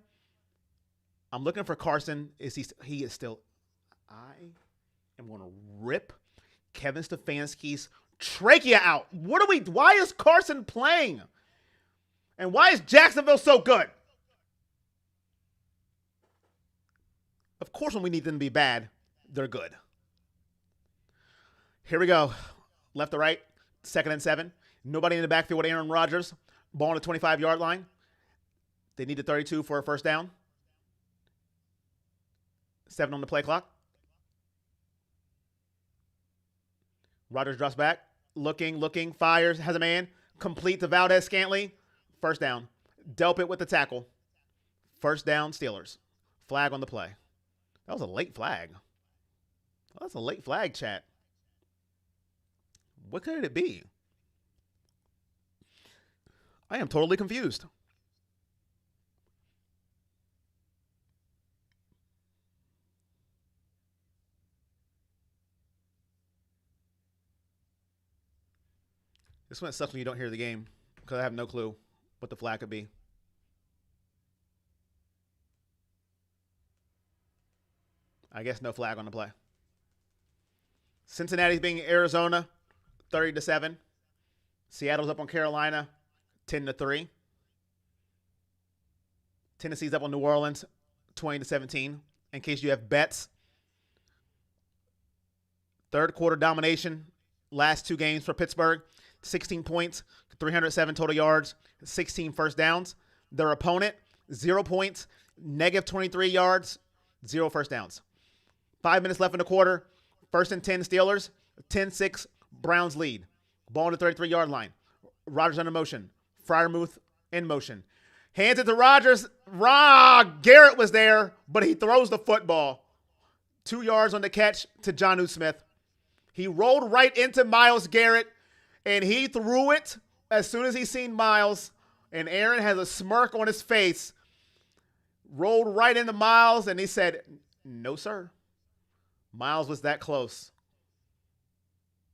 A: I'm looking for Carson. He is still. I am going to rip Kevin Stefanski's trachea out. Why is Carson playing? And why is Jacksonville so good? Of course, when we need them to be bad, they're good. Here we go. Left to right, 2nd and 7. Nobody in the backfield with Aaron Rodgers. Ball on the 25-yard line. They need a 32 for a first down. 7 on the play clock. Rodgers drops back. Looking, fires, has a man. Complete to Valdez-Scantling. First down. Delpit with the tackle. First down, Steelers. Flag on the play. That was a late flag. That's a late flag, chat. What could it be? I am totally confused. This one sucks when you don't hear the game, because I have no clue what the flag could be. I guess no flag on the play. Cincinnati's beating Arizona 30-7. Seattle's up on Carolina 10-3. Tennessee's up on New Orleans 20-17. In case you have bets. Third quarter domination. Last 2 games for Pittsburgh. 16 points, 307 total yards, 16 first downs. Their opponent, 0 points, negative 23 yards, 0 first downs. 5 minutes left in the quarter. 1st and 10 Steelers, 10-6 Browns lead. Ball on the 33-yard line. Rodgers under motion. Freiermuth in motion. Hands it to Rodgers. Garrett was there, but he throws the football. 2 yards on the catch to Jonnu Smith. He rolled right into Myles Garrett, and he threw it as soon as he seen Myles. And Aaron has a smirk on his face. Rolled right into Myles, and he said, no, sir. Myles was that close.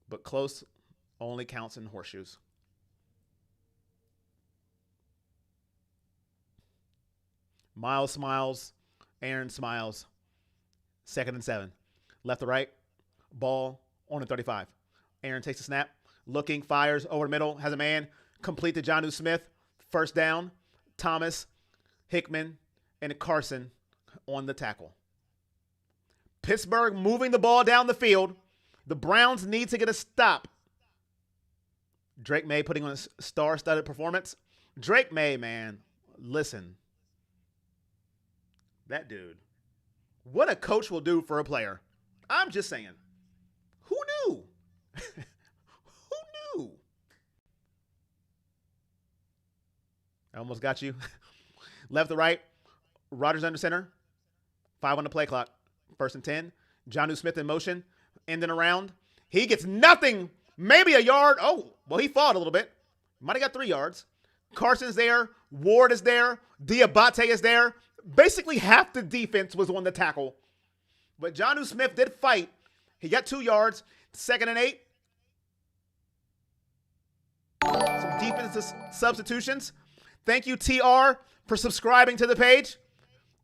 A: But close only counts in horseshoes. Myles smiles. Aaron smiles. 2nd and 7. Left to right. Ball on the 35. Aaron takes a snap. Looking, fires over the middle. Has a man. Complete to Jonnu Smith. First down. Thomas, Hickman, and Carson on the tackle. Pittsburgh moving the ball down the field. The Browns need to get a stop. Drake May putting on a star-studded performance. Drake May, man, listen. That dude. What a coach will do for a player. I'm just saying. Who knew? Who knew? I almost got you. Left to right. Rodgers under center. 5 on the play clock. 1st and 10. Jonnu Smith in motion. ending around. He gets nothing, maybe a yard. Oh, well, he fought a little bit. Might have got 3 yards. Carson's there. Ward is there. Diabate is there. Basically, half the defense was on the tackle. But Jonnu Smith did fight. He got 2 yards. 2nd and 8. Some defensive substitutions. Thank you, TR, for subscribing to the page.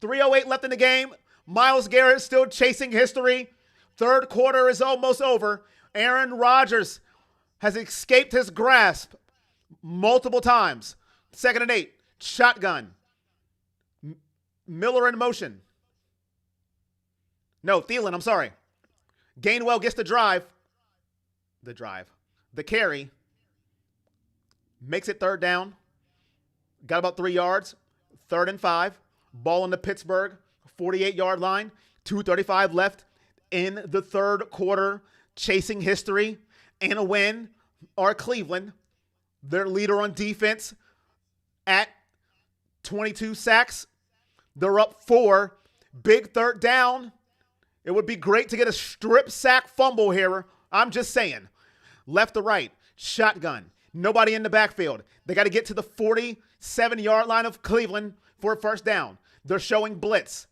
A: 3:08 left in the game. Myles Garrett still chasing history. Third quarter is almost over. Aaron Rodgers has escaped his grasp multiple times. 2nd and 8. Shotgun. Miller in motion. No, Thielen, I'm sorry. Gainwell gets the drive. The carry. Makes it 3rd down. Got about 3 yards. 3rd and 5. Ball in the Pittsburgh 48-yard line. 2:35 left in the third quarter. Chasing history and a win are Cleveland. Their leader on defense at 22 sacks. They're up 4. Big 3rd down. It would be great to get a strip sack fumble here. I'm just saying. Left to right. Shotgun. Nobody in the backfield. They got to get to the 47-yard line of Cleveland for a 1st down. They're showing blitz.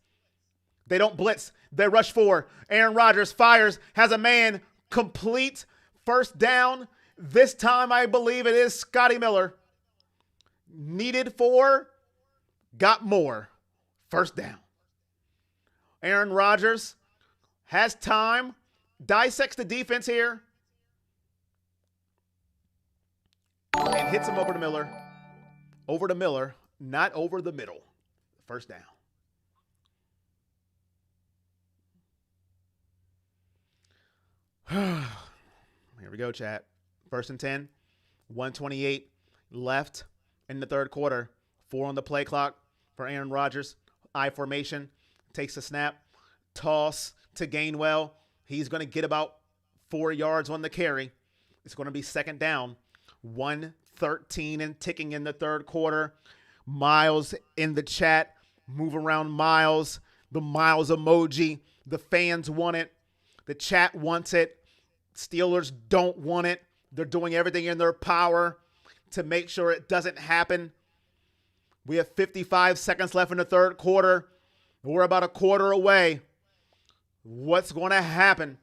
A: They don't blitz. They rush 4. Aaron Rodgers fires, has a man, complete 1st down. This time I believe it is Scotty Miller. Needed 4, got more. 1st down. Aaron Rodgers has time, dissects the defense here, and hits him over to Miller. Over to Miller, not over the middle. 1st down. Here we go, chat. 1st and 10. 1:28 left in the third quarter. 4 on the play clock for Aaron Rodgers. I formation. Takes a snap. Toss to Gainwell. He's going to get about 4 yards on the carry. It's going to be 2nd down. 1:13 and ticking in the third quarter. Myles in the chat. Move around Myles. The Myles emoji. The fans want it. The chat wants it. Steelers don't want it. They're doing everything in their power to make sure it doesn't happen. We have 55 seconds left in the third quarter. We're about a quarter away. What's going to happen?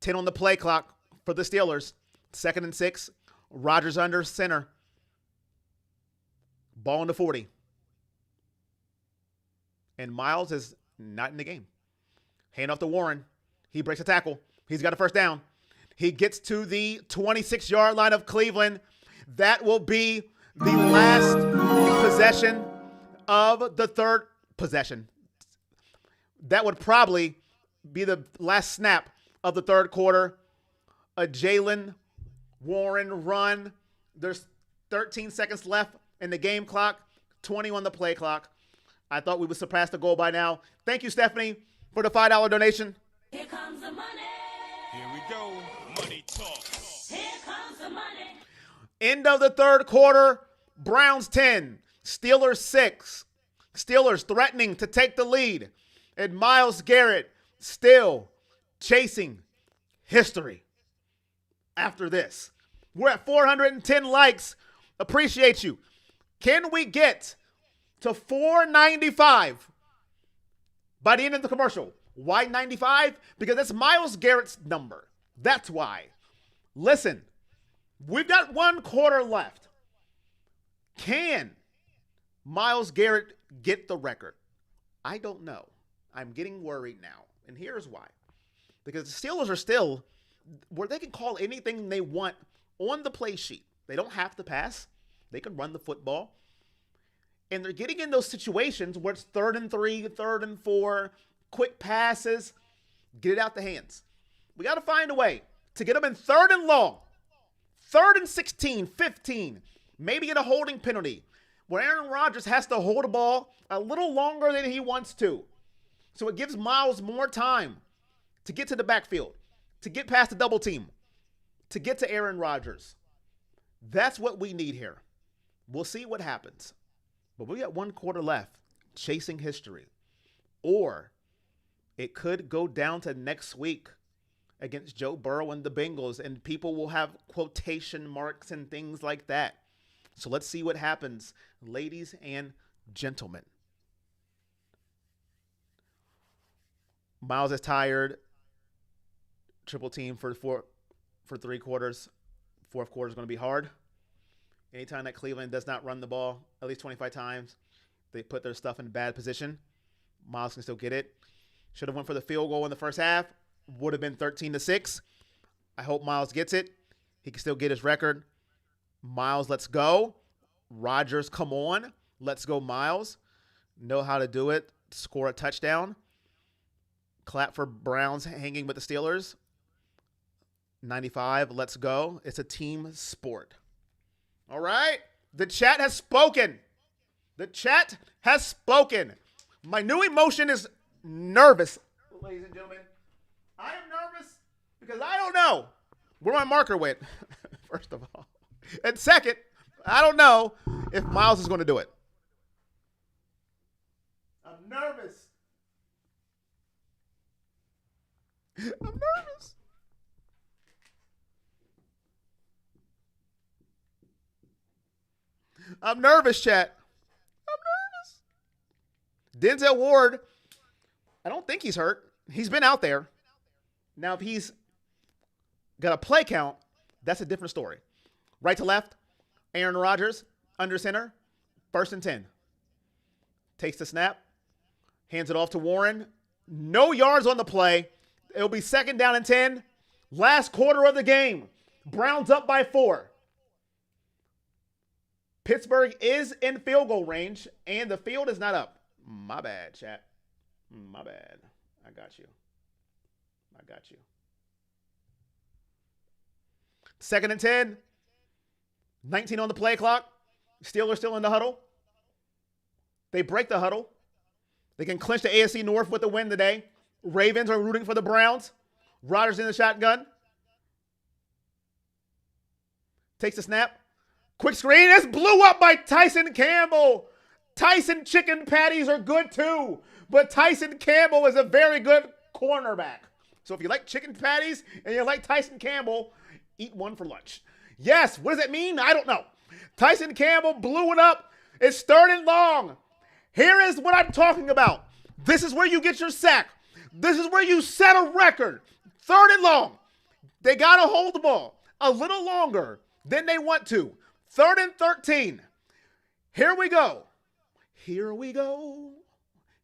A: 10 on the play clock for the Steelers. 2nd and 6. Rodgers under center. Ball in the 40. And Myles is not in the game. Hand off to Warren. He breaks a tackle. He's got a 1st down. He gets to the 26-yard line of Cleveland. That will be the last possession of the third possession. That would probably be the last snap of the third quarter. A Jalen Warren run. There's 13 seconds left in the game clock. 20 on the play clock. I thought we would surpass the goal by now. Thank you, Stephanie, for the $5 donation.
B: Here comes the money.
C: Here we go. Money talk.
B: Here comes the money.
A: End of the third quarter. Browns 10. Steelers 6. Steelers threatening to take the lead. And Myles Garrett still chasing history after this. We're at 410 likes. Appreciate you. Can we get to 495 by the end of the commercial? Why 95? Because that's Myles Garrett's number. That's why. Listen, we've got 1 quarter left. Can Myles Garrett get the record? I don't know. I'm getting worried now. And here's why. Because the Steelers are still where they can call anything they want on the play sheet. They don't have to pass. They can run the football. And they're getting in those situations where it's 3rd and 3, 3rd and 4, quick passes, get it out the hands. We got to find a way to get them in 3rd and long, 3rd and 16, 15, maybe get a holding penalty where Aaron Rodgers has to hold the ball a little longer than he wants to. So it gives Myles more time to get to the backfield, to get past the double team, to get to Aaron Rodgers. That's what we need here. We'll see what happens. But we got 1 quarter left, chasing history. Or it could go down to next week against Joe Burrow and the Bengals, and people will have quotation marks and things like that. So let's see what happens, ladies and gentlemen. Myles is tired. Triple team for 3 quarters. Fourth quarter is going to be hard. Anytime that Cleveland does not run the ball at least 25 times, they put their stuff in bad position. Myles can still get it. Should have went for the field goal in the first half. Would have been 13-6. I hope Myles gets it. He can still get his record. Myles, let's go. Rodgers, come on. Let's go, Myles. Know how to do it. Score a touchdown. Clap for Browns hanging with the Steelers. 95, let's go. It's a team sport. All right? The chat has spoken. The chat has spoken. My new emotion is nervous, ladies and gentlemen. I am nervous because I don't know where my marker went, first of all. And second, I don't know if Myles is going to do it. I'm nervous. I'm nervous. I'm nervous, chat. I'm nervous. Denzel Ward, I don't think he's hurt. He's been out there. Now, if he's got a play count, that's a different story. Right to left, Aaron Rodgers, under center, 1st and 10. Takes the snap, hands it off to Warren. No yards on the play. It'll be 2nd down and 10. Last quarter of the game. Browns up by 4. Pittsburgh is in field goal range, and the field is not up. My bad, chat. My bad. I got you. 2nd and 10. 19 on the play clock. Steelers still in the huddle. They break the huddle. They can clinch the AFC North with the win today. Ravens are rooting for the Browns. Rodgers in the shotgun. Takes the snap. Quick screen. It's blew up by Tyson Campbell. Tyson chicken patties are good too. But Tyson Campbell is a very good cornerback. So if you like chicken patties and you like Tyson Campbell, eat one for lunch. Yes, what does that mean? I don't know. Tyson Campbell blew it up. It's 3rd and long. Here is what I'm talking about. This is where you get your sack. This is where you set a record. 3rd and long. They got to hold the ball a little longer than they want to. 3rd and 13. Here we go. Here we go.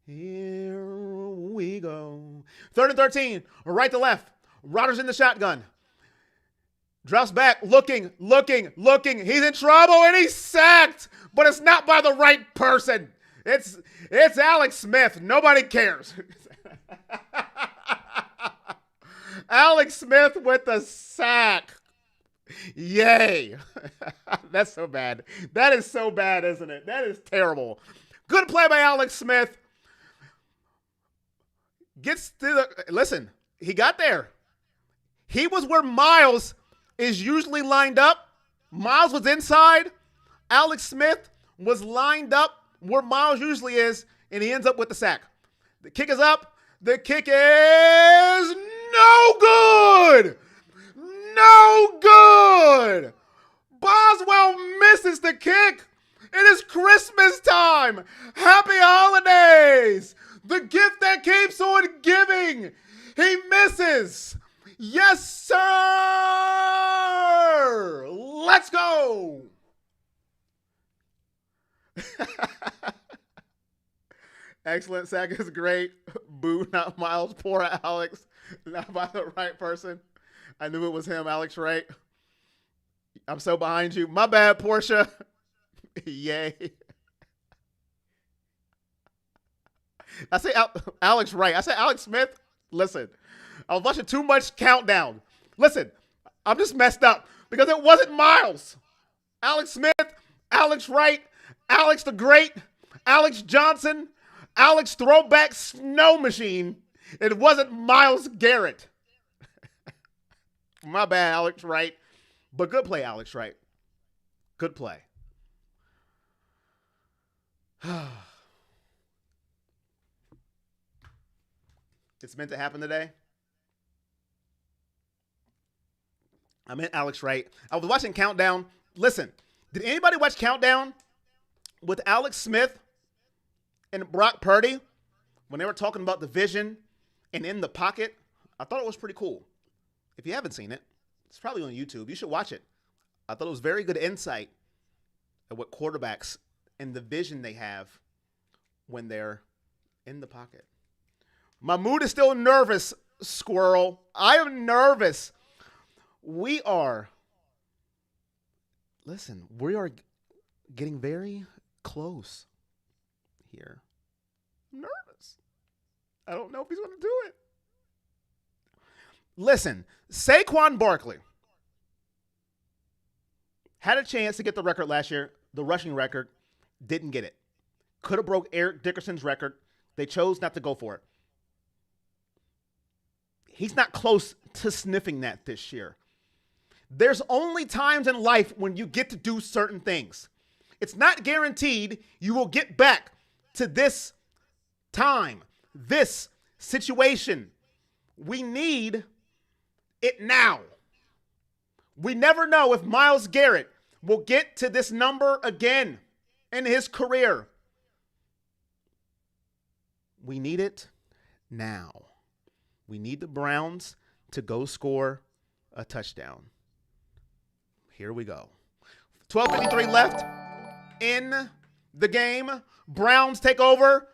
A: Here we go. 3rd and 13. Right to left. Rodgers in the shotgun. Drops back, looking. He's in trouble and he's sacked, but it's not by the right person. It's Alex Smith. Nobody cares. Alex Smith with the sack. Yay. That's so bad. That is so bad, isn't it? That is terrible. Good play by Alex Smith. Gets to the... Listen, he got there. He was where Myles is usually lined up. Myles was inside. Alex Smith was lined up where Myles usually is, and he ends up with the sack. The kick is up. The kick is no good. No good. Boswell misses the kick. It is Christmas time. Happy holidays. The gift that keeps on giving. He misses. Yes, sir. Let's go. Excellent. Sack is great. Boo, not Myles. Poor Alex. Not by the right person. I knew it was him, Alex Wright. I'm so behind you. My bad, Portia. Yay. I say Alex Wright. I say Alex Smith. Listen, I was watching too much Countdown. Listen, I'm just messed up because it wasn't Myles. Alex Smith, Alex Wright, Alex the Great, Alex Johnson, Alex Throwback Snow Machine. It wasn't Myles Garrett. My bad, Alex Wright. But good play, Alex Wright. Good play. It's meant to happen today. I meant Alex Wright. I was watching Countdown. Listen, did anybody watch Countdown with Alex Smith and Brock Purdy when they were talking about the vision and in the pocket? I thought it was pretty cool. If you haven't seen it, it's probably on YouTube. You should watch it. I thought it was very good insight at what quarterbacks and the vision they have when they're in the pocket. My mood is still nervous, Squirrel. I am nervous. We are getting very close here. I'm nervous. I don't know if he's going to do it. Listen, Saquon Barkley had a chance to get the record last year, the rushing record, didn't get it. Could have broke Eric Dickerson's record. They chose not to go for it. He's not close to sniffing that this year. There's only times in life when you get to do certain things. It's not guaranteed you will get back to this time, this situation. We need it now. We never know if Myles Garrett will get to this number again in his career. We need it now. We need the Browns to go score a touchdown. Here we go. 12:53 left in the game. Browns take over.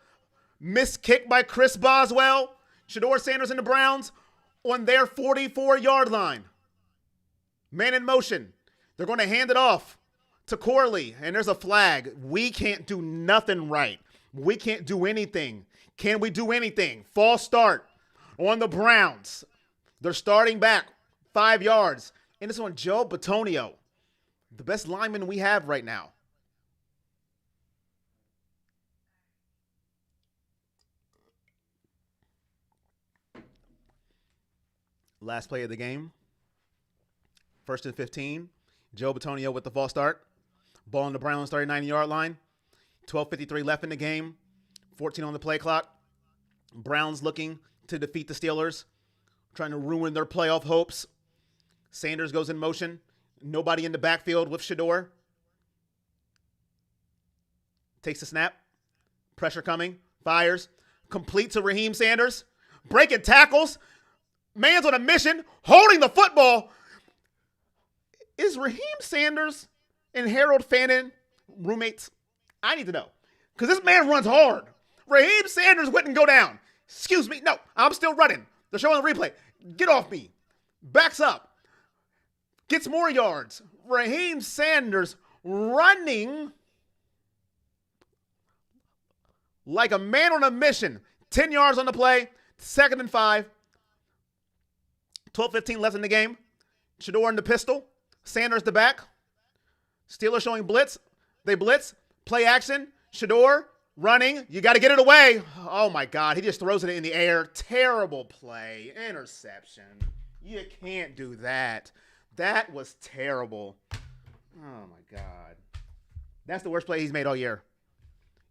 A: Missed kick by Chris Boswell. Shedeur Sanders and the Browns on their 44-yard line. Man in motion. They're going to hand it off to Corley, and there's a flag. We can't do nothing right. We can't do anything. Can we do anything? False start on the Browns. They're starting back 5 yards. And it's on Joe Bitonio, the best lineman we have right now. Last play of the game. 1st and 15. Joe Bitonio with the false start. Ball on the Browns 39-yard line. 12:53 left in the game. 14 on the play clock. Browns looking to defeat the Steelers. Trying to ruin their playoff hopes. Sanders goes in motion. Nobody in the backfield with Shedeur. Takes the snap. Pressure coming. Fires. Complete to Raheem Sanders. Breaking tackles. Man's on a mission. Holding the football. Is Raheem Sanders and Harold Fannin roommates? I need to know. Because this man runs hard. Raheem Sanders wouldn't go down. Excuse me. No, I'm still running. They're showing the replay. Get off me. Backs up. Gets more yards. Raheem Sanders running like a man on a mission. 10 yards on the play. 2nd and 5. 12:15 left in the game. Shedeur in the pistol. Sanders the back. Steelers showing blitz. They blitz. Play action. Shedeur running. You got to get it away. Oh, my God. He just throws it in the air. Terrible play. Interception. You can't do that. That was terrible. Oh, my God. That's the worst play he's made all year.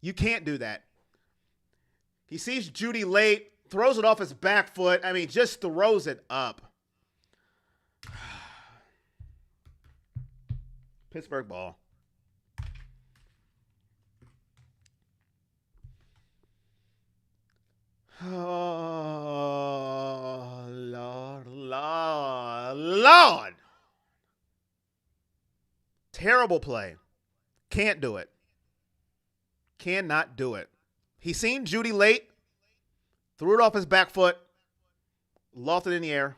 A: You can't do that. He sees Judy late, throws it off his back foot. I mean, just throws it up. Pittsburgh ball. Oh, Lord, Lord, Lord. Terrible play. Can't do it. Cannot do it. He seen Judy late, threw it off his back foot, lofted in the air,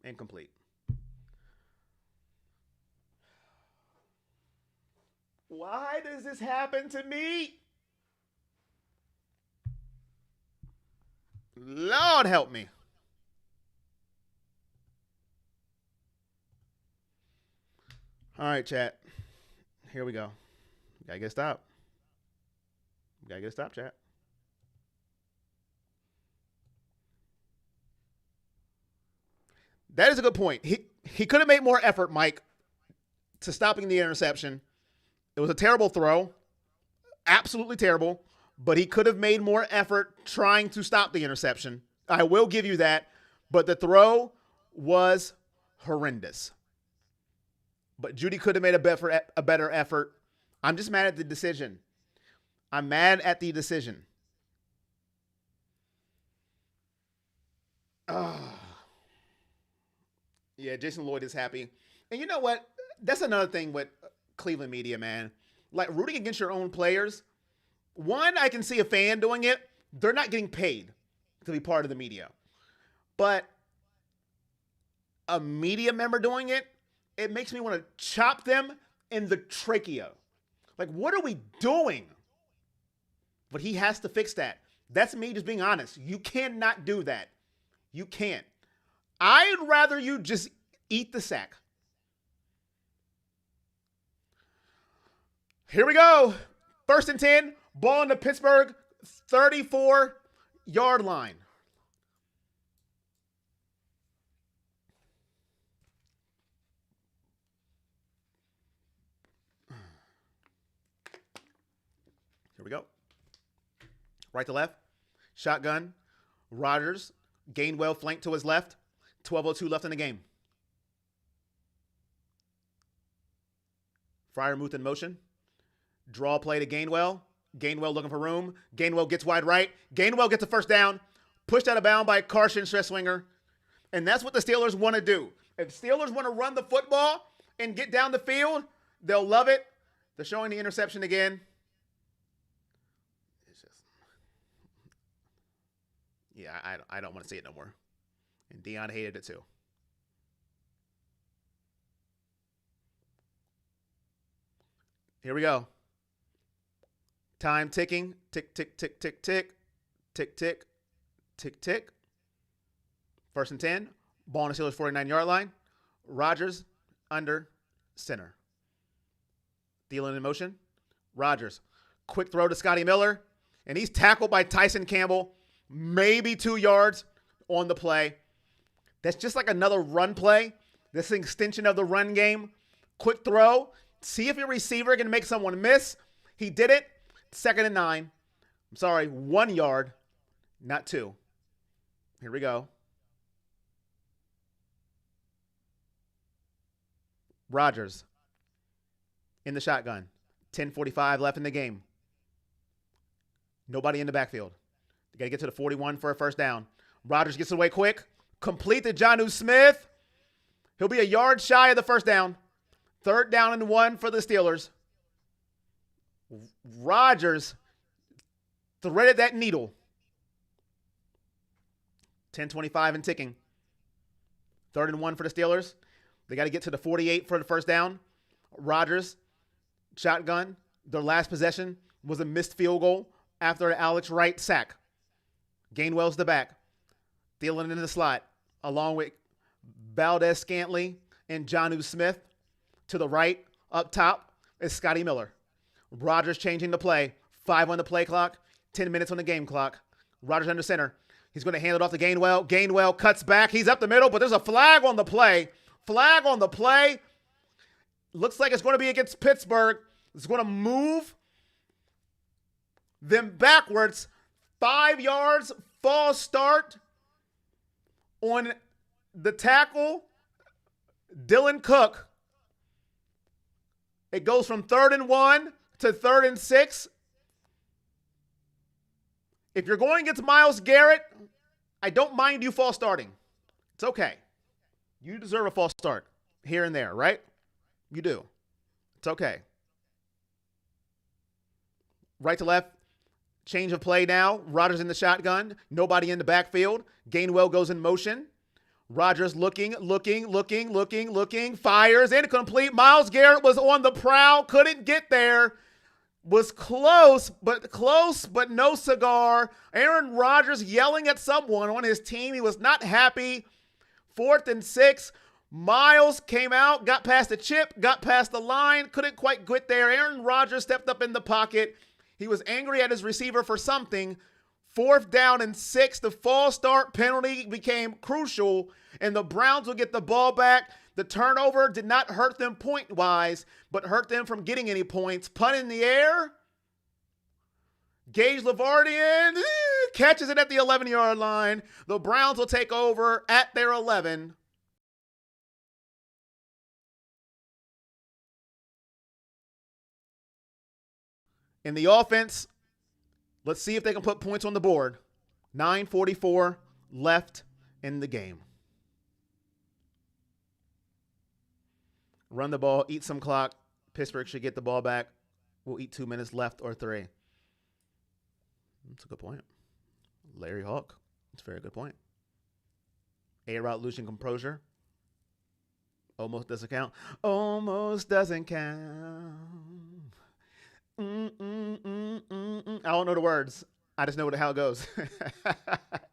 A: incomplete. Why does this happen to me? Lord help me. All right, chat. Here we go. Gotta get a stop. Gotta get a stop, chat. That is a good point. He could have made more effort, Mike, to stopping the interception. It was a terrible throw. Absolutely terrible. But he could have made more effort trying to stop the interception. I will give you that. But the throw was horrendous. But Judy could have made a better effort. I'm just mad at the decision. I'm mad at the decision. Yeah, Jason Lloyd is happy. And you know what? That's another thing with Cleveland media, man. Like, rooting against your own players. One, I can see a fan doing it. They're not getting paid to be part of the media. But a media member doing it, it makes me want to chop them in the trachea. Like, what are we doing? But he has to fix that. That's me just being honest. You cannot do that. You can't. I'd rather you just eat the sack. Here we go. 1st and 10. Ball in the Pittsburgh 34-yard line. Here we go. Right to left. Shotgun. Rodgers. Gainwell flanked to his left. 12:02 left in the game. Freiermuth in motion. Draw play to Gainwell. Gainwell looking for room. Gainwell gets wide right. Gainwell gets a first down. Pushed out of bounds by Carson Stresswinger. And that's what the Steelers want to do. If Steelers want to run the football and get down the field, they'll love it. They're showing the interception again. It's just, yeah, I don't want to see it no more. And Dion hated it too. Here we go. Time ticking. Tick, tick, tick, tick, tick. Tick, tick, tick, tick. 1st and 10. Ball on the Steelers' 49-yard line. Rodgers under center. Thielen in motion. Rodgers. Quick throw to Scotty Miller. And he's tackled by Tyson Campbell. Maybe 2 yards on the play. That's just like another run play. This is an extension of the run game. Quick throw. See if your receiver can make someone miss. He did it. 2nd and 9. I'm sorry, 1 yard, not 2. Here we go. Rodgers in the shotgun. 10:45 left in the game. Nobody in the backfield. You got to get to the 41 for a first down. Rodgers gets away quick. Complete to Jonnu Smith. He'll be a yard shy of the first down. 3rd down and 1 for the Steelers. Rodgers threaded that needle. 10:25 and ticking. 3rd and 1 for the Steelers. They got to get to the 48 for the first down. Rodgers, shotgun. Their last possession was a missed field goal after an Alex Wright sack. Gainwell's the back. Thielen in the slot, along with Valdez Scantley and Jonnu Smith. To the right, up top, is Scotty Miller. Rodgers changing the play. 5 on the play clock, 10 minutes on the game clock. Rodgers under center. He's going to hand it off to Gainwell. Gainwell cuts back. He's up the middle, but there's a flag on the play. Flag on the play. Looks like it's going to be against Pittsburgh. It's going to move them backwards. 5 yards, false start on the tackle, Dylan Cook. It goes from 3rd and 1 to 3rd and 6. If you're going against Myles Garrett, I don't mind you false starting. It's okay. You deserve a false start here and there, right? You do. It's okay. Right to left. Change of play now. Rodgers in the shotgun. Nobody in the backfield. Gainwell goes in motion. Rodgers looking. Fires. Incomplete. Myles Garrett was on the prowl. Couldn't get there. Was close, but no cigar. Aaron Rodgers yelling at someone on his team. He was not happy. 4th and 6. Myles came out, got past the chip, got past the line. Couldn't quite get there. Aaron Rodgers stepped up in the pocket. He was angry at his receiver for something. 4th down and 6. The false start penalty became crucial, and the Browns will get the ball back. The turnover did not hurt them point-wise, but hurt them from getting any points. Punt in the air. Gage Lavardian catches it at the 11-yard line. The Browns will take over at their 11. In the offense, let's see if they can put points on the board. 9:44 left in the game. Run the ball, eat some clock. Pittsburgh should get the ball back. We'll eat 2 minutes left or 3. That's a good point. Larry Hawk. That's a very good point. A-Route losing composure. Almost doesn't count. Almost doesn't count. I don't know the words. I just know how it goes.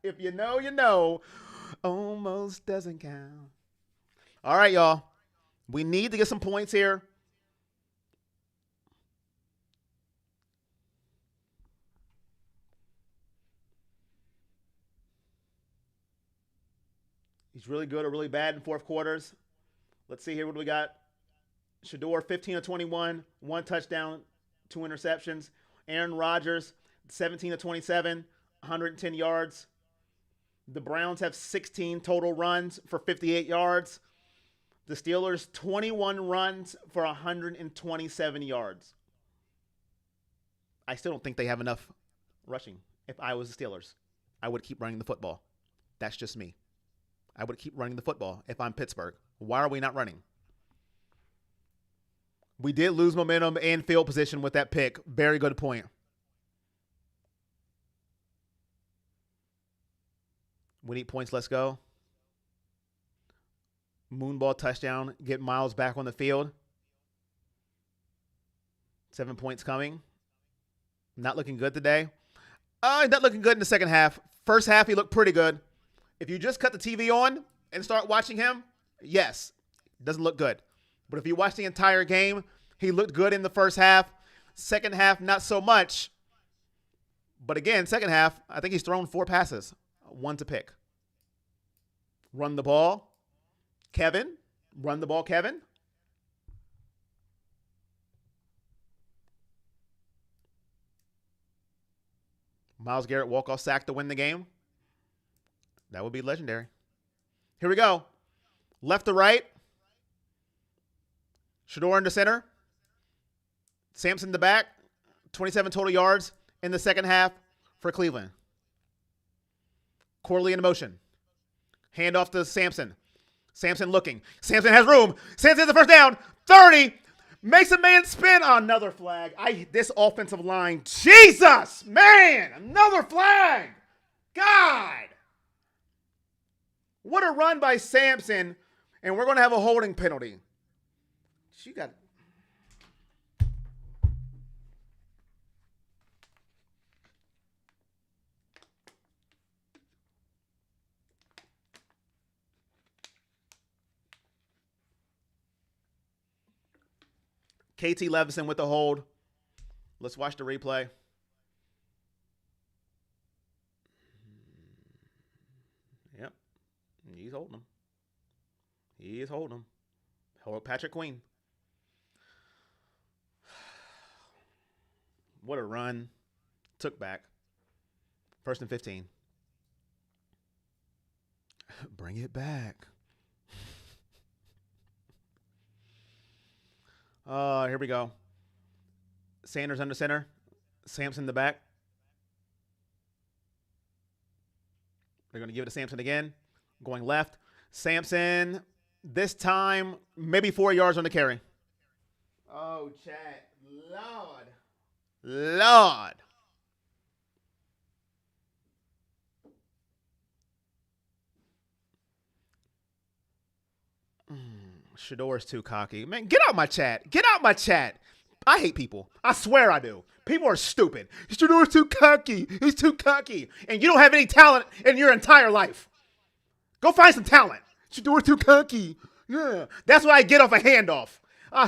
A: If you know, you know. Almost doesn't count. All right, y'all. We need to get some points here. He's really good or really bad in fourth quarters. Let's see here. What do we got? Shador, 15 of 21, 1 touchdown, 2 interceptions. Aaron Rodgers, 17 of 27, 110 yards. The Browns have 16 total runs for 58 yards. The Steelers, 21 runs for 127 yards. I still don't think they have enough rushing. If I was the Steelers, I would keep running the football. That's just me. I would keep running the football if I'm Pittsburgh. Why are we not running? We did lose momentum and field position with that pick. Very good point. We need points. Let's go. Moonball touchdown. Get Myles back on the field. 7 points coming. Not looking good today. He's not looking good in the second half. First half, he looked pretty good. If you just cut the TV on and start watching him, yes, doesn't look good. But if you watch the entire game, he looked good in the first half. Second half, not so much. But again, second half, I think he's thrown 4 passes, 1 to pick. Run the ball. Kevin. Run the ball, Kevin. Myles Garrett walk-off sack to win the game. That would be legendary. Here we go. Left to right. Shador in the center. Sampson in the back. 27 total yards in the second half for Cleveland. Corley in motion. Hand off to Sampson. Sampson looking. Sampson has room. Sampson has the first down. 30. Makes a man spin. Oh, another flag. This offensive line. Jesus, man. Another flag. God. What a run by Sampson. And we're going to have a holding penalty. She got... KT Levison with the hold. Let's watch the replay. Yep. He's holding him. He is holding him. Hold Patrick Queen. What a run. Took back. 1st and 15. Bring it back. Here we go. Sanders under center. Sampson in the back. They're going to give it to Sampson again. Going left. Sampson, this time, maybe 4 yards on the carry. Oh, chat. Lord. Shador's too cocky. Man, get out my chat. Get out my chat. I hate people. I swear I do. People are stupid. Shador's too cocky. He's too cocky. And you don't have any talent in your entire life. Go find some talent. Shador's too cocky. Yeah. That's what I get off a handoff. I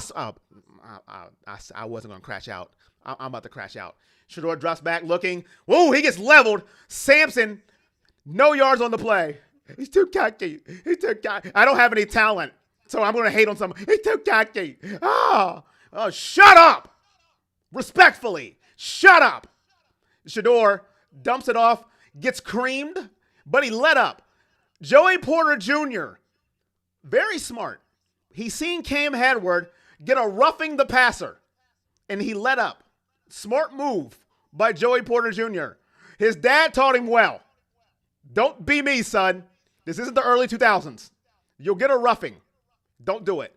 A: wasn't going to crash out. I'm about to crash out. Shador drops back looking. Whoa, he gets leveled. Sampson, no yards on the play. He's too cocky. I don't have any talent. So I'm going to hate on someone. He's too cocky. Oh, shut up. Respectfully, shut up. Shador dumps it off, gets creamed, but he let up. Joey Porter Jr., very smart. He's seen Cam Hadward get a roughing the passer, and he let up. Smart move by Joey Porter Jr. His dad taught him well. Don't be me, son. This isn't the early 2000s. You'll get a roughing. Don't do it.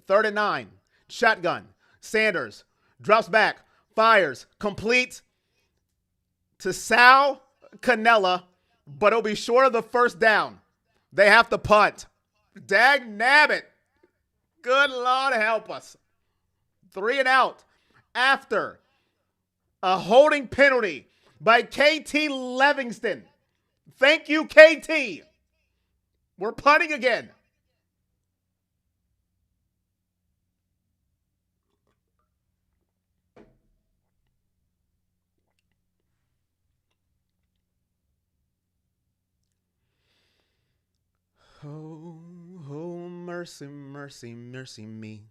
A: 3rd and 9. Shotgun. Sanders drops back. Fires. Complete to Sal Cannella, but it'll be short of the first down. They have to punt. Dag nabbit. Good Lord help us. 3 and out after a holding penalty by KT Livingston. Thank you, KT. We're punting again. Oh, oh, mercy, mercy, mercy me.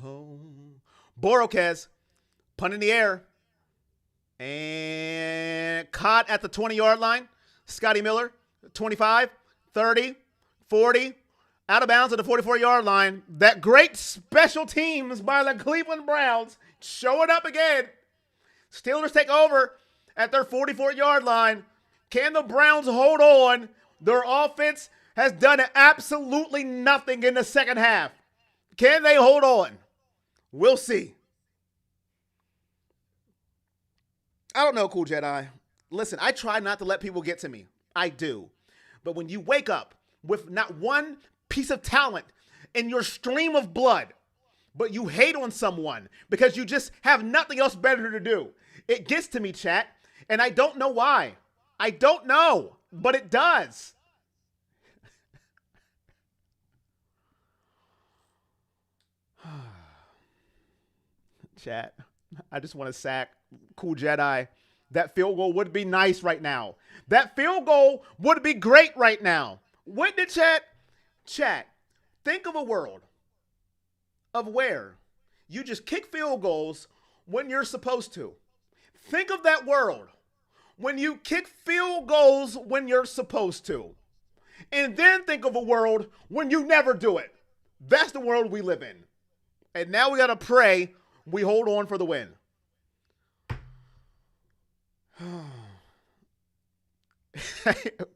A: Oh. Borokez, punt in the air. And caught at the 20-yard line. Scotty Miller, 25, 30, 40. Out of bounds at the 44-yard line. That great special teams by the Cleveland Browns showing up again. Steelers take over at their 44-yard line. Can the Browns hold on? Their offense has done absolutely nothing in the second half. Can they hold on? We'll see. I don't know, Cool Jedi. Listen, I try not to let people get to me. I do. But when you wake up with not one piece of talent in your stream of blood, but you hate on someone because you just have nothing else better to do, it gets to me, chat. And I don't know why. I don't know, but it does. Chat, I just want to sack Cool Jedi. That field goal would be nice right now. That field goal would be great right now. Wouldn't it, chat? Chat, think of a world of where you just kick field goals when you're supposed to. Think of that world when you kick field goals when you're supposed to. And then think of a world when you never do it. That's the world we live in. And now we got to pray we hold on for the win.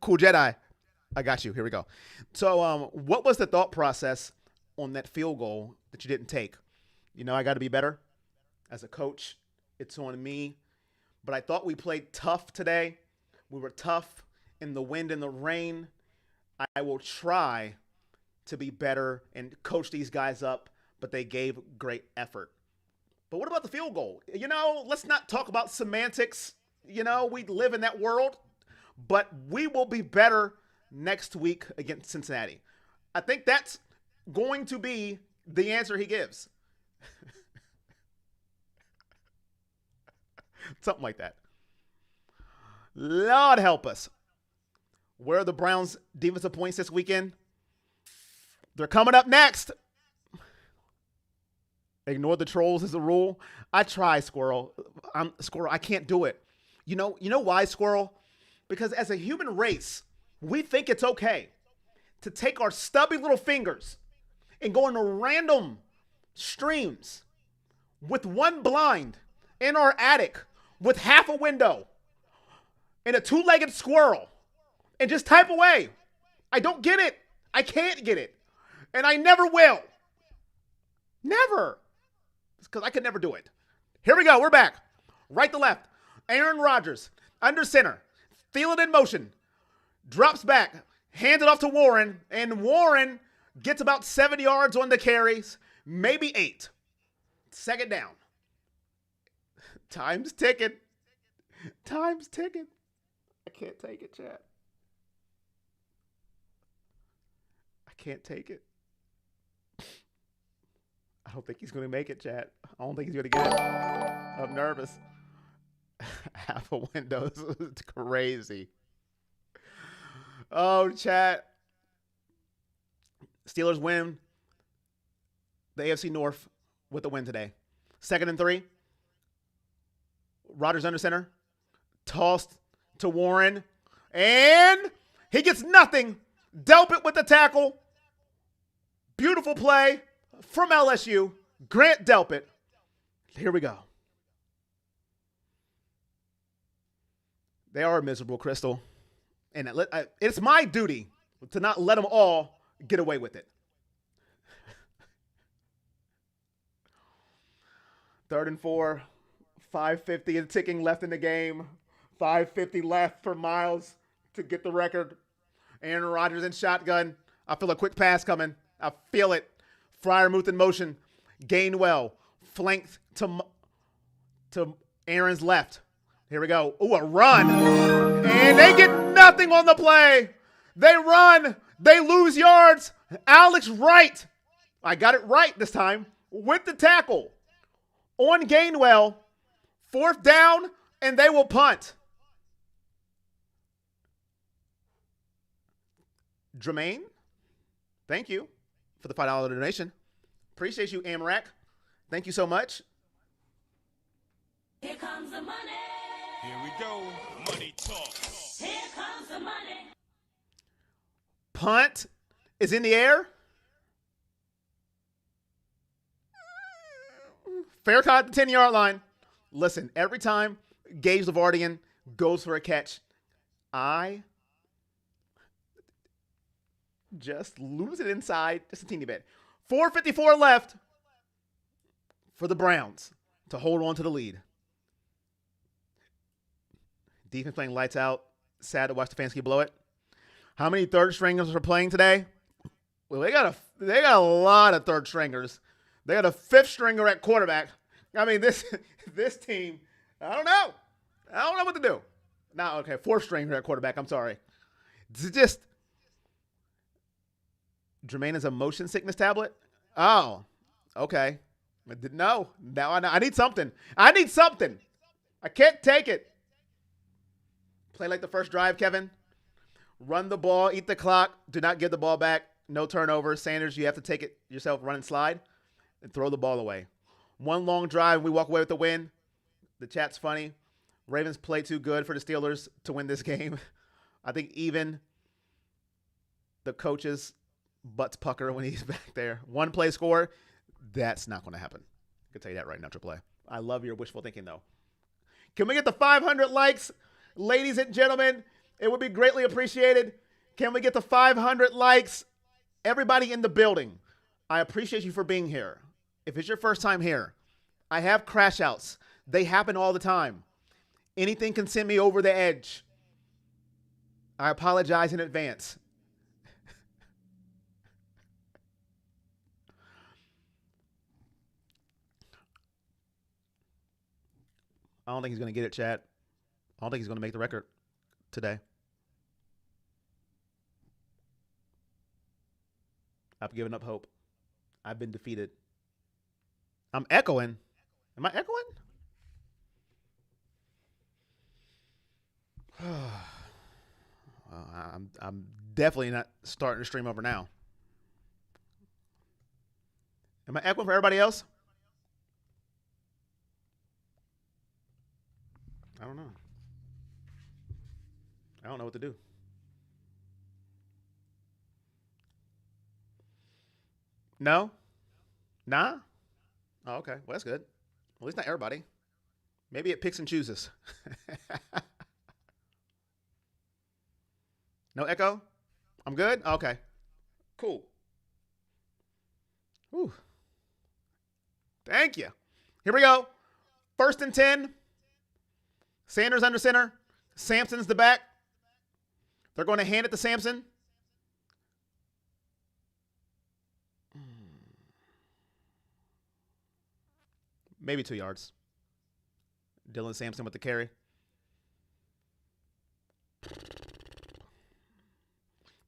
A: Cool Jedi. I got you. Here we go. So what was the thought process on that field goal that you didn't take? You know, I got to be better. As a coach, it's on me. But I thought we played tough today. We were tough in the wind and the rain. I will try to be better and coach these guys up, but they gave great effort. But what about the field goal? You know, let's not talk about semantics. You know, we live in that world, but we will be better next week against Cincinnati. I think that's going to be the answer he gives. Something like that. Lord help us. Where are the Browns' defensive points this weekend? They're coming up next. Ignore the trolls is a rule. I try, Squirrel. I can't do it. You know why, Squirrel? Because as a human race, we think it's okay to take our stubby little fingers and go into random streams with one blind in our attic with half a window and a two-legged squirrel and just type away. I don't get it. I can't get it. And I never will. Never. It's because I could never do it. Here we go. We're back. Right to left. Aaron Rodgers under center. Thielen in motion. Drops back. Hands it off to Warren. And Warren gets about 7 yards on the carries. Maybe 8. Second down. Time's ticking. Time's ticking. I can't take it, chat. I can't take it. I don't think he's going to make it, chat. I don't think he's going to get it. I'm nervous. Half a window. It's crazy. Oh, chat. Steelers win the AFC North with a win today. 2nd and 3. Rodgers under center. Tossed to Warren. And he gets nothing. Delpit with the tackle. Beautiful play from LSU. Grant Delpit. Here we go. They are miserable, Crystal. And it's my duty to not let them all get away with it. 3rd and 4, 5:50 and ticking left in the game. 5:50 left for Myles to get the record. Aaron Rodgers in shotgun. I feel a quick pass coming. I feel it. Freiermuth in motion. Gainwell flanked to Aaron's left. Here we go. Ooh, a run. And they get nothing on the play. They run. They lose yards. Alex Wright. I got it right this time. With the tackle. On Gainwell. 4th down. And they will punt. Jermaine. Thank you for the $5 donation. Appreciate you, Amrak. Thank you so much.
B: Here comes the money.
C: Here we go. Money talk.
B: Here comes the money.
A: Punt is in the air. Fair caught at the 10-yard line. Listen, every time Gage Lavardian goes for a catch, I just lose it inside just a teeny bit. 4:54 left for the Browns to hold on to the lead. Defense playing lights out. Sad to watch the Stefanski blow it. How many third stringers are playing today? Well, they got a lot of third stringers. They got a 5th stringer at quarterback. I mean, this team, I don't know. I don't know what to do. Now, okay, 4th stringer at quarterback. I'm sorry. It's just Jermaine is a motion sickness tablet. Oh, okay. I didn't know. Now I need something. I need something. I can't take it. Play like the first drive, Kevin. Run the ball, eat the clock. Do not give the ball back. No turnovers. Sanders, you have to take it yourself, run and slide, and throw the ball away. One long drive, we walk away with the win. The chat's funny. Ravens play too good for the Steelers to win this game. I think even the coach's butts pucker when he's back there. One play score, that's not going to happen. I can tell you that right now, Triple A. I love your wishful thinking, though. Can we get the 500 likes? Ladies and gentlemen, it would be greatly appreciated. Can we get the 500 likes? Everybody in the building, I appreciate you for being here. If it's your first time here, I have crash outs. They happen all the time. Anything can send me over the edge. I apologize in advance. I don't think he's going to get it, chat. I don't think he's going to make the record today. I've given up hope. I've been defeated. I'm echoing. Am I echoing? I'm definitely not starting to stream over now. Am I echoing for everybody else? I don't know. I don't know what to do. No? Nah? Oh, okay. Well, that's good. At least not everybody. Maybe it picks and chooses. No echo? I'm good? Okay. Cool. Whew. Thank you. Here we go. 1st and 10. Sanders under center. Sampson's the back. They're going to hand it to Sampson. Maybe 2 yards. Dylan Sampson with the carry.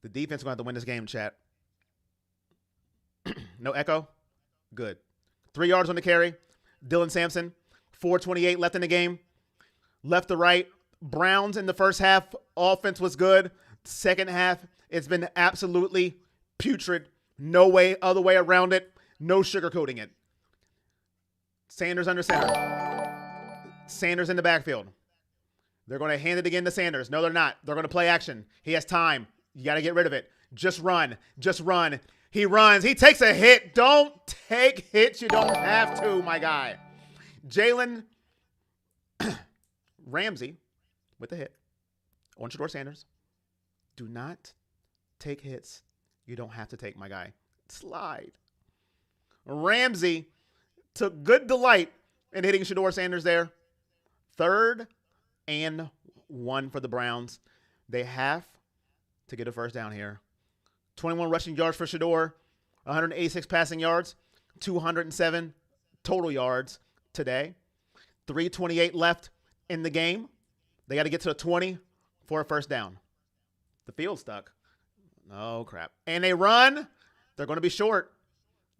A: The defense is going to have to win this game, chat. No echo? Good. 3 yards on the carry. Dylan Sampson. 4:28 left in the game. Left to right. Browns in the first half. Offense was good. Second half, it's been absolutely putrid. No way, other way around it. No sugarcoating it. Sanders under center. Sanders in the backfield. They're going to hand it again to Sanders. No, they're not. They're going to play action. He has time. You got to get rid of it. Just run. Just run. He runs. He takes a hit. Don't take hits. You don't have to, my guy. Jalen Ramsey with the hit. on Shador Sanders. Do not take hits you don't have to take, my guy. Slide. Ramsey took good delight in hitting Shador Sanders there. 3rd and 1 for the Browns. They have to get a first down here. 21 rushing yards for Shador, 186 passing yards, 207 total yards today. 3:28 left in the game. They got to get to the 20 for a first down. The field's stuck. Oh, crap. And they run. They're going to be short.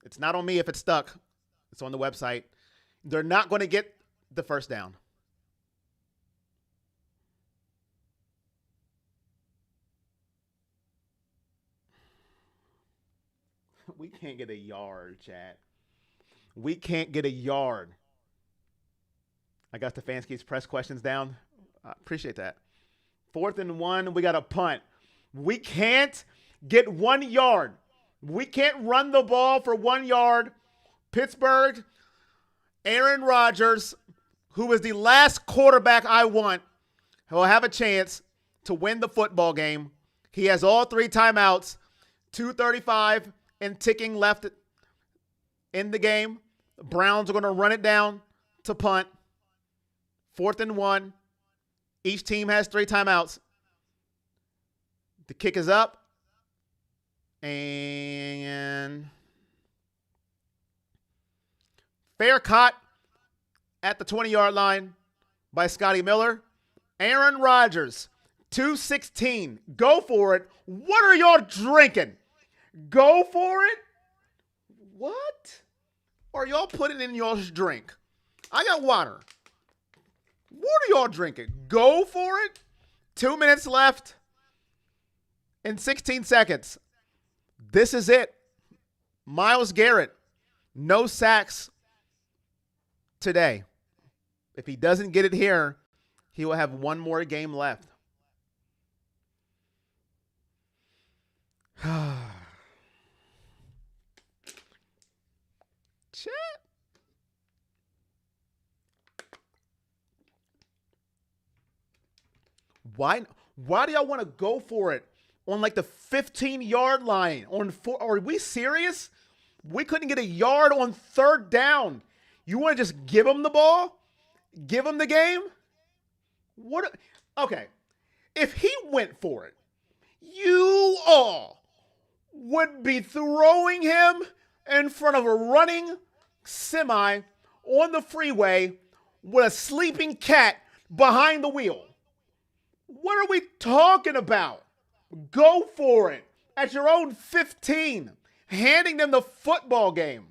A: It's not on me if it's stuck. It's on the website. They're not going to get the first down. We can't get a yard, chat. We can't get a yard. I got Stefanski's press questions down. I appreciate that. 4th and 1, we got a punt. We can't get 1 yard. We can't run the ball for 1 yard. Pittsburgh, Aaron Rodgers, who is the last quarterback I want, will have a chance to win the football game. He has all 3 timeouts, 2:35 and ticking left in the game. The Browns are going to run it down to punt. 4th and 1. Each team has 3 timeouts. The kick is up. And fair caught at the 20-yard line by Scotty Miller. Aaron Rodgers, 2:16. Go for it. What are y'all drinking? Go for it? What are y'all putting in y'all's drink? I got water. What are y'all drinking? Go for it. 2 minutes left and 16 seconds. This is it. Myles Garrett, no sacks today. If he doesn't get it here, he will have 1 more game left. Chat. Why do y'all want to go for it on like the 15-yard line? Are we serious? We couldn't get a yard on 3rd down. You want to just give him the ball? Give him the game? Okay. If he went for it, you all would be throwing him in front of a running semi on the freeway with a sleeping cat behind the wheel. What are we talking about? Go for it at your own 15, handing them the football game.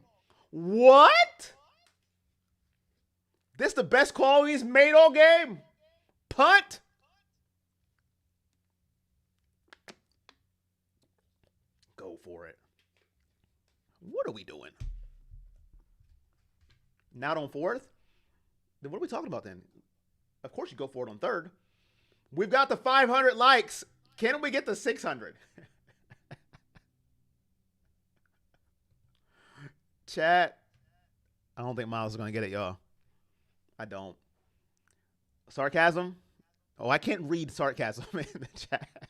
A: What? This the best call he's made all game? Punt? Go for it. What are we doing? Not on 4th? Then what are we talking about then? Of course you go for it on 3rd. We've got the 500 likes. Can we get the 600? Chat. I don't think Myles is going to get it, y'all. I don't. Sarcasm? Oh, I can't read sarcasm in the chat.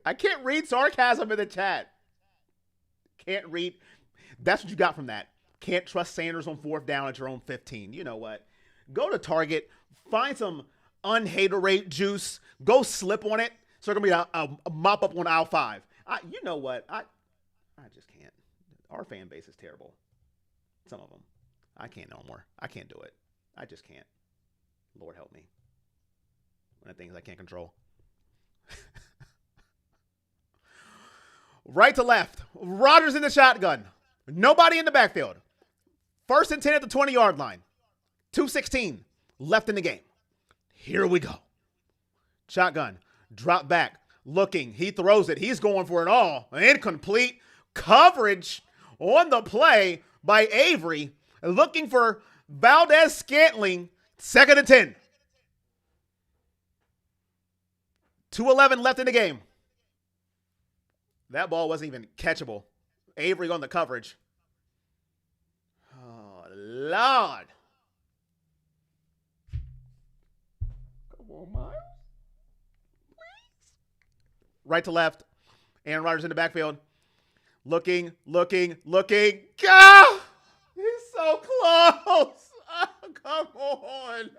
A: I can't read sarcasm in the chat. Can't read. That's what you got from that. Can't trust Sanders on 4th down at your own 15. You know what? Go to Target. Find some unhaterade juice. Go slip on it. So it's going to be a mop up on aisle 5. You know what? I just can't. Our fan base is terrible. Some of them. I can't no more. I can't do it. I just can't. Lord help me. One of the things I can't control. Right to left. Rodgers in the shotgun. Nobody in the backfield. 1st and 10 at the 20-yard line. 2:16 left in the game. Here we go. Shotgun. Drop back. Looking. He throws it. He's going for it all. Incomplete. Coverage on the play by Avery. Looking for Valdez-Scantling. 2nd and 10. 2:11 left in the game. That ball wasn't even catchable. Avery on the coverage. Oh, Lord. on, Myles. Please. Right to left. Aaron Rodgers in the backfield. Looking. Ah! He's so close. Oh, come on.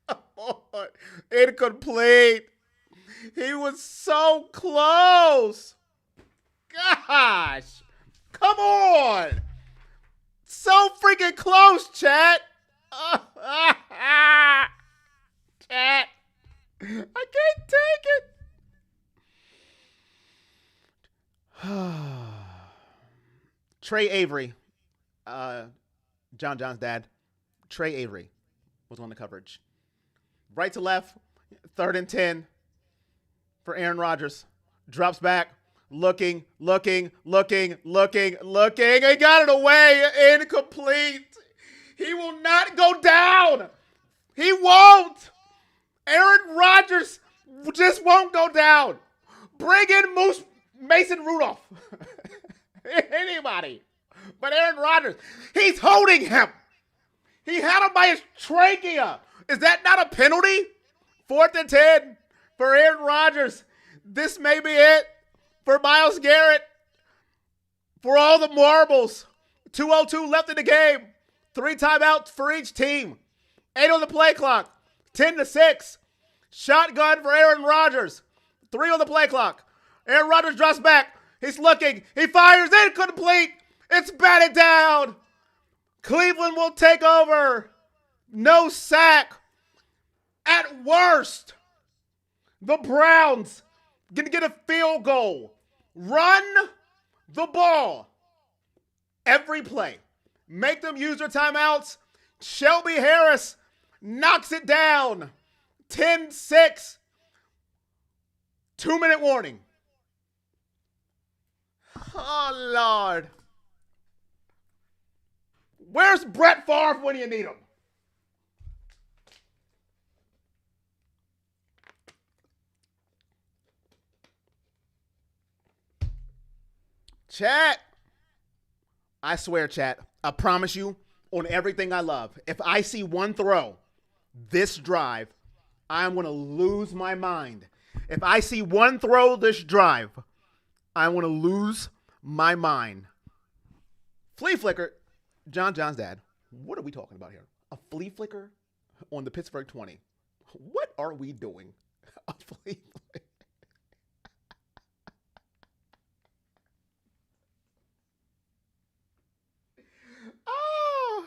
A: Come on. Incomplete. He was so close. Gosh. Come on. So freaking close, chat. Chat. I can't take it. Trey Avery, John's dad, Trey Avery was on the coverage. Right to left, 3rd and 10 for Aaron Rodgers. Drops back, looking. He got it away, incomplete. He will not go down. He won't. Aaron Rodgers just won't go down. Bring in Mason Rudolph. Anybody. But Aaron Rodgers, he's holding him. He had him by his trachea. Is that not a penalty? 4th and 10 for Aaron Rodgers. This may be it for Myles Garrett. For all the marbles. 2:02 left in the game. 3 timeouts for each team. 8 on the play clock. 10-6. Shotgun for Aaron Rodgers. 3 on the play clock. Aaron Rodgers drops back. He's looking. He fires. Incomplete. It's batted down. Cleveland will take over. No sack. At worst, the Browns going to get a field goal. Run the ball every play. Make them use their timeouts. Shelby Harris knocks it down. 10-6. 2-minute warning. Oh, Lord. Where's Brett Favre when you need him? Chat. I swear, chat. I promise you on everything I love. If I see one throw this drive, I'm going to lose my mind. If I see one throw this drive, I want to lose my mind. Flea flicker. John's dad. What are we talking about here? A flea flicker on the Pittsburgh 20. What are we doing? A flea flicker. Oh.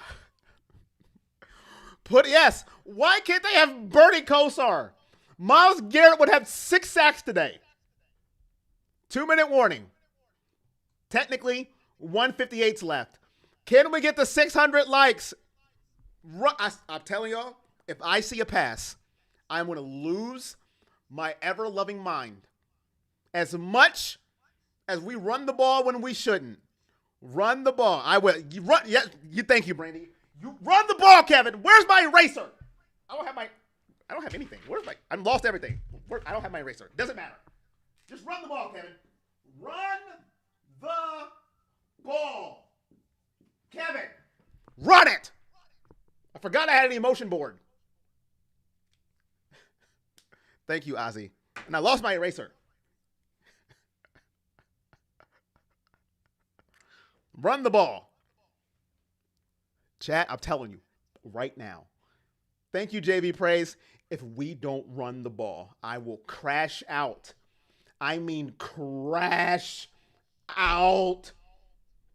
A: Yes. Why can't they have Bernie Kosar? Myles Garrett would have 6 sacks today. 2-minute warning. Technically, 158's left. Can we get the 600 likes? I'm telling y'all, if I see a pass, I'm going to lose my ever-loving mind. As much as we run the ball when we shouldn't, run the ball. I will. You run. Yeah. You. Thank you, Brandy. You run the ball, Kevin. Where's my eraser? I don't have anything. I lost everything. I don't have my eraser. Doesn't matter. Just run the ball, Kevin. Run the ball. Kevin. Run it. I forgot I had an emotion board. Thank you, Ozzy. And I lost my eraser. Run the ball. Chat, I'm telling you right now. Thank you, JV Praise. If we don't run the ball, I will crash out. I mean, crash out.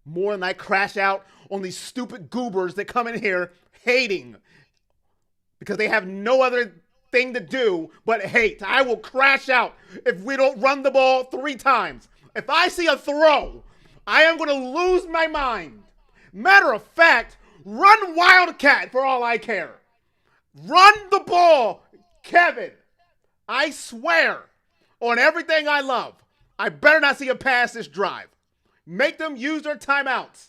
A: More than I crash out on these stupid goobers that come in here hating because they have no other thing to do but hate. I will crash out if we don't run the ball 3 times. If I see a throw, I am going to lose my mind. Matter of fact, run Wildcat for all I care. Run the ball, Kevin. I swear on everything I love, I better not see a pass this drive. Make them use their timeouts.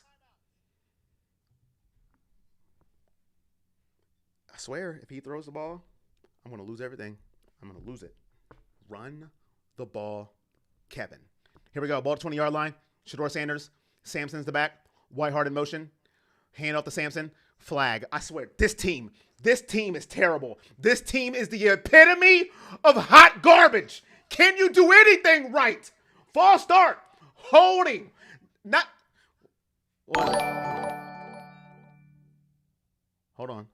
A: I swear, if he throws the ball, I'm going to lose everything. I'm going to lose it. Run the ball, Kevin. Here we go. Ball to 20-yard line. Shador Sanders. Samson's the back. Whiteheart in motion. Hand off to Samson. Flag. I swear, this team is terrible. This team is the epitome of hot garbage. Can you do anything right? False start. Holding. Not. What? Hold on.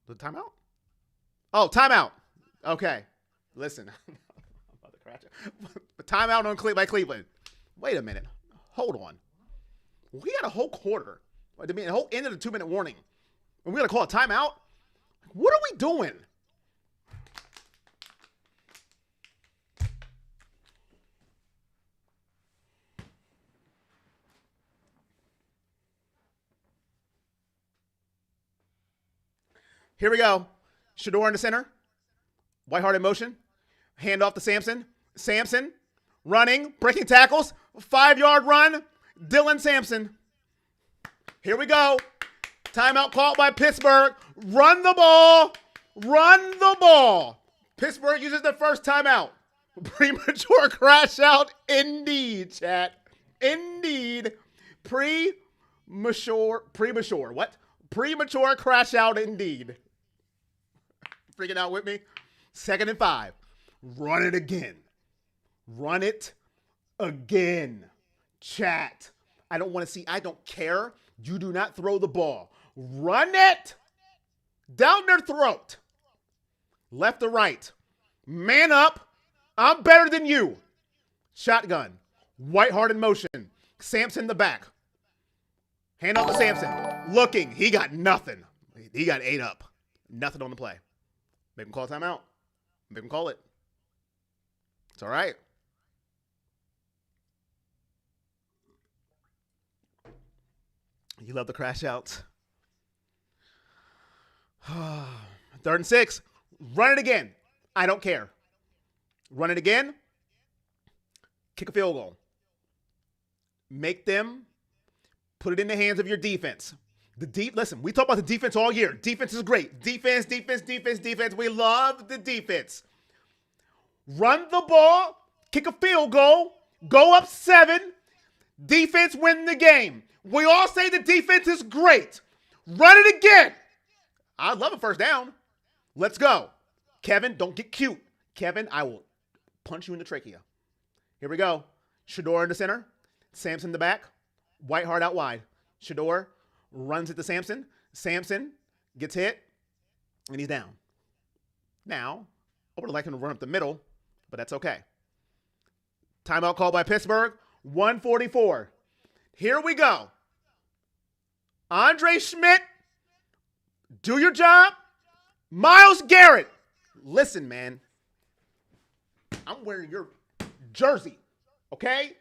A: The timeout? Oh, timeout. Okay. Listen. I'm about to crash it. Timeout on by Cleveland. Wait a minute. Hold on. We had a whole quarter. I mean, a whole end of the 2-minute warning. And we're going to call a timeout? What are we doing? Here we go. Shador in the center. Whiteheart in motion. Hand off to Sampson. Sampson running, breaking tackles. 5-yard run. Dylan Sampson. Here we go. Timeout called by Pittsburgh. Run the ball. Run the ball. Pittsburgh uses the first timeout. Premature crash out. Indeed, chat. Indeed. Premature. What? Premature crash out indeed. Freaking out with me? 2nd and 5. Run it again. Run it again. Chat. I don't want to see. I don't care. You do not throw the ball. Run it down their throat. Left to right. Man up. I'm better than you. Shotgun. Whiteheart in motion. Sampson in the back. Hand off to Sampson. Looking. He got nothing. He got 8 up. Nothing on the play. Make him call a timeout. Make him call it. It's all right. You love the crash outs. 3rd and 6. Run it again. I don't care. Run it again. Kick a field goal. Make them put it in the hands of your defense. Listen, we talk about the defense all year. Defense is great. Defense. We love the defense. Run the ball, kick a field goal, go up 7. Defense win the game. We all say the defense is great. Run it again. I love a first down. Let's go. Kevin, don't get cute. Kevin, I will punch you in the trachea. Here we go. Shador in the center. Sampson in the back. Whiteheart out wide. Shador runs it to Sampson. Sampson gets hit, and he's down. Now, I would have liked him to run up the middle, but that's okay. Timeout called by Pittsburgh. 1:44. Here we go. Andre Schmidt, do your job. Myles Garrett. Listen, man. I'm wearing your jersey, okay?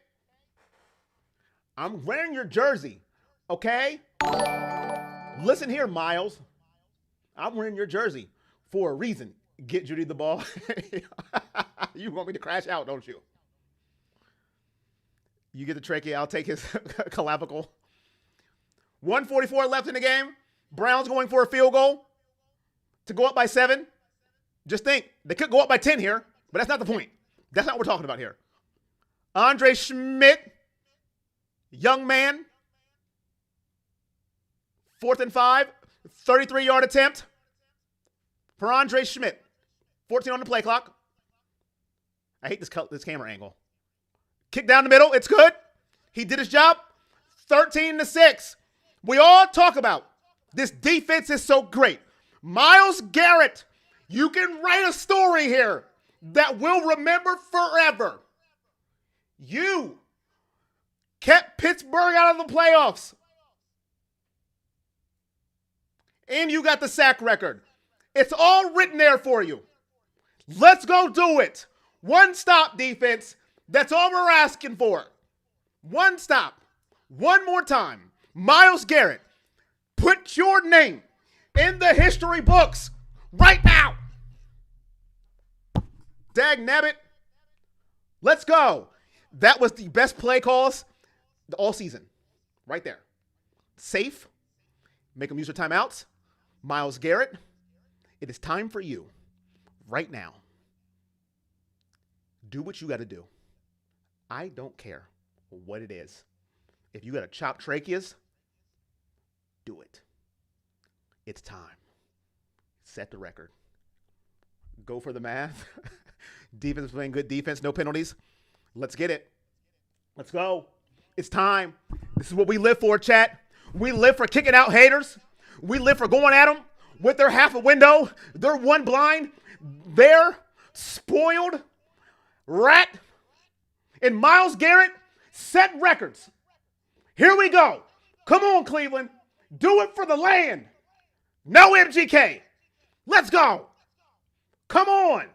A: I'm wearing your jersey, okay? Listen here, Myles. I'm wearing your jersey for a reason. Get Judy the ball. You want me to crash out, don't you? You get the trachea. I'll take his clavicle. 1:44 left in the game. Browns going for a field goal to go up by 7. Just think, they could go up by 10 here, but that's not the point. That's not what we're talking about here. Andre Schmidt, young man, 4th and 5, 33-yard attempt for Andre Schmidt. 14 on the play clock. I hate this camera angle. Kick down the middle. It's good. He did his job. 13-6. We all talk about this defense is so great. Myles Garrett, you can write a story here that we'll remember forever. You kept Pittsburgh out of the playoffs. And you got the sack record. It's all written there for you. Let's go do it. One stop defense. That's all we're asking for. One stop. One more time. Myles Garrett, put your name in the history books right now. Dag nabbit. Let's go. That was the best play calls all season. Right there. Safe. Make them use their timeouts. Myles Garrett, it is time for you right now. Do what you got to do. I don't care what it is. If you got to chop tracheas, do it. It's time. Set the record. Go for the math. Defense playing good defense, no penalties. Let's get it. Let's go. It's time. This is what we live for, chat. We live for kicking out haters. We live for going at them with their half a window, their one blind, their spoiled rat. And Myles Garrett set records. Here we go. Come on, Cleveland. Do it for the land. No MGK. Let's go. Come on.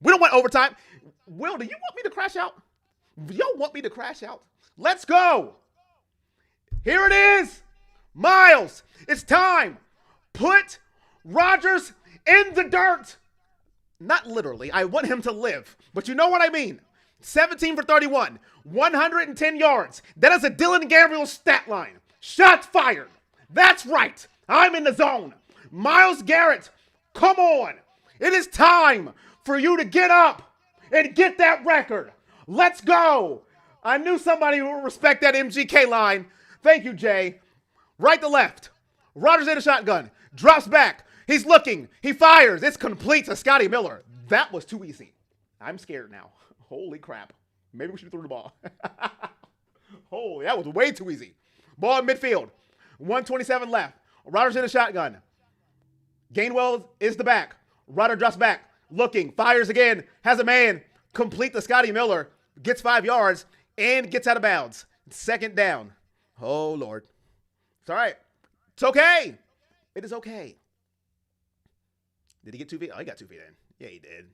A: We don't want overtime. Will, do you want me to crash out? Y'all want me to crash out? Let's go. Here it is. Myles, it's time. Put Rodgers in the dirt. Not literally. I want him to live. But you know what I mean. 17 for 31. 110 yards. That is a Dylan Gabriel stat line. Shots fired. That's right. I'm in the zone. Myles Garrett, come on. It is time for you to get up and get that record. Let's go. I knew somebody would respect that MGK line. Thank you, Jay. Right to left. Rodgers in a shotgun. Drops back. He's looking. He fires. It's complete to Scotty Miller. That was too easy. I'm scared now. Holy crap. Maybe we should have thrown the ball. Holy, that was way too easy. Ball in midfield. 127 left. Rodgers in a shotgun. Gainwell is the back. Rodgers drops back. Looking. Fires again. Has a man. Complete to Scotty Miller. Gets 5 yards and gets out of bounds. Second down. Oh, Lord. It's all right. It's okay. It is okay. Did he get 2 feet? Oh, he got 2 feet in. Yeah, he did.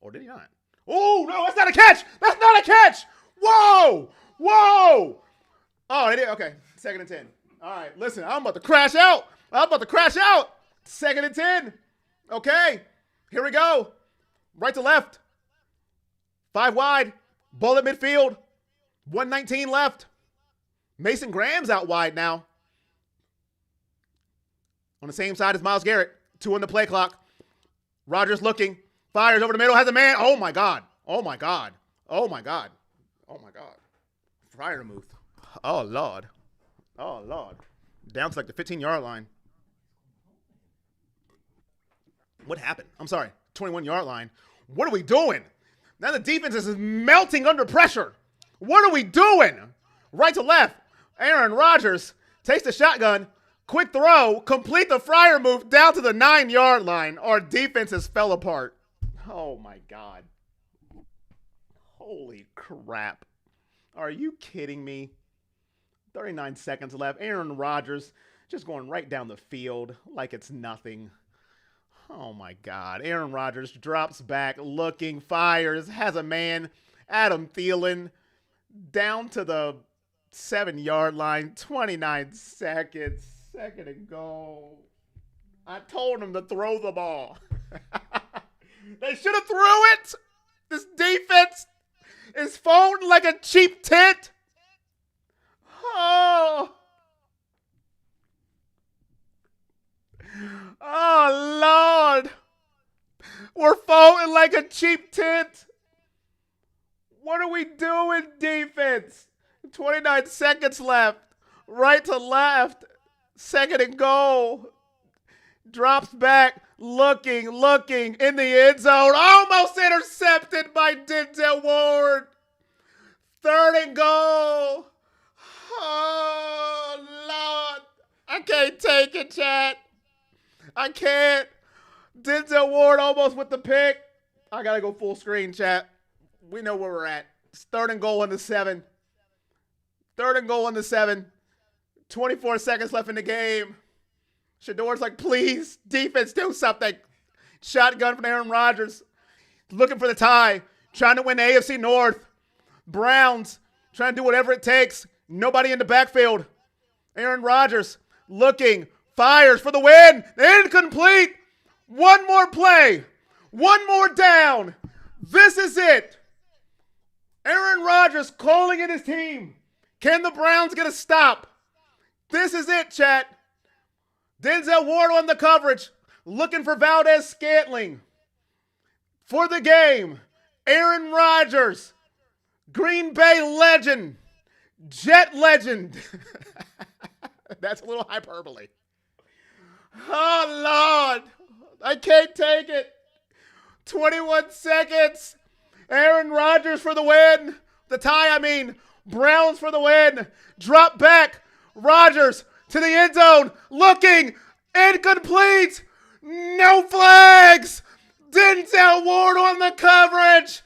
A: Or did he not? Oh, no, that's not a catch. That's not a catch. Whoa. Whoa. Oh, it is. Okay. 2nd and 10. All right. Listen, I'm about to crash out. I'm about to crash out. 2nd and 10. Okay. Here we go. Right to left. 5 wide. Ball at midfield. 119 left. Mason Graham's out wide now. On the same side as Myles Garrett. 2 on the play clock. Rodgers looking. Fires over the middle. Has a man. Oh, my God. Oh, my God. Oh, my God. Oh, my God. Fryer move. Oh, Lord. Oh, Lord. Down to like the 15-yard line. What happened? I'm sorry. 21-yard line. What are we doing? Now the defense is melting under pressure. What are we doing? Right to left. Aaron Rodgers takes the shotgun. Quick throw. Complete the Fryer move down to the 9-yard line. Our defenses fell apart. Oh, my God. Holy crap. Are you kidding me? 39 seconds left. Aaron Rodgers just going right down the field like it's nothing. Oh, my God. Aaron Rodgers drops back, looking, fires, has a man. Adam Thielen down to the 7-yard line. 29 seconds. 2nd and goal. I told him to throw the ball. They should have threw it. This defense is folding like a cheap tent. Oh. Oh, Lord. We're folding like a cheap tent. What are we doing, defense? 29 seconds left. Right to left. 2nd and goal. Drops back. Looking in the end zone. Almost intercepted by Denzel Ward. 3rd and goal. Oh, Lord. I can't take it, chat. I can't. Denzel Ward almost with the pick. I got to go full screen, chat. We know where we're at. It's 3rd and goal in the 7. 3rd and goal in the 7. 24 seconds left in the game. Shador's like, please, defense, do something. Shotgun from Aaron Rodgers. Looking for the tie. Trying to win the AFC North. Browns trying to do whatever it takes. Nobody in the backfield. Aaron Rodgers looking. Fires for the win. Incomplete. One more play. One more down. This is it. Aaron Rodgers calling in his team. Can the Browns get a stop? This is it, chat. Denzel Ward on the coverage. Looking for Valdez-Scantling. For the game, Aaron Rodgers. Green Bay legend. Jet legend. That's a little hyperbole. Oh, Lord. I can't take it. 21 seconds. Aaron Rodgers for the win. The tie, I mean. Browns for the win. Drop back. Rodgers to the end zone. Looking. Incomplete. No flags. Denzel Ward on the coverage.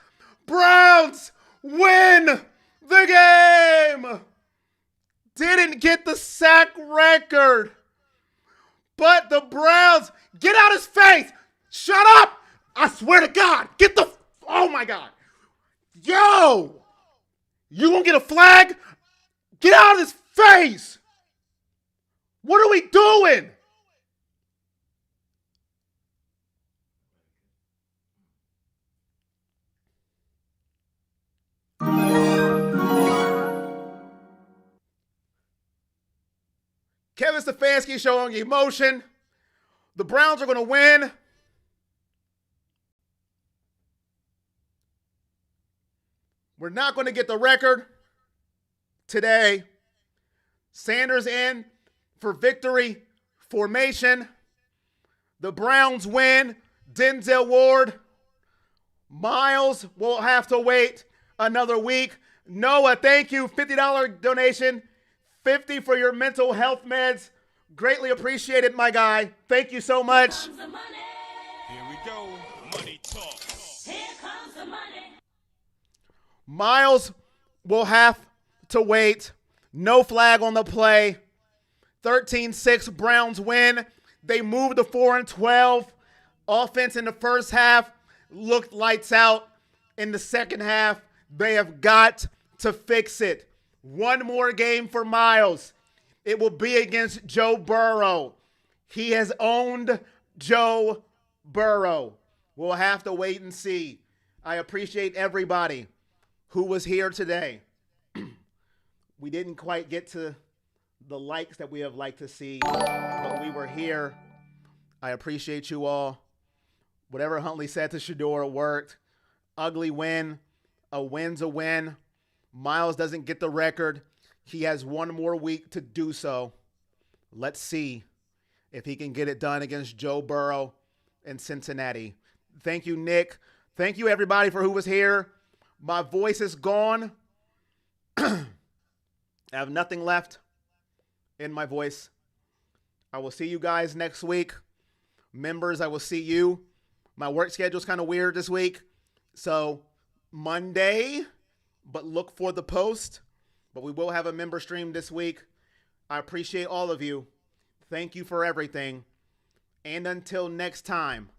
A: Browns win the game. Didn't get the sack record. But the Browns, get out his face. Shut up. I swear to God. Get the, oh my God. Yo. You gonna get a flag? Get out of his face. What are we doing? Kevin Stefanski showing emotion. The Browns are going to win. We're not going to get the record today. Sanders in for victory formation. The Browns win. Denzel Ward. Myles will have to wait another week. Noah, thank you. $50 donation. 50 for your mental health meds. Greatly appreciated, my guy. Thank you so much.
B: Comes the money.
C: Here we go. Money talk.
B: Here comes the money.
A: Myles will have to wait. No flag on the play. 13-6 Browns win. They moved to 4-12. Offense in the first half looked lights out. In the second half, they have got to fix it. One more game for Myles. It will be against Joe Burrow. He has owned Joe Burrow. We'll have to wait and see. I appreciate everybody who was here today. We didn't quite get to the likes that we have liked to see, but we were here. I appreciate you all. Whatever Huntley said to Shador worked. Ugly win. A win's a win. Myles doesn't get the record. He has one more week to do so. Let's see if he can get it done against Joe Burrow in Cincinnati. Thank you, Nick. Thank you, everybody, for who was here. My voice is gone. I have nothing left in my voice. I will see you guys next week. Members, I will see you. My work schedule is kind of weird this week. So Monday, but look for the post. But we will have a member stream this week. I appreciate all of you. Thank you for everything. And until next time,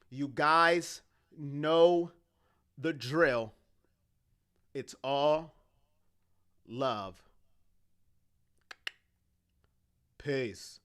A: you guys know the drill. It's all love. Peace.